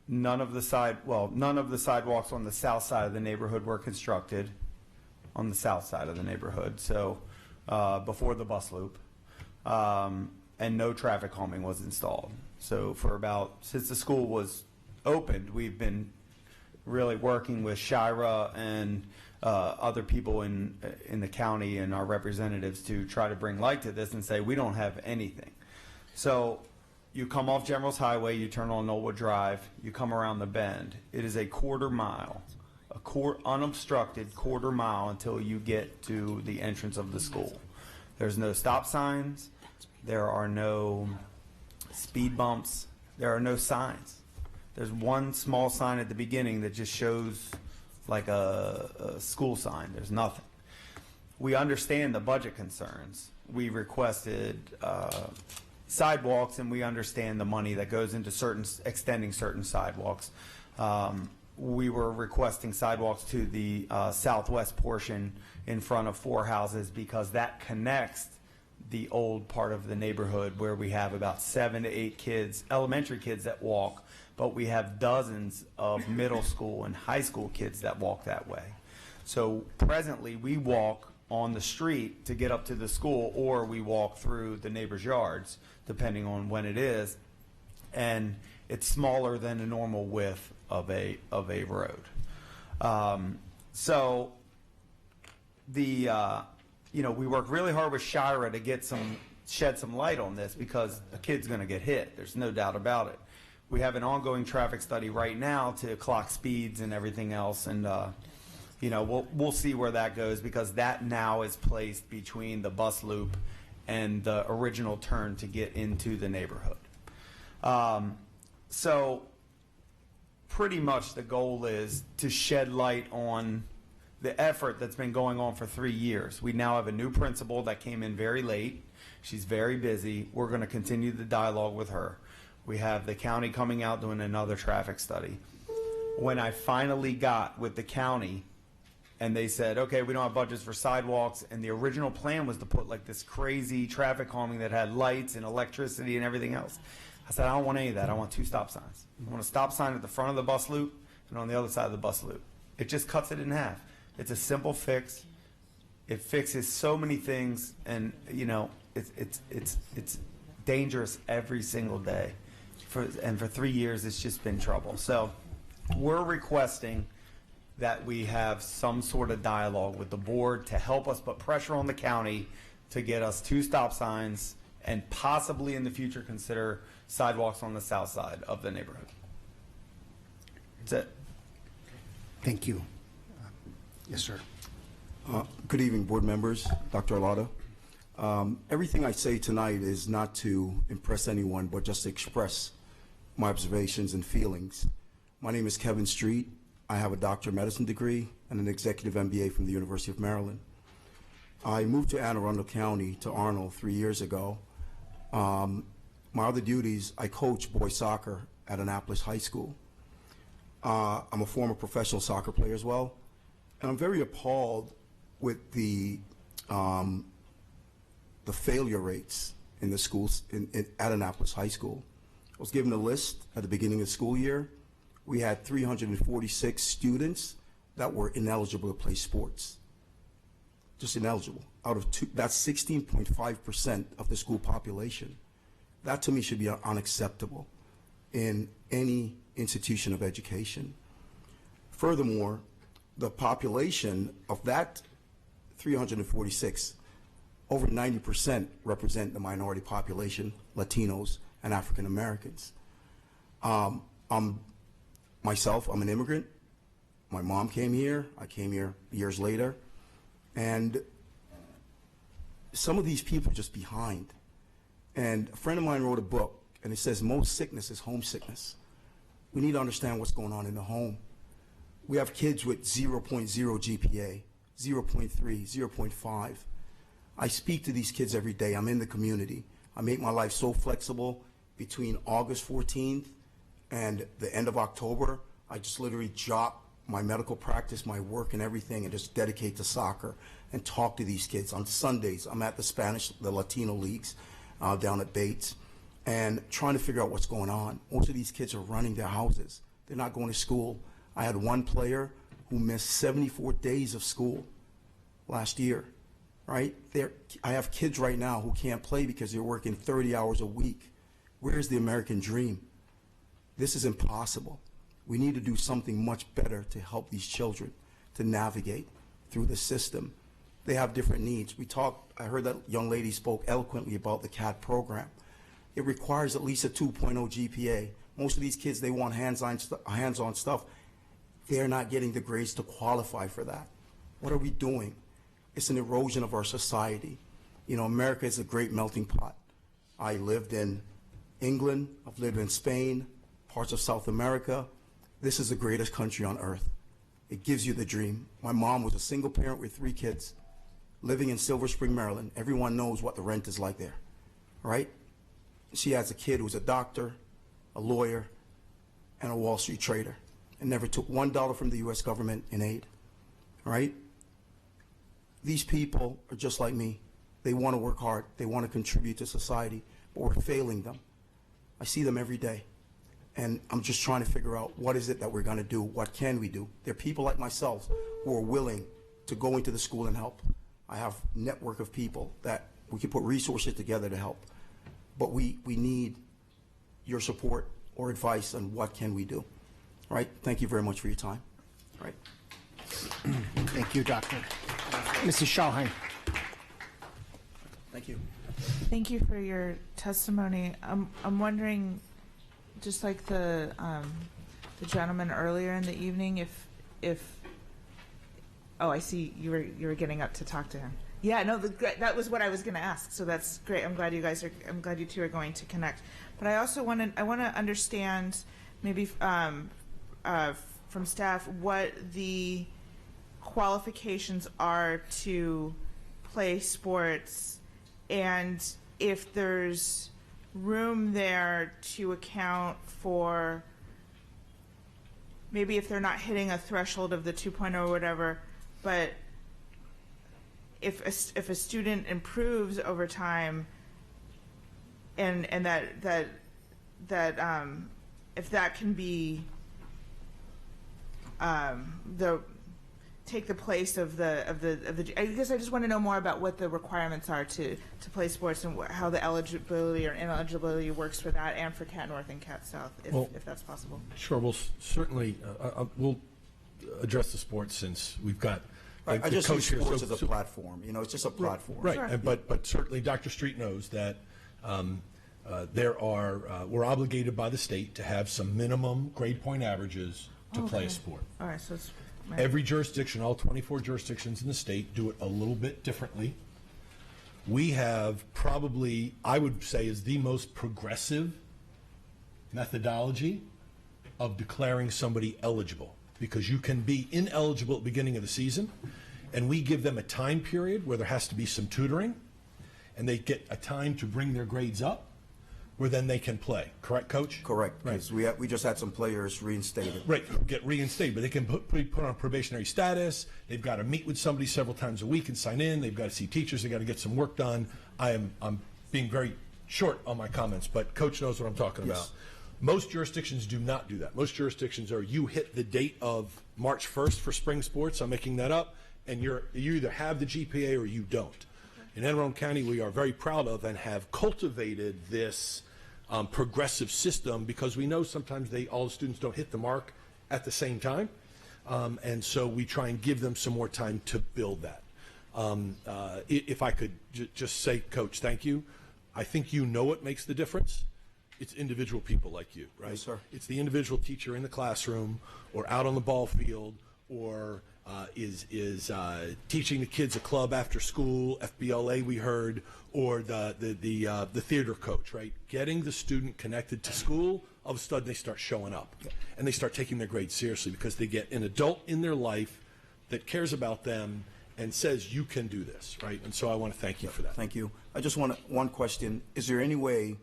None of the sidewalks on the south side of the neighborhood were constructed on the south side of the neighborhood, so before the bus loop. And no traffic calming was installed. So since the school was opened, we've been really working with Shira and other people in the county and our representatives to try to bring light to this and say we don't have anything. So you come off General's Highway, you turn on Knollwood Drive, you come around the bend. It is a quarter mile, unobstructed quarter mile until you get to the entrance of the school. There's no stop signs. There are no speed bumps. There are no signs. There's one small sign at the beginning that just shows like a school sign. There's nothing. We understand the budget concerns. We requested sidewalks, and we understand the money that goes into extending certain sidewalks. We were requesting sidewalks to the southwest portion in front of 4 houses because that connects the old part of the neighborhood where we have about 7 to 8 kids, elementary kids that walk, but we have dozens of middle school and high school kids that walk that way. So presently we walk on the street to get up to the school, or we walk through the neighbors' yards, depending on when it is, and it's smaller than the normal width of a road. So we work really hard with Shira to shed some light on this because a kid's going to get hit. There's no doubt about it. We have an ongoing traffic study right now to clock speeds and everything else, and we'll see where that goes because that now is placed between the bus loop and the original turn to get into the neighborhood. So pretty much the goal is to shed light on the effort that's been going on for 3 years. We now have a new principal that came in very late. She's very busy. We're going to continue the dialogue with her. We have the county coming out doing another traffic study. When I finally got with the county and they said, okay, we don't have budgets for sidewalks, and the original plan was to put like this crazy traffic calming that had lights and electricity and everything else. I said, I don't want any of that. I want 2 stop signs. I want a stop sign at the front of the bus loop and on the other side of the bus loop. It just cuts it in half. It's a simple fix. It fixes so many things, and it's dangerous every single day. And for 3 years, it's just been trouble. So we're requesting that we have some sort of dialogue with the board to help us put pressure on the county to get us 2 stop signs and possibly in the future consider sidewalks on the south side of the neighborhood. That's it. Thank you. Yes, sir. Good evening, board members, Dr. Arlotto. Everything I say tonight is not to impress anyone, but just to express my observations and feelings. My name is Kevin Street. I have a Doctor of Medicine degree and an Executive MBA from the University of Maryland. I moved to Anne Arundel County to Arnold 3 years ago. My other duties, I coach boys soccer at Annapolis High School. I'm a former professional soccer player as well. And I'm very appalled with the failure rates in the schools at Annapolis High School. I was given a list at the beginning of the school year. We had 346 students that were ineligible to play sports. Just ineligible. That's 16.5% of the school population. That to me should be unacceptable in any institution of education. Furthermore, the population of that 346, over 90% represent the minority population, Latinos and African Americans. Myself, I'm an immigrant. My mom came here. I came here years later. And some of these people are just behind. And a friend of mine wrote a book, and it says most sickness is homesickness. We need to understand what's going on in the home. We have kids with 0.0 GPA, 0.3, 0.5. I speak to these kids every day. I'm in the community. I make my life so flexible. Between August 14th and the end of October, I just literally drop my medical practice, my work and everything, and just dedicate to soccer and talk to these kids. On Sundays, I'm at the Latino leagues down at Bates, and trying to figure out what's going on. Most of these kids are running their houses. They're not going to school. I had one player who missed 74 days of school last year, right? I have kids right now who can't play because they're working 30 hours a week. Where's the American dream? This is impossible. We need to do something much better to help these children to navigate through the system. They have different needs. I heard that young lady spoke eloquently about the CAT program. It requires at least a 2.0 GPA. Most of these kids, they want hands-on stuff. They're not getting the grades to qualify for that. What are we doing? It's an erosion of our society. You know, America is a great melting pot. I lived in England, I've lived in Spain, parts of South America. This is the greatest country on earth. It gives you the dream. My mom was a single parent with 3 kids living in Silver Spring, Maryland. Everyone knows what the rent is like there, right? She has a kid who's a doctor, a lawyer, and a Wall Street trader, and never took $1 from the U.S. government in aid, right? These people are just like me. They want to work hard. They want to contribute to society, but we're failing them. I see them every day. And I'm just trying to figure out what is it that we're going to do? What can we do? There are people like myself who are willing to go into the school and help. I have a network of people that we can put resources together to help. But we need your support or advice on what can we do. All right? Thank you very much for your time. All right. Thank you, Doctor. Mrs. Schalheim. Thank you. Thank you for your testimony. I'm wondering, just like the gentleman earlier in the evening, if oh, I see you were getting up to talk to him. Yeah, no, that was what I was going to ask. So that's great. I'm glad you two are going to connect. But I also want to understand maybe from staff what the qualifications are to play sports, and if there's room there to account for maybe if they're not hitting a threshold of the 2.0 or whatever, but if a student improves over time, and that if that can be take the place of the I guess I just want to know more about what the requirements are to play sports and how the eligibility or ineligibility works for that and for Cat North and Cat South, if that's possible. Sure, we'll certainly we'll address the sports since we've got. I just use sports as a platform. You know, it's just a platform. Right, sure. But certainly Dr. Street knows that we're obligated by the state to have some minimum grade point averages to play a sport. All right, so it's every jurisdiction, all 24 jurisdictions in the state, do it a little bit differently. We have probably, I would say, is the most progressive methodology of declaring somebody eligible, because you can be ineligible at the beginning of the season, and we give them a time period where there has to be some tutoring, and they get a time to bring their grades up, where then they can play. Correct, Coach? Correct, because we just had some players reinstated. Right, get reinstated, but they can be put on probationary status. They've got to meet with somebody several times a week and sign in. They've got to see teachers. They've got to get some work done. I'm being very short on my comments, but Coach knows what I'm talking about. Most jurisdictions do not do that. Most jurisdictions are you hit the date of March 1st for spring sports. I'm making that up, and you either have the GPA or you don't. In Anne Arundel County, we are very proud of and have cultivated this progressive system, because we know sometimes all the students don't hit the mark at the same time, and so we try and give them some more time to build that. If I could just say, Coach, thank you. I think you know what makes the difference. It's individual people like you, right? Yes, sir. It's the individual teacher in the classroom or out on the ball field, or is teaching the kids a club after school, FBLA we heard, or the theater coach, right? Getting the student connected to school, all of a sudden they start showing up, and they start taking their grades seriously because they get an adult in their life that cares about them and says you can do this, right? And so I want to thank you for that. Thank you. I just want one question. Is there any way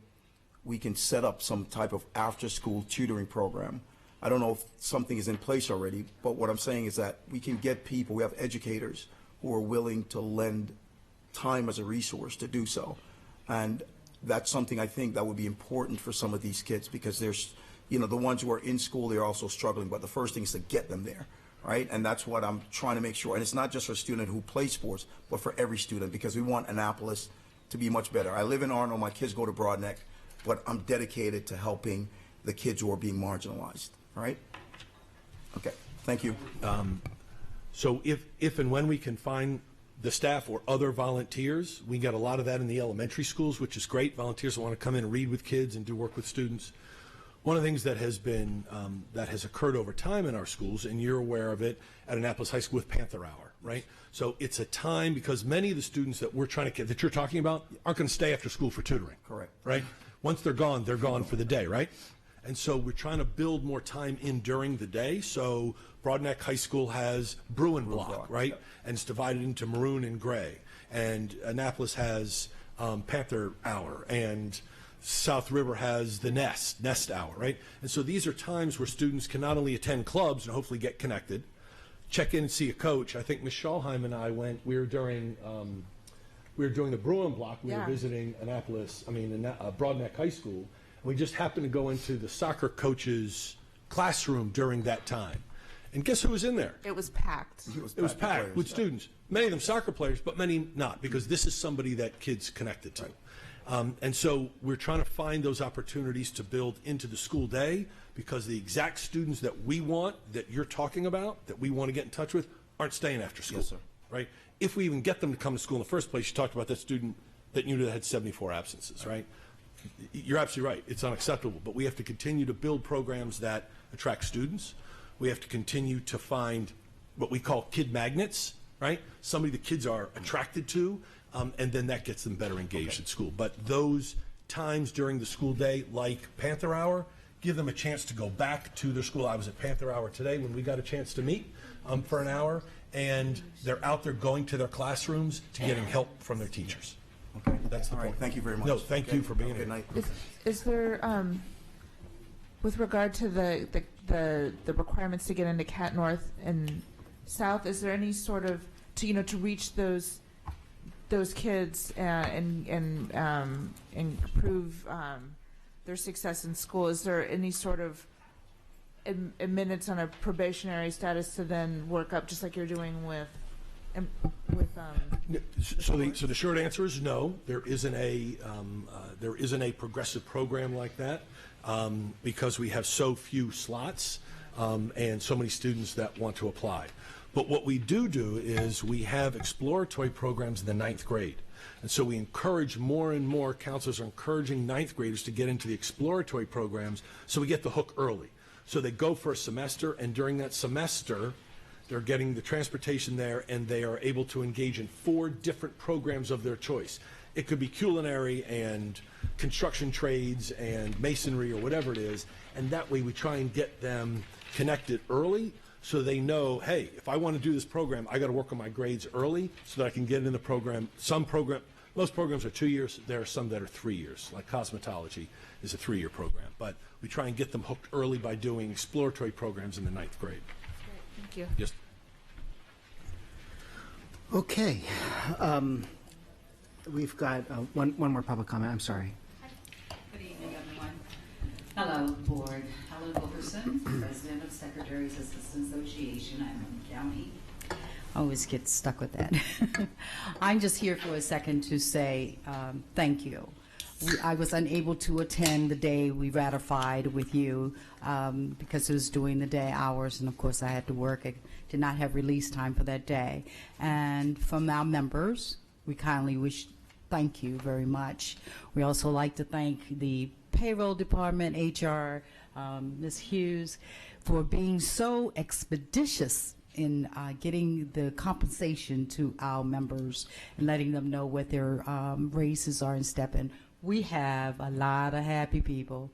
we can set up some type of after-school tutoring program? I don't know if something is in place already, but what I'm saying is that we can get people, we have educators who are willing to lend time as a resource to do so. And that's something I think that would be important for some of these kids, because there's, you know, the ones who are in school, they're also struggling, but the first thing is to get them there, right? And that's what I'm trying to make sure. And it's not just for a student who plays sports, but for every student, because we want Annapolis to be much better. I live in Arnold, my kids go to Broadneck, but I'm dedicated to helping the kids who are being marginalized, right? Okay, thank you. So if and when we can find the staff or other volunteers, we get a lot of that in the elementary schools, which is great. Volunteers that want to come in and read with kids and do work with students. One of the things that has been, that has occurred over time in our schools, and you're aware of it at Annapolis High School with Panther Hour, right? So it's a time, because many of the students that we're trying to get, that you're talking about, aren't going to stay after school for tutoring. Correct. Right? Once they're gone for the day, right? And so we're trying to build more time in during the day. So Broadneck High School has Bruin Block, right? Yep. And it's divided into maroon and gray. And Annapolis has Panther Hour, and South River has the Nest Hour, right? And so these are times where students can not only attend clubs and hopefully get connected, check in and see a coach. I think Ms. Schalheim and I went, we were during the Bruin Block, we were visiting Broadneck High School. We just happened to go into the soccer coach's classroom during that time. And guess who was in there? It was packed. It was packed with students. Many of them soccer players, but many not, because this is somebody that kids connected to. And so we're trying to find those opportunities to build into the school day, because the exact students that we want, that you're talking about, that we want to get in touch with, aren't staying after school. Yes, sir. Right? If we even get them to come to school in the first place, you talked about that student that you knew that had 74 absences, right? You're absolutely right. It's unacceptable. But we have to continue to build programs that attract students. We have to continue to find what we call kid magnets, right? Somebody the kids are attracted to, and then that gets them better engaged at school. But those times during the school day, like Panther Hour, give them a chance to go back to their school. I was at Panther Hour today when we got a chance to meet for an hour, and they're out there going to their classrooms to getting help from their teachers. Okay. That's the All right. point. Thank you very much. No, thank you for being Good here. night. Is there, with regard to the requirements to get into Cat North and South, is there any sort of, to reach those kids and improve their success in school, is there any sort of minutes on a probationary status to then work up, just like you're doing with So the short answer is no. There isn't a progressive program like that, because we have so few slots and so many students that want to apply. But what we do is we have exploratory programs in the 9th grade. And so we encourage more and more, counselors are encouraging 9th graders to get into the exploratory programs, so we get the hook early. So they go for a semester, and during that semester, they're getting the transportation there, and they are able to engage in 4 different programs of their choice. It could be culinary and construction trades and masonry or whatever it is, and that way we try and get them connected early, so they know, hey, if I want to do this program, I got to work on my grades early so that I can get in the program. Most programs are 2 years. There are some that are 3 years, like cosmetology is a 3-year program. But we try and get them hooked early by doing exploratory programs in the 9th grade. Thank you. Yes. Okay. We've got one more public comment. I'm sorry. Good evening, everyone. Hello, Board. Helen Wilkerson, President of Secretaries Assistance Association. I'm in the county. I always get stuck with that. I'm just here for a second to say thank you. I was unable to attend the day we ratified with you because it was during the day hours, and of course I had to work. I did not have release time for that day. And from our members, we kindly wish thank you very much. We also like to thank the payroll department, HR, Ms. Hughes, for being so expeditious in getting the compensation to our members and letting them know what their raises are in step. And we have a lot of happy people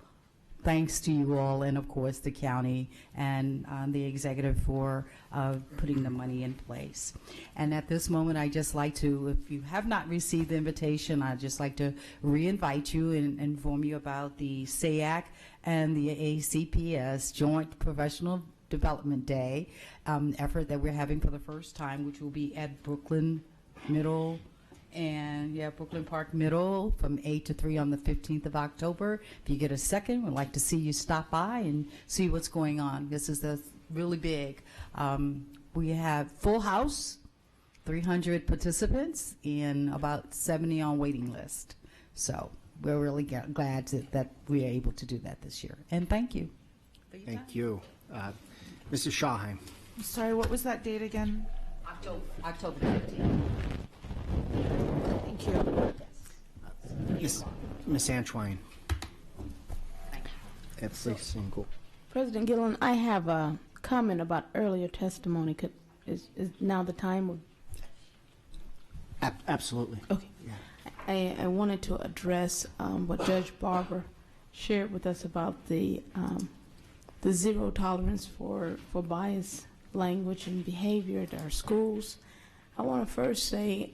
thanks to you all, and of course the county and the executive for putting the money in place. And at this moment, I just like to, if you have not received the invitation, I'd just like to re-invite you and inform you about the SAAC and the ACPS Joint Professional Development Day effort that we're having for the first time, which will be at Brooklyn Middle and Brooklyn Park Middle from 8 to 3 on the 15th of October. If you get a second, we'd like to see you stop by and see what's going on. This is really big. We have full house, 300 participants, and about 70 on waiting list. So we're really glad that we are able to do that this year. And thank you. Thank you. Mrs. Shahheim. Sorry, what was that date again? October 15th. Thank you. Ms. Antoine. Every single. President Gillen, I have a comment about earlier testimony. Is now the time? Absolutely. Okay. Yeah. I wanted to address what Judge Barber shared with us about the zero tolerance for bias language and behavior at our schools. I want to first say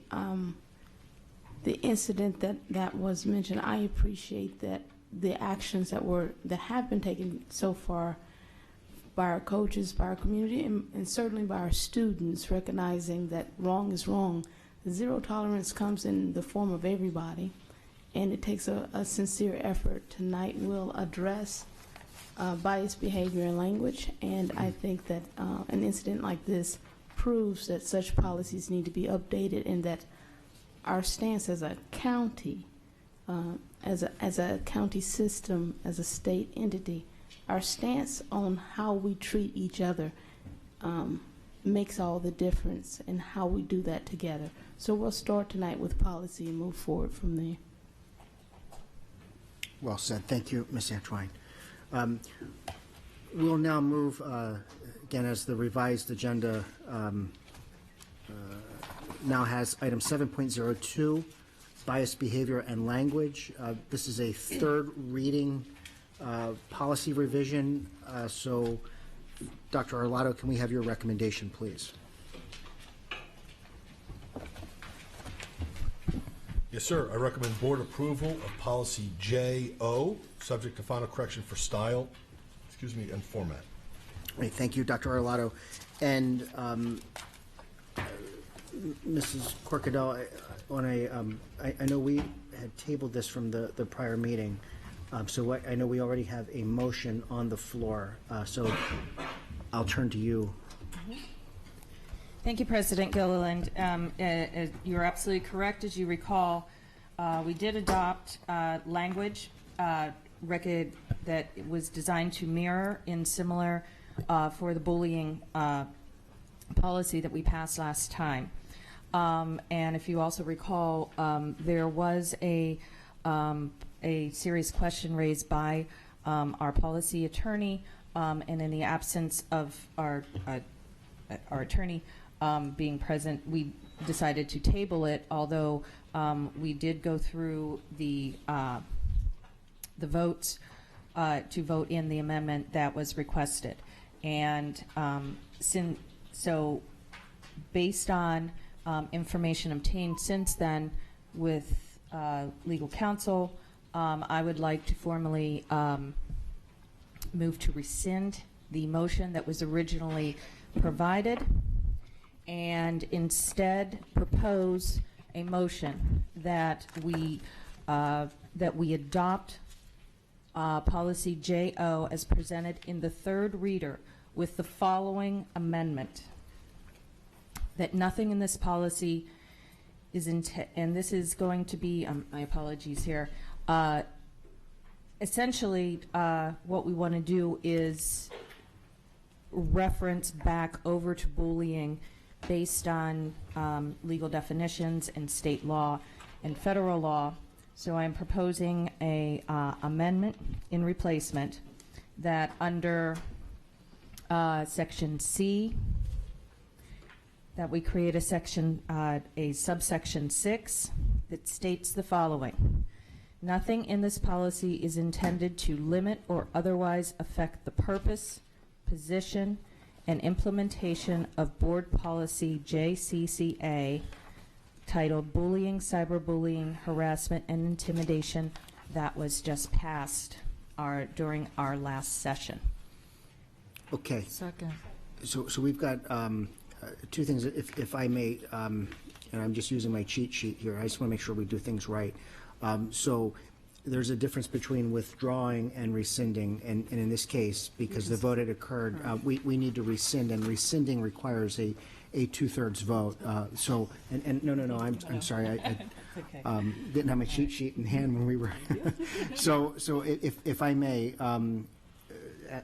the incident that was mentioned, I appreciate that the actions that have been taken so far by our coaches, by our community, and certainly by our students, recognizing that wrong is wrong. The zero tolerance comes in the form of everybody, and it takes a sincere effort. Tonight we'll address biased behavior and language, and I think that an incident like this proves that such policies need to be updated, and that our stance as a county, as a county system, as a state entity, our stance on how we treat each other makes all the difference in how we do that together. So we'll start tonight with policy and move forward from there. Well said. Thank you, Ms. Antoine. We'll now move, again, as the revised agenda now has item 7.02, biased behavior and language. This is a third reading policy revision. So, Dr. Arlotto, can we have your recommendation, please? Yes, sir. I recommend board approval of policy JO, subject to final correction for style, and format. Great, thank you, Dr. Arlotto. And Mrs. Corcadell, I know we had tabled this from the prior meeting, so I know we already have a motion on the floor, so I'll turn to you. Thank you, President Gilliland. You're absolutely correct. As you recall, we did adopt language record that was designed to mirror in similar for the bullying policy that we passed last time. And if you also recall, there was a serious question raised by our policy attorney, and in the absence of our attorney being present, we decided to table it, although we did go through the votes to vote in the amendment that was requested. And so based on information obtained since then with legal counsel, I would like to formally move to rescind the motion that was originally provided and instead propose a motion that we adopt policy JO as presented in the third reader with the following amendment: that nothing in this policy is and this is going to be, my apologies here, essentially what we want to do is reference back over to bullying based on legal definitions and state law and federal law. So I'm proposing a amendment in replacement that under section C, that we create a subsection 6 that states the following: nothing in this policy is intended to limit or otherwise affect the purpose, position, and implementation of Board Policy JCCA titled Bullying, Cyberbullying, Harassment, and Intimidation that was just passed during our last session. Okay. Second. So we've got two things, if I may, and I'm just using my cheat sheet here. I just want to make sure we do things right. So there's a difference between withdrawing and rescinding, and in this case, because the vote had occurred, we need to rescind, and rescinding requires a two-thirds vote. So, and no, I'm sorry, I didn't have my cheat sheet in hand when we were. So if I may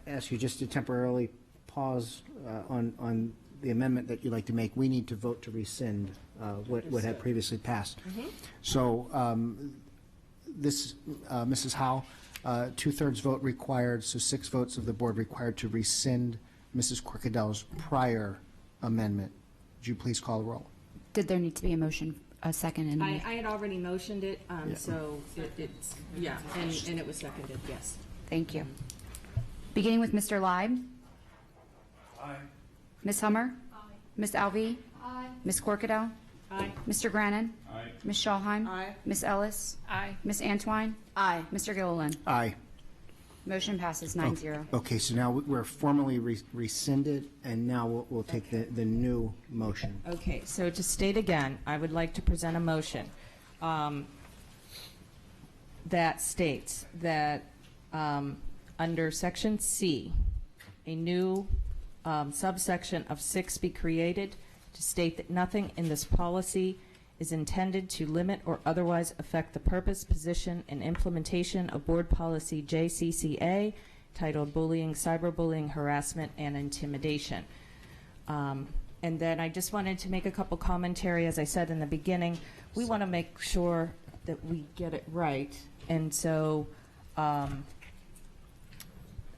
ask you just to temporarily pause on the amendment that you'd like to make. We need to vote to rescind what had previously passed. So this, Mrs. Howe, two-thirds vote required, so 6 votes of the board required to rescind Mrs. Corcadel's prior amendment. Would you please call the roll? Did there need to be a motion, a second? And I had already motioned it, so it's, yeah, and it was seconded, yes. Thank you. Beginning with Mr. Leib. Aye. Ms. Hummer? Aye. Ms. Alvey? Aye. Ms. Corkadell? Aye. Mr. Grannon? Aye. Ms. Schallheim? Aye. Ms. Ellis? Aye. Ms. Antwine? Aye. Mr. Gilliland? Aye. Motion passes 9-0. Okay, so now we're formally rescinded, and now we'll take the new motion. Okay, so to state again, I would like to present a motion that states that under Section C, a new subsection of 6 be created to state that nothing in this policy is intended to limit or otherwise affect the purpose, position, and implementation of Board Policy JCCA titled Bullying, Cyberbullying, Harassment, and Intimidation. And then I just wanted to make a couple commentary. As I said in the beginning, we want to make sure that we get it right. And so I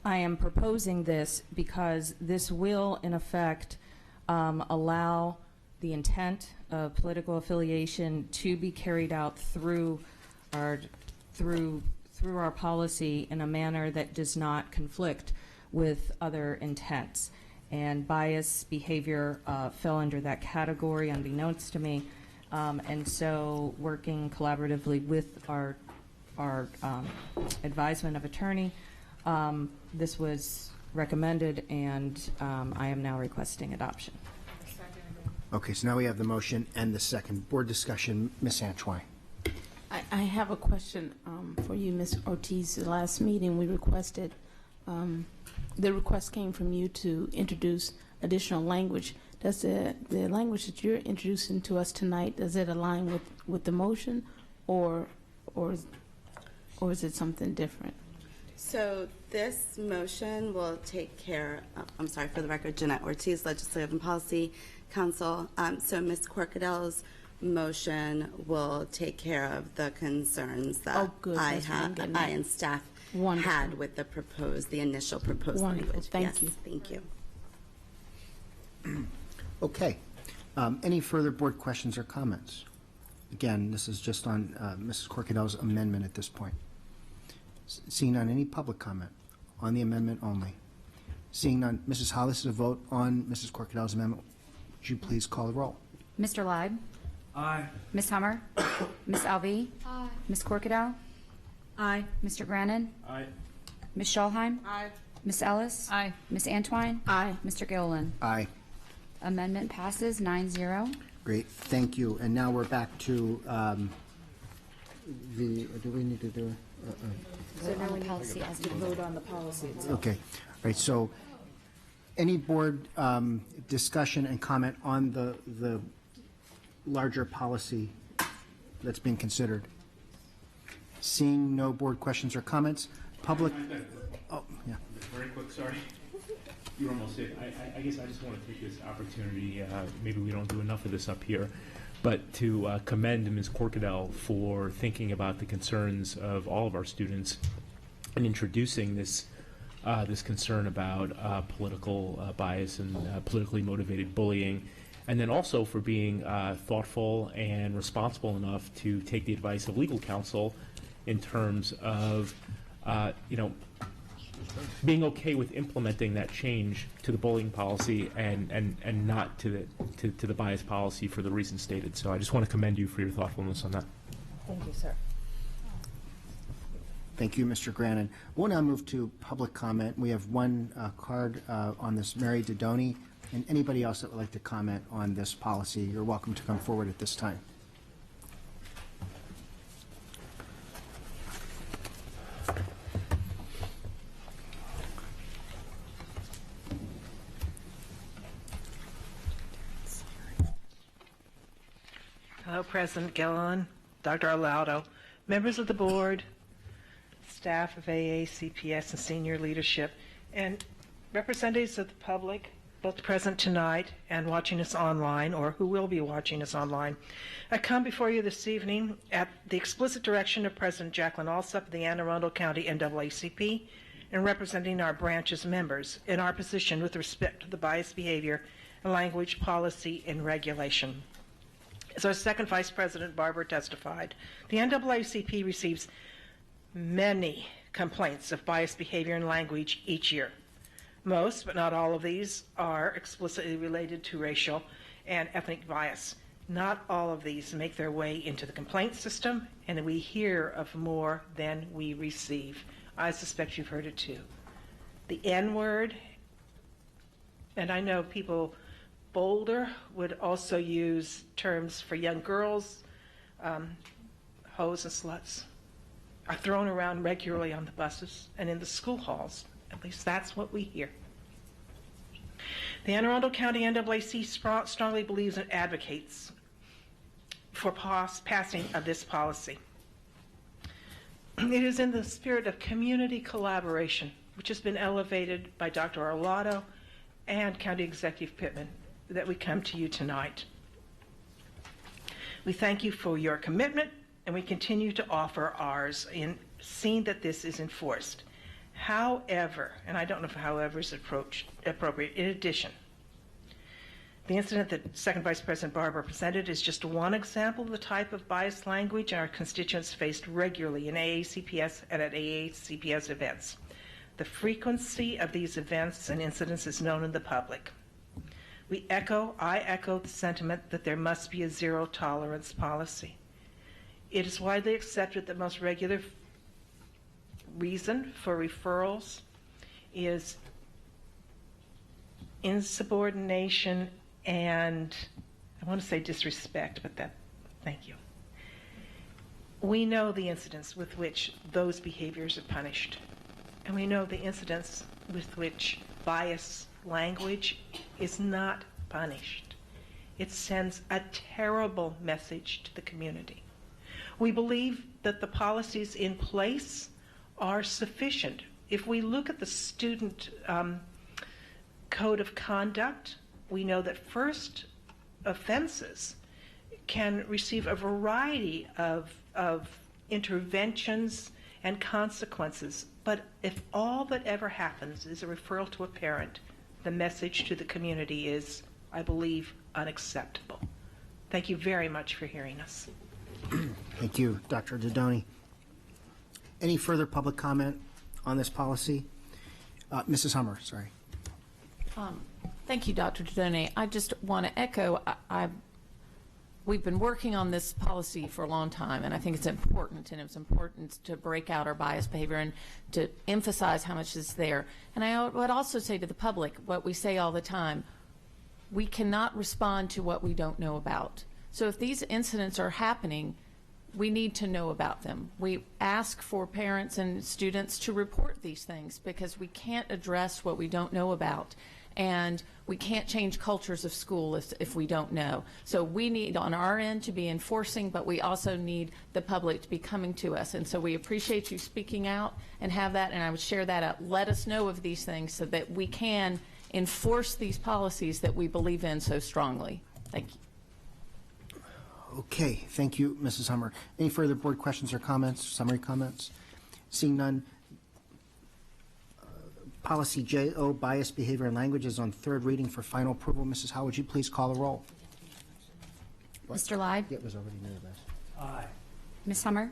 am proposing this because this will, in effect, allow the intent of political affiliation to be carried out through our policy in a manner that does not conflict with other intents. And bias behavior fell under that category, unbeknownst to me. And so, working collaboratively with our advisement of attorney, this was recommended, and I am now requesting adoption. Okay, so now we have the motion and the second. Board discussion, Ms. Antwine. I have a question for you, Ms. Ortiz. The last meeting we requested, the request came from you to introduce additional language. Does the language that you're introducing to us tonight, does it align with the motion, or is it something different? So this motion will take care of, I'm sorry, for the record, Jeanette Ortiz, Legislative and Policy Council. So Ms. Corcadel's motion will take care of the concerns that I and staff had with the initial proposed language. Thank you. Thank you. Okay. Any further board questions or comments? Again, this is just on Mrs. Corcadel's amendment at this point. Seeing none, any public comment on the amendment only? Seeing none, Mrs. Howe, this is a vote on Mrs. Corcadel's amendment. Would you please call the roll? Mr. Leib? Aye. Ms. Hummer? Ms. Alvey? Aye. Ms. Corkadell? Aye. Mr. Grannon? Aye. Ms. Schallheim? Aye. Ms. Ellis? Aye. Ms. Antwine? Aye. Mr. Gilliland? Aye. Amendment passes 9-0. Great, thank you. And now we're back to do we need to do Vote on the policy as amended. Vote on the policy itself. okay. All right, so any board discussion and comment on the larger policy that's being considered? Seeing no board questions or comments, public, oh, yeah. Very quick, sorry. You almost did. I guess I just want to take this opportunity, maybe we don't do enough of this up here, but to commend Ms. Corkadell for thinking about the concerns of all of our students and introducing this this concern about political bias and politically motivated bullying, and then also for being thoughtful and responsible enough to take the advice of legal counsel in terms of, being okay with implementing that change to the bullying policy and not to the bias policy for the reasons stated. So I just want to commend you for your thoughtfulness on that. Thank you, sir. Thank you, Mr. Grannon. We'll now move to public comment. We have one card on this, Mary Dodoni, and anybody else that would like to comment on this policy, you're welcome to come forward at this time. Hello, President Gilliland, Dr. Arlaudo, members of the board, staff of AACPS and senior leadership, and representatives of the public, both present tonight and watching us online, or who will be watching us online. I come before you this evening at the explicit direction of President Jacqueline Alsop of the Anne Arundel County NAACP and representing our branch's members in our position with respect to the bias behavior and language policy and regulation. As our second Vice President Barber testified, the NAACP receives many complaints of biased behavior and language each year. Most, but not all of these, are explicitly related to racial and ethnic bias. Not all of these make their way into the complaint system, and we hear of more than we receive. I suspect you've heard it too. The N-word, and I know people bolder would also use terms for young girls, hoes and sluts, are thrown around regularly on the buses and in the school halls. At least that's what we hear. The Anne Arundel County NAACP strongly believes and advocates for passing of this policy. It is in the spirit of community collaboration, which has been elevated by Dr. Arlaudo and County Executive Pittman, that we come to you tonight. We thank you for your commitment, and we continue to offer ours in seeing that this is enforced. However, and I don't know if however is appropriate, in addition, the incident that Second Vice President Barber presented is just one example of the type of biased language our constituents faced regularly in AACPS and at AACPS events. The frequency of these events and incidents is known in the public. I echo the sentiment that there must be a zero tolerance policy. It is widely accepted that most regular reason for referrals is insubordination and, I want to say disrespect, but thank you. We know the incidents with which those behaviors are punished, and we know the incidents with which bias language is not punished. It sends a terrible message to the community. We believe that the policies in place are sufficient. If we look at the student code of conduct, we know that first offenses can receive a variety of interventions and consequences. But if all that ever happens is a referral to a parent, the message to the community is, I believe, unacceptable. Thank you very much for hearing us. Thank you, Dr. Dodoni. Any further public comment on this policy? Mrs. Hummer, sorry. Thank you, Dr. Dodoni. I just want to echo, we've been working on this policy for a long time, and I think it's important, and it's important to break out our bias behavior and to emphasize how much is there. And I would also say to the public what we say all the time, we cannot respond to what we don't know about. So if these incidents are happening, we need to know about them. We ask for parents and students to report these things because we can't address what we don't know about. And we can't change cultures of school if we don't know. So we need on our end to be enforcing, but we also need the public to be coming to us. And so we appreciate you speaking out and have that, and I would share that out. Let us know of these things so that we can enforce these policies that we believe in so strongly. Thank you. Okay, thank you, Mrs. Hummer. Any further board questions or comments, summary comments? Seeing none, Policy JO, Bias Behavior and Language, is on third reading for final approval. Mrs. Howe, would you please call the roll? Mr. Lyde? It was already near that. Ms. Hummer?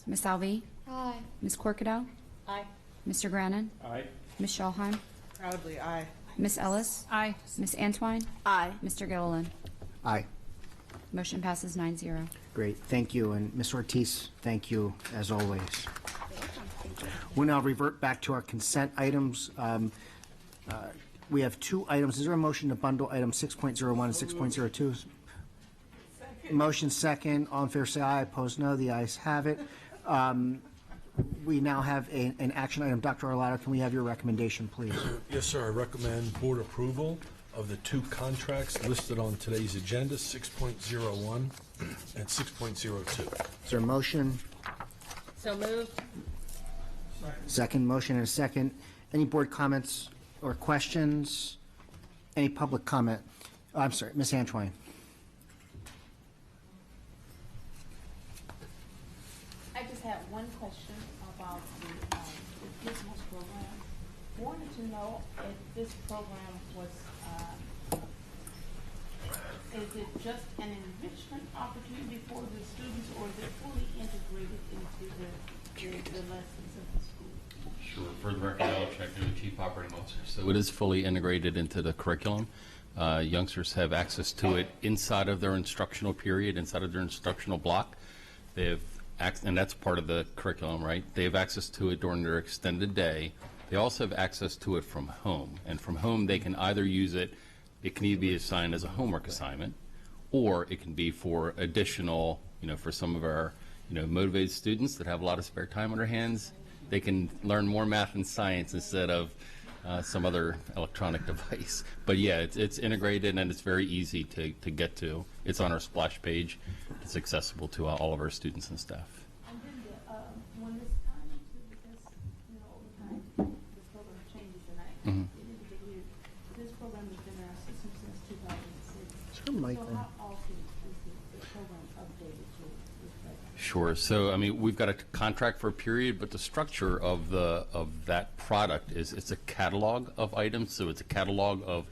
Ms. Alvey? Aye. Ms. Corkadell? Aye. Mr. Grannon? Aye. Ms. Schallheim? Proudly aye. Ms. Ellis? Aye. Ms. Antwine? Aye. Mr. Gilliland? Aye. Motion passes 9-0. Great, thank you. And Ms. Ortiz, thank you as always. We'll now revert back to our consent items. We have 2 items. Is there a motion to bundle items 6.01 and 6.02? Motion second. All in favor say aye. Opposed no. The ayes have it. We now have an action item. Dr. Arlotto, can we have your recommendation, please? Yes, sir. I recommend board approval of the 2 contracts listed on today's agenda, 6.01 and 6.02. Is there a motion? So moved. Second motion and a second. Any board comments or questions? Any public comment? Oh, I'm sorry, Ms. Antwine. I just have one question about the business program. Wanted to know if this program was, is it just an enrichment opportunity for the students, or is it fully integrated into the lessons of the school? Sure. For the record, Alex Schechter, the Chief Operating Officer. So it is fully integrated into the curriculum. Youngsters have access to it inside of their instructional period, inside of their instructional block. They have and that's part of the curriculum, right? They have access to it during their extended day. They also have access to it from home. And from home, they can either use it, it can either be assigned as a homework assignment, or it can be for additional, for some of our, motivated students that have a lot of spare time on their hands. They can learn more math and science instead of some other electronic device. But yeah, it's integrated and it's very easy to get to. It's on our splash page. It's accessible to all of our students and staff. And then when this time because over time this program changes, and I didn't get here. This program has been in our system since 2006. Sure, Michael. So how often is the program updated to reflect? Sure. So, we've got a contract for a period, but the structure of that product is it's a catalog of items. So it's a catalog of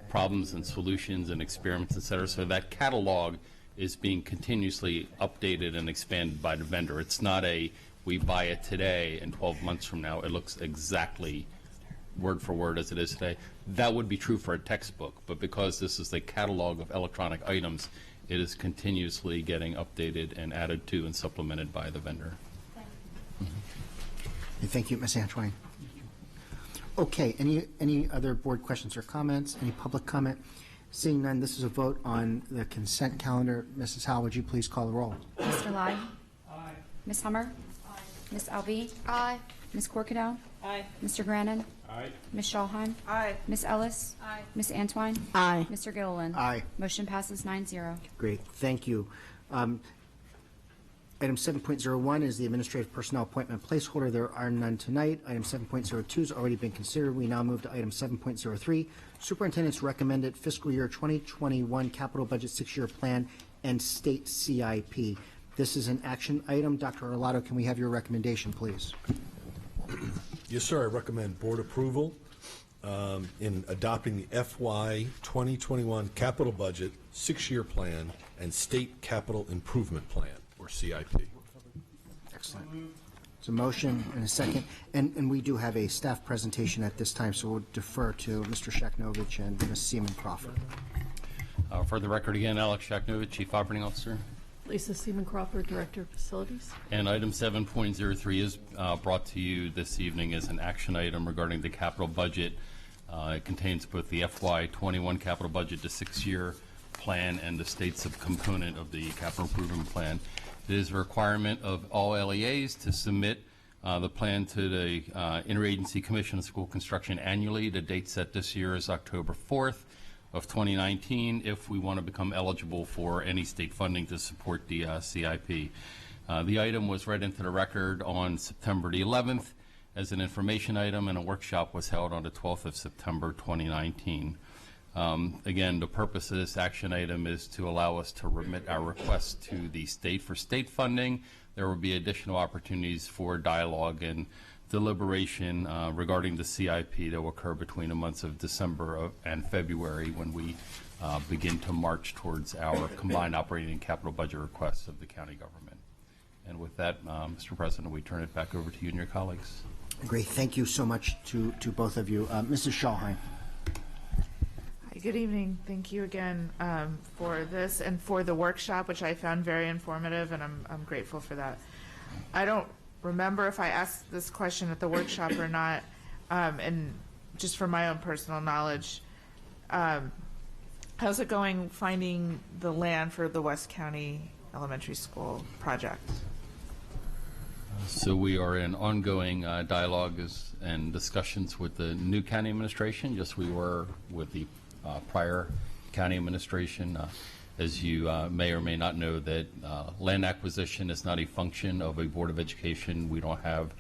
problems and solutions and experiments, et cetera. So that catalog is being continuously updated and expanded by the vendor. It's not we buy it today and 12 months from now it looks exactly word for word as it is today. That would be true for a textbook, but because this is a catalog of electronic items, it is continuously getting updated and added to and supplemented by the vendor. Thank you, Ms. Antwine. Okay, any other board questions or comments? Any public comment? Seeing none, this is a vote on the consent calendar. Mrs. Howell, would you please call the roll? Mr. Lai? Aye. Ms. Hummer? Aye. Ms. Alvey? Aye. Ms. Corkadell? Aye. Mr. Grannon? Aye. Ms. Schallheim? Aye. Ms. Ellis? Aye. Ms. Antwine? Aye. Mr. Gilliland? Aye. Motion passes 9-0. Great, thank you. Item 7.01 is the administrative personnel appointment placeholder. There are none tonight. Item 7.02 has already been considered. We now move to item 7.03, Superintendent's recommended fiscal year 2021 capital budget 6-year plan and state CIP. This is an action item. Dr. Arlotto, can we have your recommendation, please? Yes, sir. I recommend board approval in adopting the FY 2021 capital budget 6-year plan and state capital improvement plan, or CIP. Excellent. It's a motion and a second. And we do have a staff presentation at this time, so we'll defer to Mr. Shaknovich and Ms. Seaman Crawford. For the record again, Alex Schechter, Chief Operating Officer. Lisa Seaman Crawford, Director of Facilities. And item 7.03 is brought to you this evening as an action item regarding the capital budget. It contains both the FY21 capital budget, the 6-year plan, and the state subcomponent of the capital improvement plan. It is a requirement of all LEAs to submit the plan to the Interagency Commission on School Construction annually. The date set this year is October 4th of 2019 if we want to become eligible for any state funding to support the CIP. The item was read into the record on September the 11th as an information item, and a workshop was held on the 12th of September 2019. Again, the purpose of this action item is to allow us to remit our request to the state for state funding. There will be additional opportunities for dialogue and deliberation regarding the CIP that will occur between the months of December and February when we begin to march towards our combined operating and capital budget requests of the county government. And with that, Mr. President, we turn it back over to you and your colleagues. Great. Thank you so much to both of you. Mrs. Schallheim. Hi, good evening. Thank you again for this and for the workshop, which I found very informative, and I'm grateful for that. I don't remember if I asked this question at the workshop or not, and just for my own personal knowledge, how's it going finding the land for the West County Elementary School project? So we are in ongoing dialogue and discussions with the new county administration, just we were with the prior county administration. As you may or may not know, that land acquisition is not a function of a Board of Education. We don't have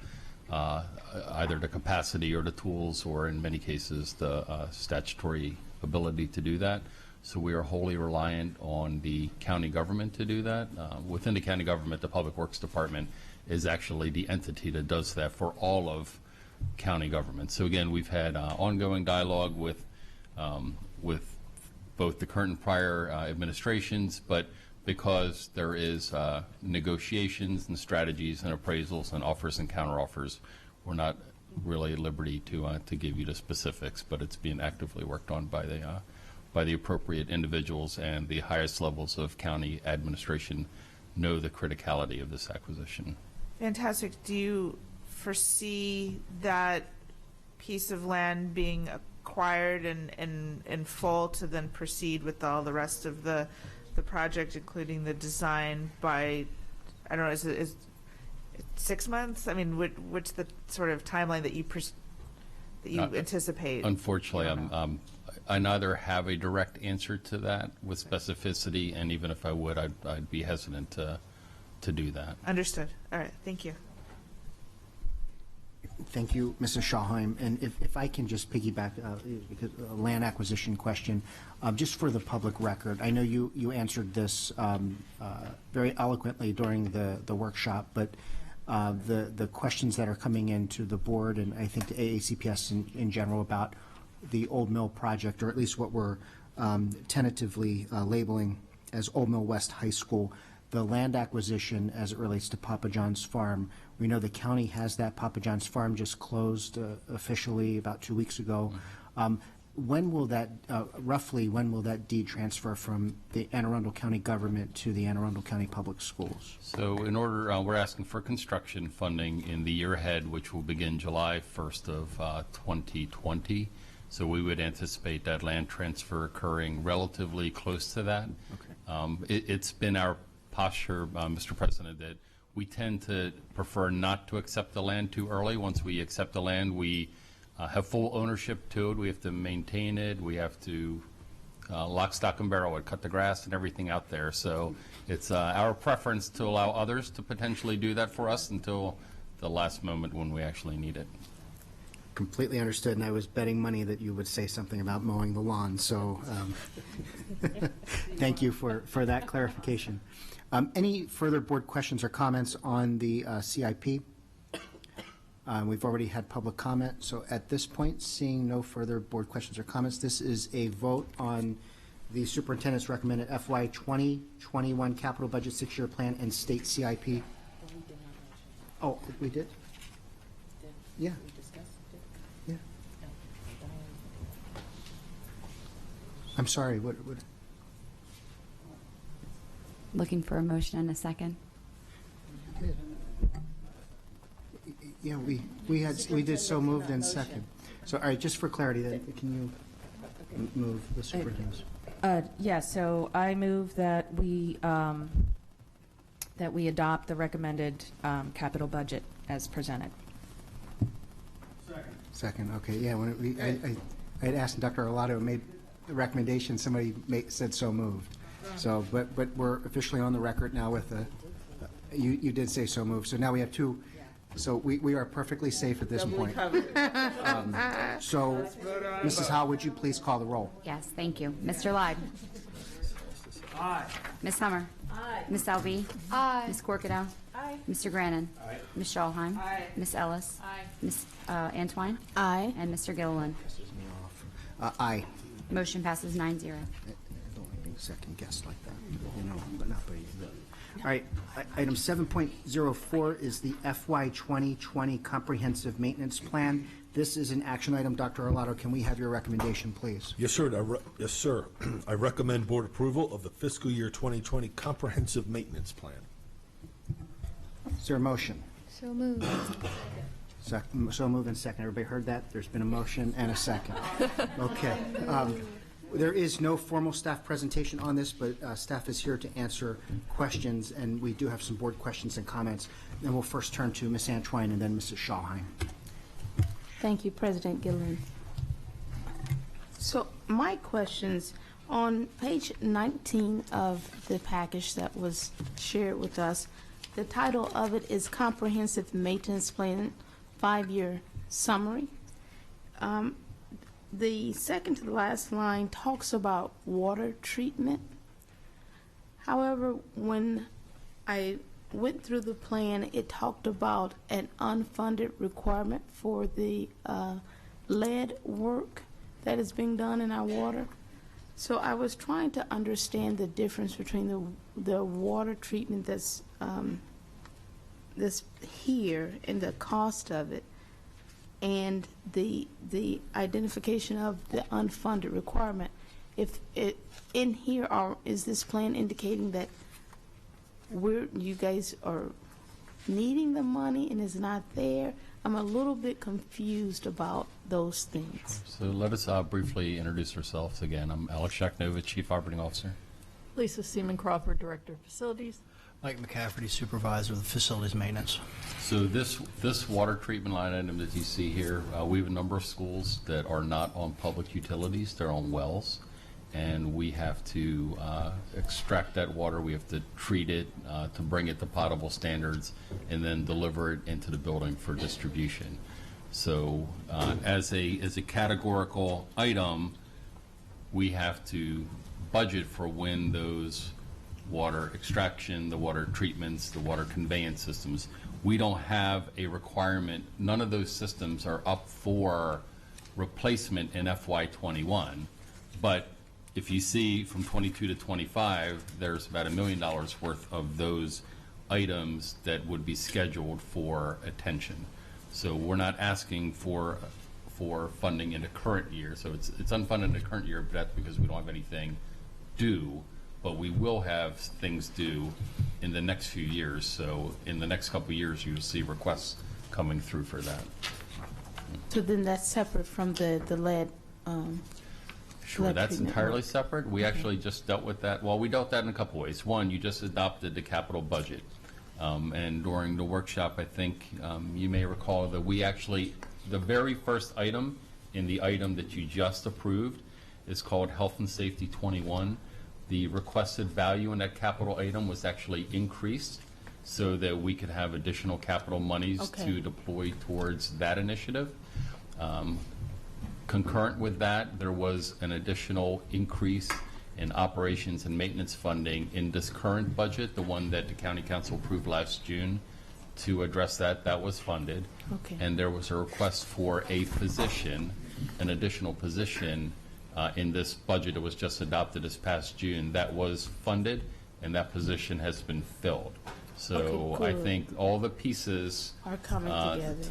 either the capacity or the tools, or in many cases the statutory ability to do that. So we are wholly reliant on the county government to do that. Within the county government, the Public Works Department is actually the entity that does that for all of county government. So again, we've had ongoing dialogue with both the current and prior administrations, but because there is negotiations and strategies and appraisals and offers and counteroffers, we're not really at liberty to give you the specifics, but it's being actively worked on by the appropriate individuals, and the highest levels of county administration know the criticality of this acquisition. Fantastic. Do you foresee that piece of land being acquired in full to then proceed with all the rest of the project, including the design, by, I don't know, is it 6 months? I mean, what's the sort of timeline that you anticipate? Unfortunately, I neither have a direct answer to that with specificity, and even if I would, I'd be hesitant to do that. Understood. All right. Thank you. Thank you, Mrs. Schallheim. And if I can just piggyback, because a land acquisition question, just for the public record, I know you answered this very eloquently during the workshop, but the questions that are coming into the board, and I think the AACPS in general, about the Old Mill project, or at least what we're tentatively labeling as Old Mill West High School, the land acquisition as it relates to Papa John's Farm. We know the county has that. Papa John's Farm just closed officially about 2 weeks ago. When will that, roughly, when will that deed transfer from the Anne Arundel County government to the Anne Arundel County Public Schools? So in order, we're asking for construction funding in the year ahead, which will begin July 1st of 2020. So we would anticipate that land transfer occurring relatively close to that. Okay. It's been our posture, Mr. President, that we tend to prefer not to accept the land too early. Once we accept the land, we have full ownership to it. We have to maintain it. We have to lock, stock, and barrel it, cut the grass and everything out there. So it's our preference to allow others to potentially do that for us until the last moment when we actually need it. Completely understood, and I was betting money that you would say something about mowing the lawn, so thank you for that clarification. Any further board questions or comments on the CIP? We've already had public comment, so at this point, seeing no further board questions or comments, this is a vote on the superintendent's recommended FY 2021 capital budget 6-year plan and state CIP. Oh, we did? Yeah. Yeah. I'm sorry, what? Looking for a motion and a second. Yeah, we did so moved and second. So, all right, just for clarity, then, can you move the superintendent? Yeah, so I move that we adopt the recommended capital budget as presented. Second, okay, yeah, when I had asked Dr. Arlotto made the recommendation, somebody said so moved. So, but we're officially on the record now with you did say so moved. So now we have two, so we are perfectly safe at this point. So, Mrs. Howe, would you please call the roll? Yes, thank you. Mr. Lyde? Aye. Ms. Hummer? Aye. Ms. Selby? Aye. Ms. Corkadell? Aye. Mr. Grannon? Aye. Ms. Schallheim? Aye. Ms. Ellis? Aye. Ms. Antwine? Aye. And Mr. Gilliland? Aye. Motion passes 9-0. I don't like being second guessed like that, but not by you. All right, item 7.04 is the FY 2020 Comprehensive Maintenance Plan. This is an action item. Dr. Arlotto, can we have your recommendation, please? Yes, sir. Yes, sir. I recommend board approval of the fiscal year 2020 Comprehensive Maintenance Plan. Is there a motion? So moved. So moved and second. Everybody heard that? There's been a motion and a second. Okay. There is no formal staff presentation on this, but staff is here to answer questions, and we do have some board questions and comments. And we'll first turn to Ms. Antwine and then Mrs. Schallheim. Thank you, President Gillen. So my questions, on page 19 of the package that was shared with us, the title of it is Comprehensive Maintenance Plan 5-Year Summary. The second to the last line talks about water treatment. However, when I went through the plan, it talked about an unfunded requirement for the lead work that is being done in our water. So I was trying to understand the difference between the water treatment that's here and the cost of it, and the identification of the unfunded requirement. If it in here, is this plan indicating that you guys are needing the money and is not there? I'm a little bit confused about those things. So let us briefly introduce ourselves again. I'm Alex Shaknova, Chief Operating Officer. Lisa Seaman Crawford, Director of Facilities. Mike McCafferty, Supervisor of Facilities Maintenance. So this water treatment line item that you see here, we have a number of schools that are not on public utilities. They're on wells. And we have to extract that water. We have to treat it to bring it to potable standards and then deliver it into the building for distribution. So as a categorical item, we have to budget for when those water extraction, the water treatments, the water conveyance systems. We don't have a requirement. None of those systems are up for replacement in FY21. But if you see from 22 to 25, there's about $1 million worth of those items that would be scheduled for attention. So we're not asking for funding in the current year. So it's unfunded in the current year, but that's because we don't have anything due. But we will have things due in the next few years. So in the next couple of years, you'll see requests coming through for that. So then that's separate from the lead. Sure, that's entirely separate. We actually just dealt with that. Well, we dealt with that in a couple ways. One, you just adopted the capital budget. And during the workshop, I think you may recall that we actually, the very first item in the item that you just approved is called Health and Safety 21. The requested value in that capital item was actually increased so that we could have additional capital monies to deploy towards that initiative. Concurrent with that, there was an additional increase in operations and maintenance funding in this current budget, the one that the County Council approved last June, to address that. That was funded. And there was a request for a position, an additional position in this budget that was just adopted this past June. That was funded, and that position has been filled. So I think all the pieces are coming together.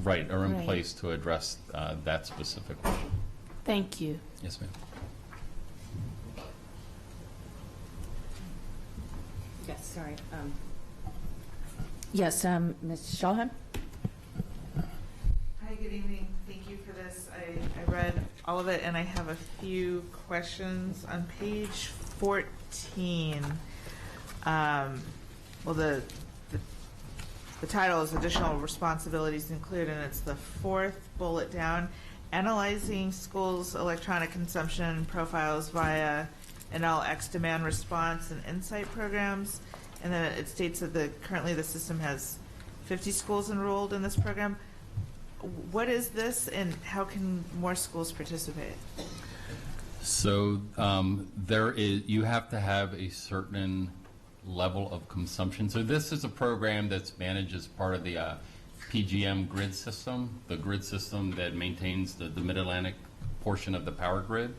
Right, are in place to address that specific question. Thank you. Yes, ma'am. Yes, sorry. Yes, Ms. Schallheim? Hi, good evening. Thank you for this. I read all of it, and I have a few questions. On page 14, well, the title is Additional Responsibilities Included, and it's the fourth bullet down, analyzing schools' electronic consumption profiles via NLX demand response and insight programs. And then it states that currently the system has 50 schools enrolled in this program. What is this, and how can more schools participate? So you have to have a certain level of consumption. So this is a program that's managed as part of the PGM grid system, the grid system that maintains the Mid-Atlantic portion of the power grid.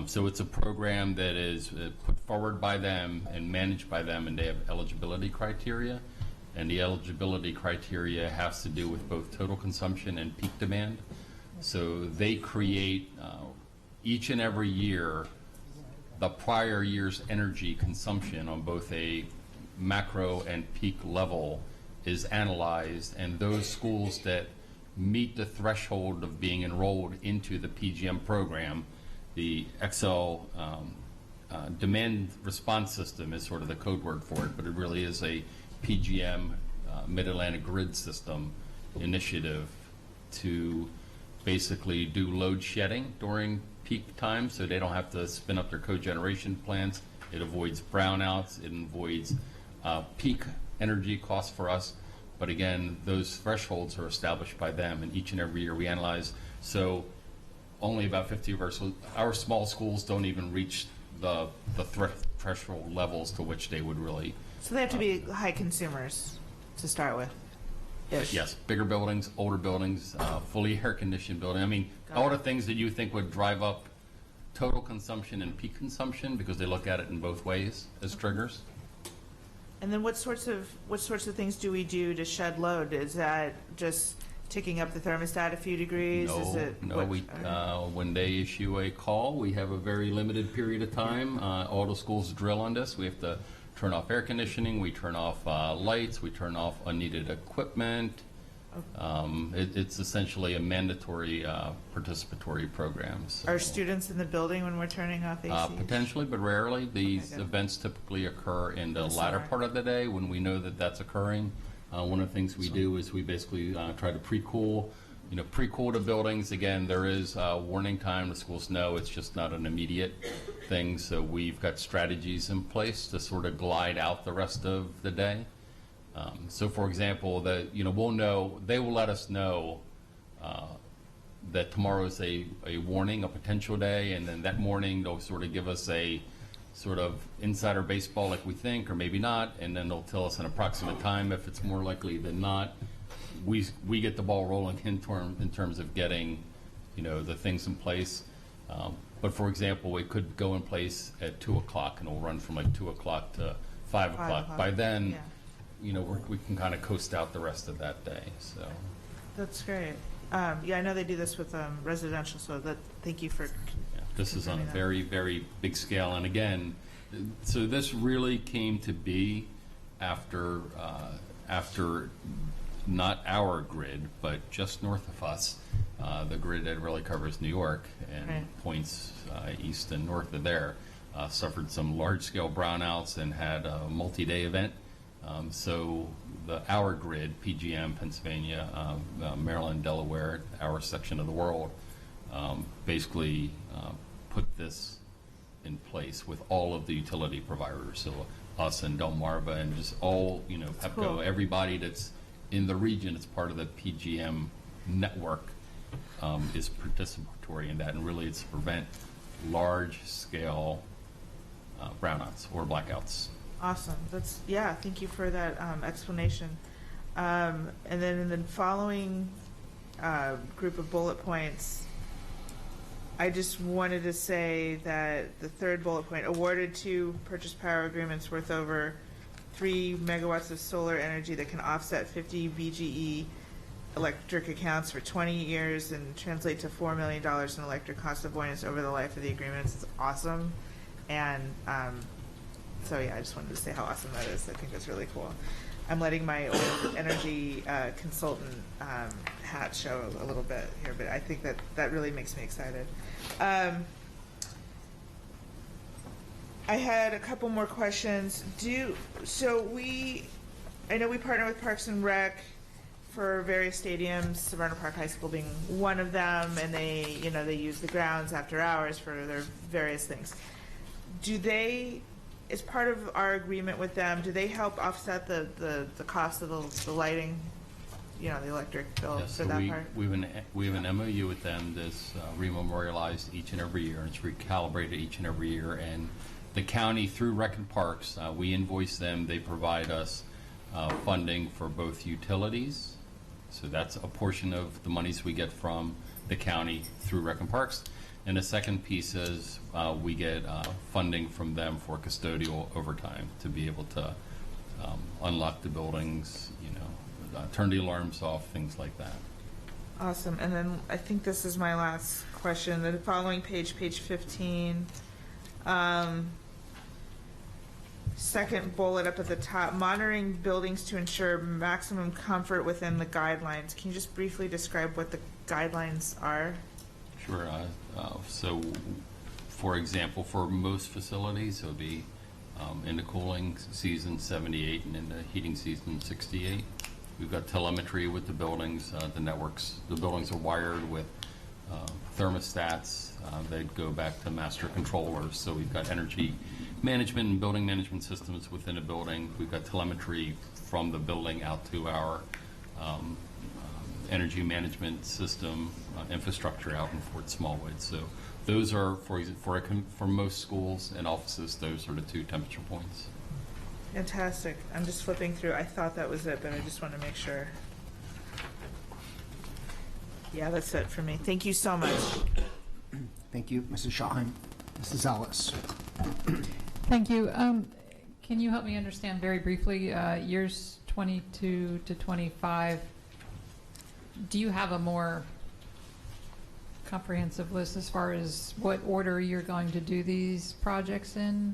So it's a program that is put forward by them and managed by them, and they have eligibility criteria. And the eligibility criteria has to do with both total consumption and peak demand. So they create each and every year the prior year's energy consumption on both a macro and peak level is analyzed, and those schools that meet the threshold of being enrolled into the PGM program, the XL demand response system is sort of the code word for it, but it really is a PGM Mid-Atlantic grid system initiative to basically do load shedding during peak time, so they don't have to spin up their cogeneration plants. It avoids brownouts. It avoids peak energy costs for us. But again, those thresholds are established by them, and each and every year we analyze. So only about 50 of our small schools don't even reach the threshold levels to which they would really. So they have to be high consumers to start with. Yes, bigger buildings, older buildings, fully air-conditioned building. I mean, all the things that you think would drive up total consumption and peak consumption, because they look at it in both ways as triggers. And then what sorts of things do we do to shed load? Is that just ticking up the thermostat a few degrees? No, Is it when they issue a call, we have a very limited period of time. All the schools drill on this. We have to turn off air conditioning, we turn off lights, we turn off unneeded equipment. It's essentially a mandatory participatory program. So. Are students in the building when we're turning off AC? Potentially, but rarely. These events typically occur in the latter part of the day when we know that that's occurring. One of the things we do is we basically try to pre-cool the buildings. Again, there is warning time. The schools know it's just not an immediate thing, so we've got strategies in place to sort of glide out the rest of the day. So, for example, we'll know, they will let us know that tomorrow is a warning, a potential day, and then that morning they'll sort of give us a sort of insider baseball like we think, or maybe not, and then they'll tell us an approximate time if it's more likely than not. We get the ball rolling in terms of getting, the things in place. But for example, it could go in place at 2 o'clock, and it'll run from like 2 o'clock to 5 o'clock. By then, we can kind of coast out the rest of that day. So that's great. I know they do this with residential. So thank you for. Yeah, this is on a very, very big scale, and again, so this really came to be after not our grid, but just north of us, the grid that really covers New York and points east and north of there, suffered some large-scale brownouts and had a multi-day event. So our grid, PGM, Pennsylvania, Maryland, Delaware, our section of the world, basically put this in place with all of the utility providers. So us and Delmarva and just all, PEPCO, cool. Everybody that's in the region, it's part of the PGM network, is participatory in that, and really it's to prevent large-scale brownouts or blackouts. Awesome. Thank you for that explanation. And then in the following group of bullet points, I just wanted to say that the third bullet point, awarded 2 purchase power agreements worth over 3 megawatts of solar energy that can offset 50 BGE electric accounts for 20 years and translate to $4 million in electric cost avoidance over the life of the agreements. It's awesome. And I just wanted to say how awesome that is. I think that's really cool. I'm letting my old energy consultant hat show a little bit here, but I think that really makes me excited. I had a couple more questions. I know we partner with Parks and Rec for various stadiums, Severna Park High School being one of them, and they use the grounds after hours for their various things. Do they, as part of our agreement with them, do they help offset the cost of the lighting, the electric bill for that part? We have an MOU with them that's rememorialized each and every year, and it's recalibrated each and every year. And the county, through Rec and Parks, we invoice them. They provide us funding for both utilities. So that's a portion of the monies we get from the county through Rec and Parks. And the second piece is we get funding from them for custodial overtime to be able to unlock the buildings, turn the alarms off, things like that. Awesome. And then I think this is my last question. The following page, page 15, second bullet up at the top, monitoring buildings to ensure maximum comfort within the guidelines. Can you just briefly describe what the guidelines are? Sure. So, for example, for most facilities, it would be in the cooling season 78 and in the heating season 68. We've got telemetry with the buildings. The buildings are wired with thermostats. They go back to master controllers. So we've got energy management and building management systems within a building. We've got telemetry from the building out to our energy management system infrastructure out in Fort Smallwood. So those are, for most schools and offices, those are the 2 temperature points. Fantastic. I'm just flipping through. I thought that was it, but I just want to make sure. Yeah, that's it for me. Thank you so much. Thank you, Mrs. Schottheim. Mrs. Ellis. Thank you. Can you help me understand very briefly, years 22 to 25, do you have a more comprehensive list as far as what order you're going to do these projects in?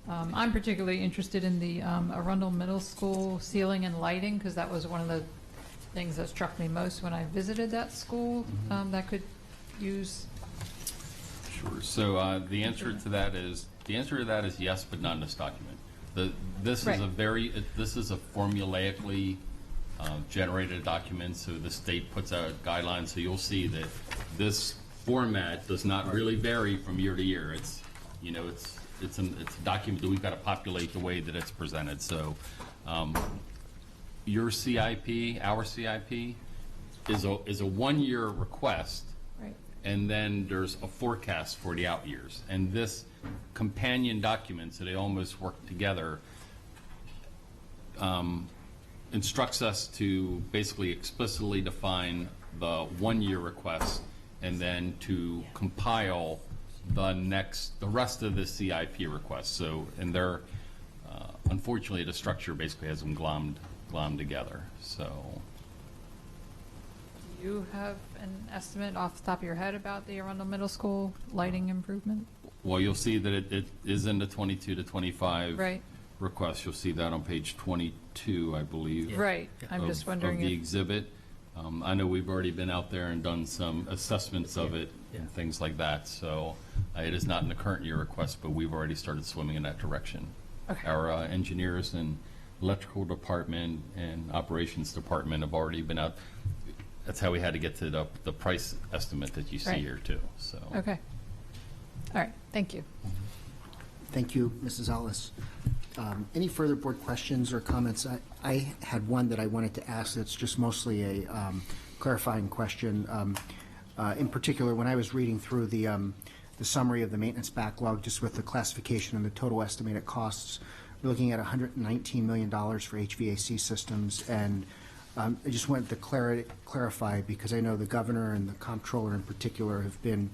I'm particularly interested in the Arundel Middle School ceiling and lighting, because that was one of the things that struck me most when I visited that school that could use. Sure. So the answer to that is yes, but not in this document. This is a formulaically generated document. So the state puts out guidelines. So you'll see that this format does not really vary from year to year. It's a document that we've got to populate the way that it's presented. So your CIP, our CIP, is a 1-year request, right, and then there's a forecast for the out years. And this companion document, so they almost work together, instructs us to basically explicitly define the 1-year request and then to compile the rest of the CIP request. So, and they're, unfortunately, the structure basically has them glommed together. So, Do you have an estimate off the top of your head about the Arundel Middle School lighting improvement? well, you'll see that it is in the 22 to 25 Right. request. You'll see that on page 22, I believe. Right. I'm just wondering of the if- exhibit. I know we've already been out there and done some assessments of it and things like that. So it is not in the current year request, but we've already started swimming in that direction. Okay. Our engineers and electrical department and operations department have already been out. That's how we had to get to the price estimate that you see Right. here too. So. Okay. All right. Thank you. Thank you, Mrs. Ellis. Any further board questions or comments? I had one that I wanted to ask that's just mostly a clarifying question. In particular, when I was reading through the summary of the maintenance backlog, just with the classification and the total estimated costs, we're looking at $119 million for HVAC systems. And I just wanted to clarify, because I know the governor and the comptroller in particular have been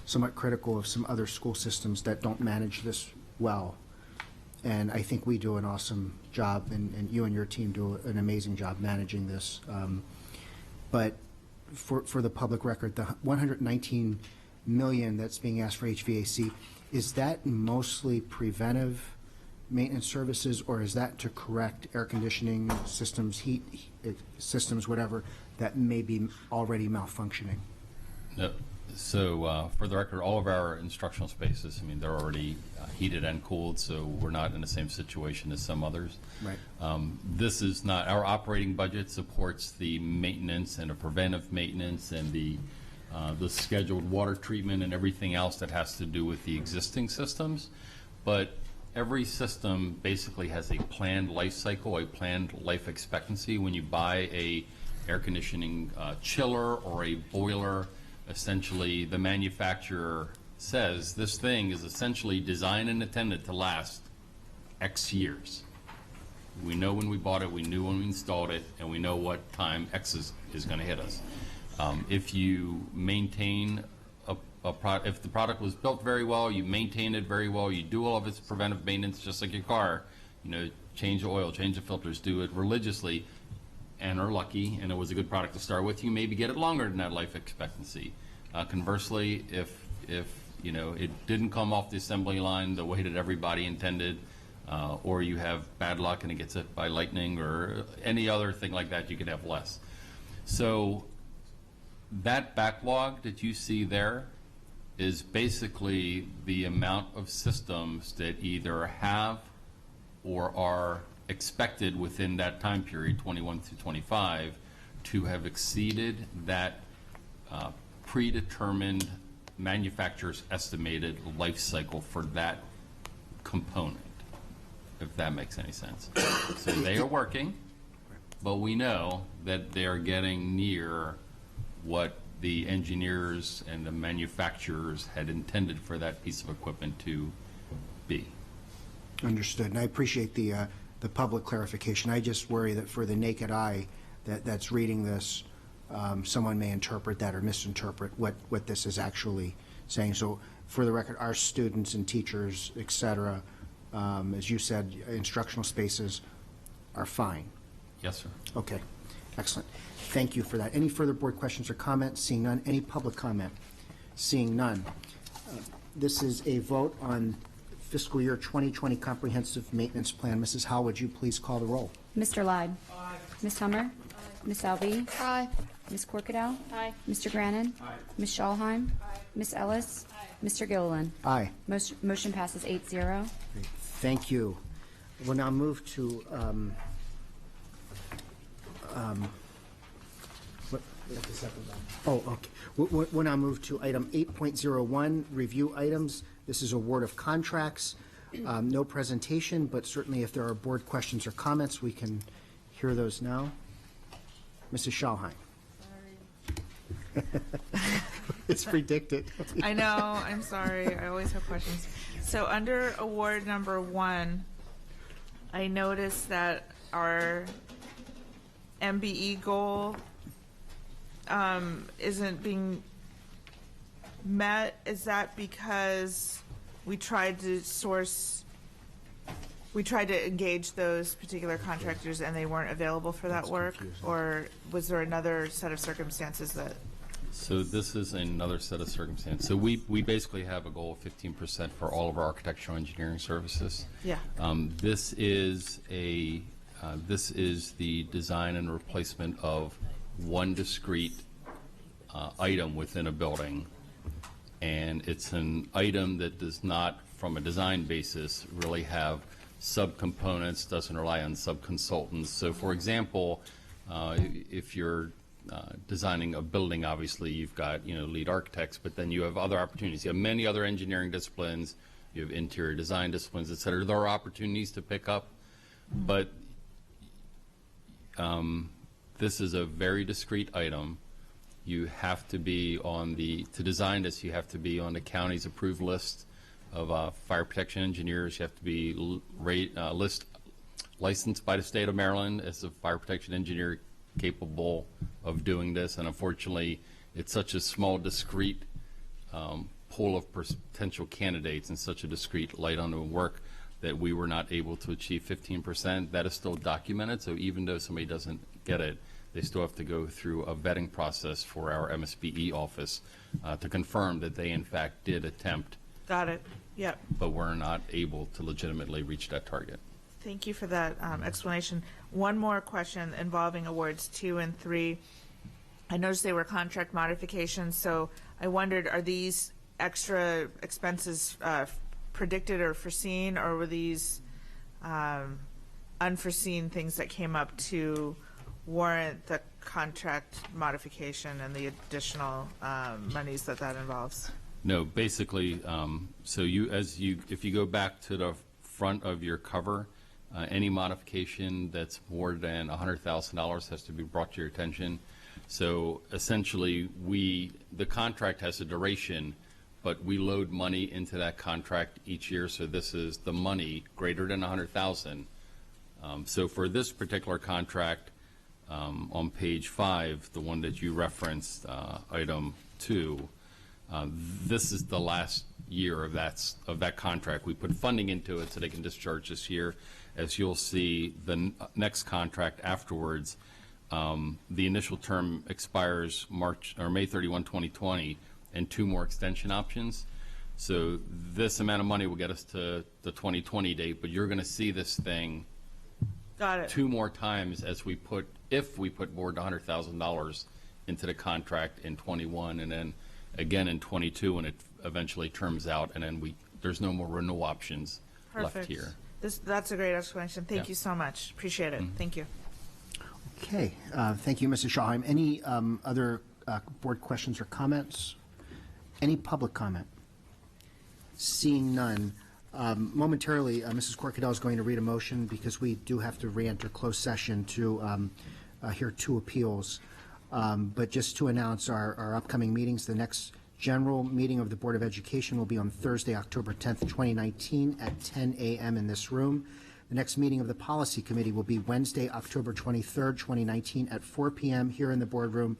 somewhat critical of some other school systems that don't manage this well. And I think we do an awesome job, and you and your team do an amazing job managing this. But for the public record, the $119 million that's being asked for HVAC, is that mostly preventive maintenance services, or is that to correct air conditioning systems, heat systems, whatever, that may be already malfunctioning? No. So for the record, all of our instructional spaces, I mean, they're already heated and cooled, so we're not in the same situation as some others. Right. This is not, our operating budget supports the maintenance and the preventive maintenance and the scheduled water treatment and everything else that has to do with the existing systems. But every system basically has a planned life cycle, a planned life expectancy. When you buy a air conditioning chiller or a boiler, essentially the manufacturer says this thing is essentially designed and intended to last X years. We know when we bought it, we knew when we installed it, and we know what time X is going to hit us. If you maintain if the product was built very well, you maintain it very well, you do all of its preventive maintenance just like your car, change the oil, change the filters, do it religiously, and are lucky, and it was a good product to start with, you maybe get it longer than that life expectancy. Conversely, if it didn't come off the assembly line the way that everybody intended, or you have bad luck and it gets hit by lightning or any other thing like that, you could have less. So that backlog that you see there is basically the amount of systems that either have or are expected within that time period, 21 to 25, to have exceeded that predetermined manufacturer's estimated life cycle for that component, if that makes any sense. So they are working, but we know that they are getting near what the engineers and the manufacturers had intended for that piece of equipment to be. Understood, and I appreciate the public clarification. I just worry that for the naked eye that's reading this, someone may interpret that or misinterpret what this is actually saying. So for the record, our students and teachers, et cetera, as you said, instructional spaces are fine. Yes, sir. Okay, excellent. Thank you for that. Any further board questions or comments? Seeing none. Any public comment? Seeing none. This is a vote on fiscal year 2020 comprehensive maintenance plan. Mrs. Howell, would you please call the roll? Mr. Lyde? Aye. Ms. Hummer? Aye. Ms. Alvey? Aye. Ms. Corkadell? Aye. Mr. Grannon? Aye. Ms. Schallheim? Aye. Ms. Ellis? Aye. Mr. Gilliland? Aye. Motion passes 8-0. Thank you. We'll now move to okay. We'll now move to item 8.01, review items. This is award of contracts. No presentation, but certainly if there are board questions or comments, we can hear those now. Mrs. Schallheim. It's predicted. I know, I'm sorry, I always have questions. So under award number 1, I noticed that our MBE goal isn't being met. Is that because we tried to engage those particular contractors and they weren't available for that work? Or was there another set of circumstances that? So this is another set of circumstances. So we basically have a goal of 15% for all of our architectural engineering services. Yeah. This is the design and replacement of one discrete item within a building, and it's an item that does not, from a design basis, really have subcomponents, doesn't rely on subconsultants. So for example, if you're designing a building, obviously you've got lead architects, but then you have other opportunities. You have many other engineering disciplines, you have interior design disciplines, et cetera. There are opportunities to pick up, but this is a very discrete item. You have to be to design this, you have to be on the county's approved list of fire protection engineers. You have to be licensed by the state of Maryland as a fire protection engineer capable of doing this. And unfortunately, it's such a small, discrete pool of potential candidates and such a discrete light on the work that we were not able to achieve 15%. That is still documented, so even though somebody doesn't get it, they still have to go through a vetting process for our MSBE office to confirm that they in fact did attempt. Got it. Yep. But were not able to legitimately reach that target. Thank you for that explanation. One more question involving awards 2 and 3. I noticed they were contract modifications, so I wondered, are these extra expenses predicted or foreseen, or were these unforeseen things that came up to warrant the contract modification and the additional monies that involves? No, basically, so if you go back to the front of your cover, any modification that's more than $100,000 has to be brought to your attention. So essentially, the contract has a duration, but we load money into that contract each year. So this is the money greater than $100,000. So for this particular contract, on page 5, the one that you referenced, item 2, this is the last year of that contract. We put funding into it so they can discharge this year. As you'll see, the next contract afterwards, the initial term expires May 31, 2020, and 2 more extension options. So this amount of money will get us to the 2020 date, but you're going to see this thing Got it. 2 more times if we put more than $100,000 into the contract in 21, and then again in 22 when it eventually terms out, and then there's no more renewal options left Perfect. here. That's a great explanation. Thank you so much. Appreciate it. Thank you. Okay, thank you, Mrs. Schallheim. Any other board questions or comments? Any public comment? Seeing none. Momentarily, Mrs. Corkadell is going to read a motion because we do have to re-enter closed session to hear 2 appeals. But just to announce our upcoming meetings, the next general meeting of the Board of Education will be on Thursday, October 10th, 2019 at 10 a.m. in this room. The next meeting of the Policy Committee will be Wednesday, October 23rd, 2019 at 4 p.m. here in the boardroom.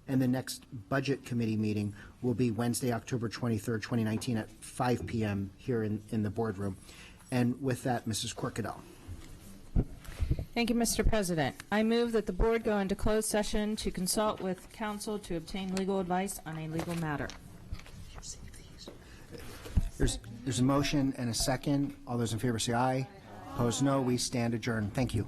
And the next Budget Committee meeting will be Wednesday, October 23rd, 2019 at 5 p.m. here in the boardroom. And with that, Mrs. Corkadell. Thank you, Mr. President. I move that the board go into closed session to consult with counsel to obtain legal advice on a legal matter. There's a motion and a second. All those in favor say aye. Opposed, no. We stand adjourned. Thank you.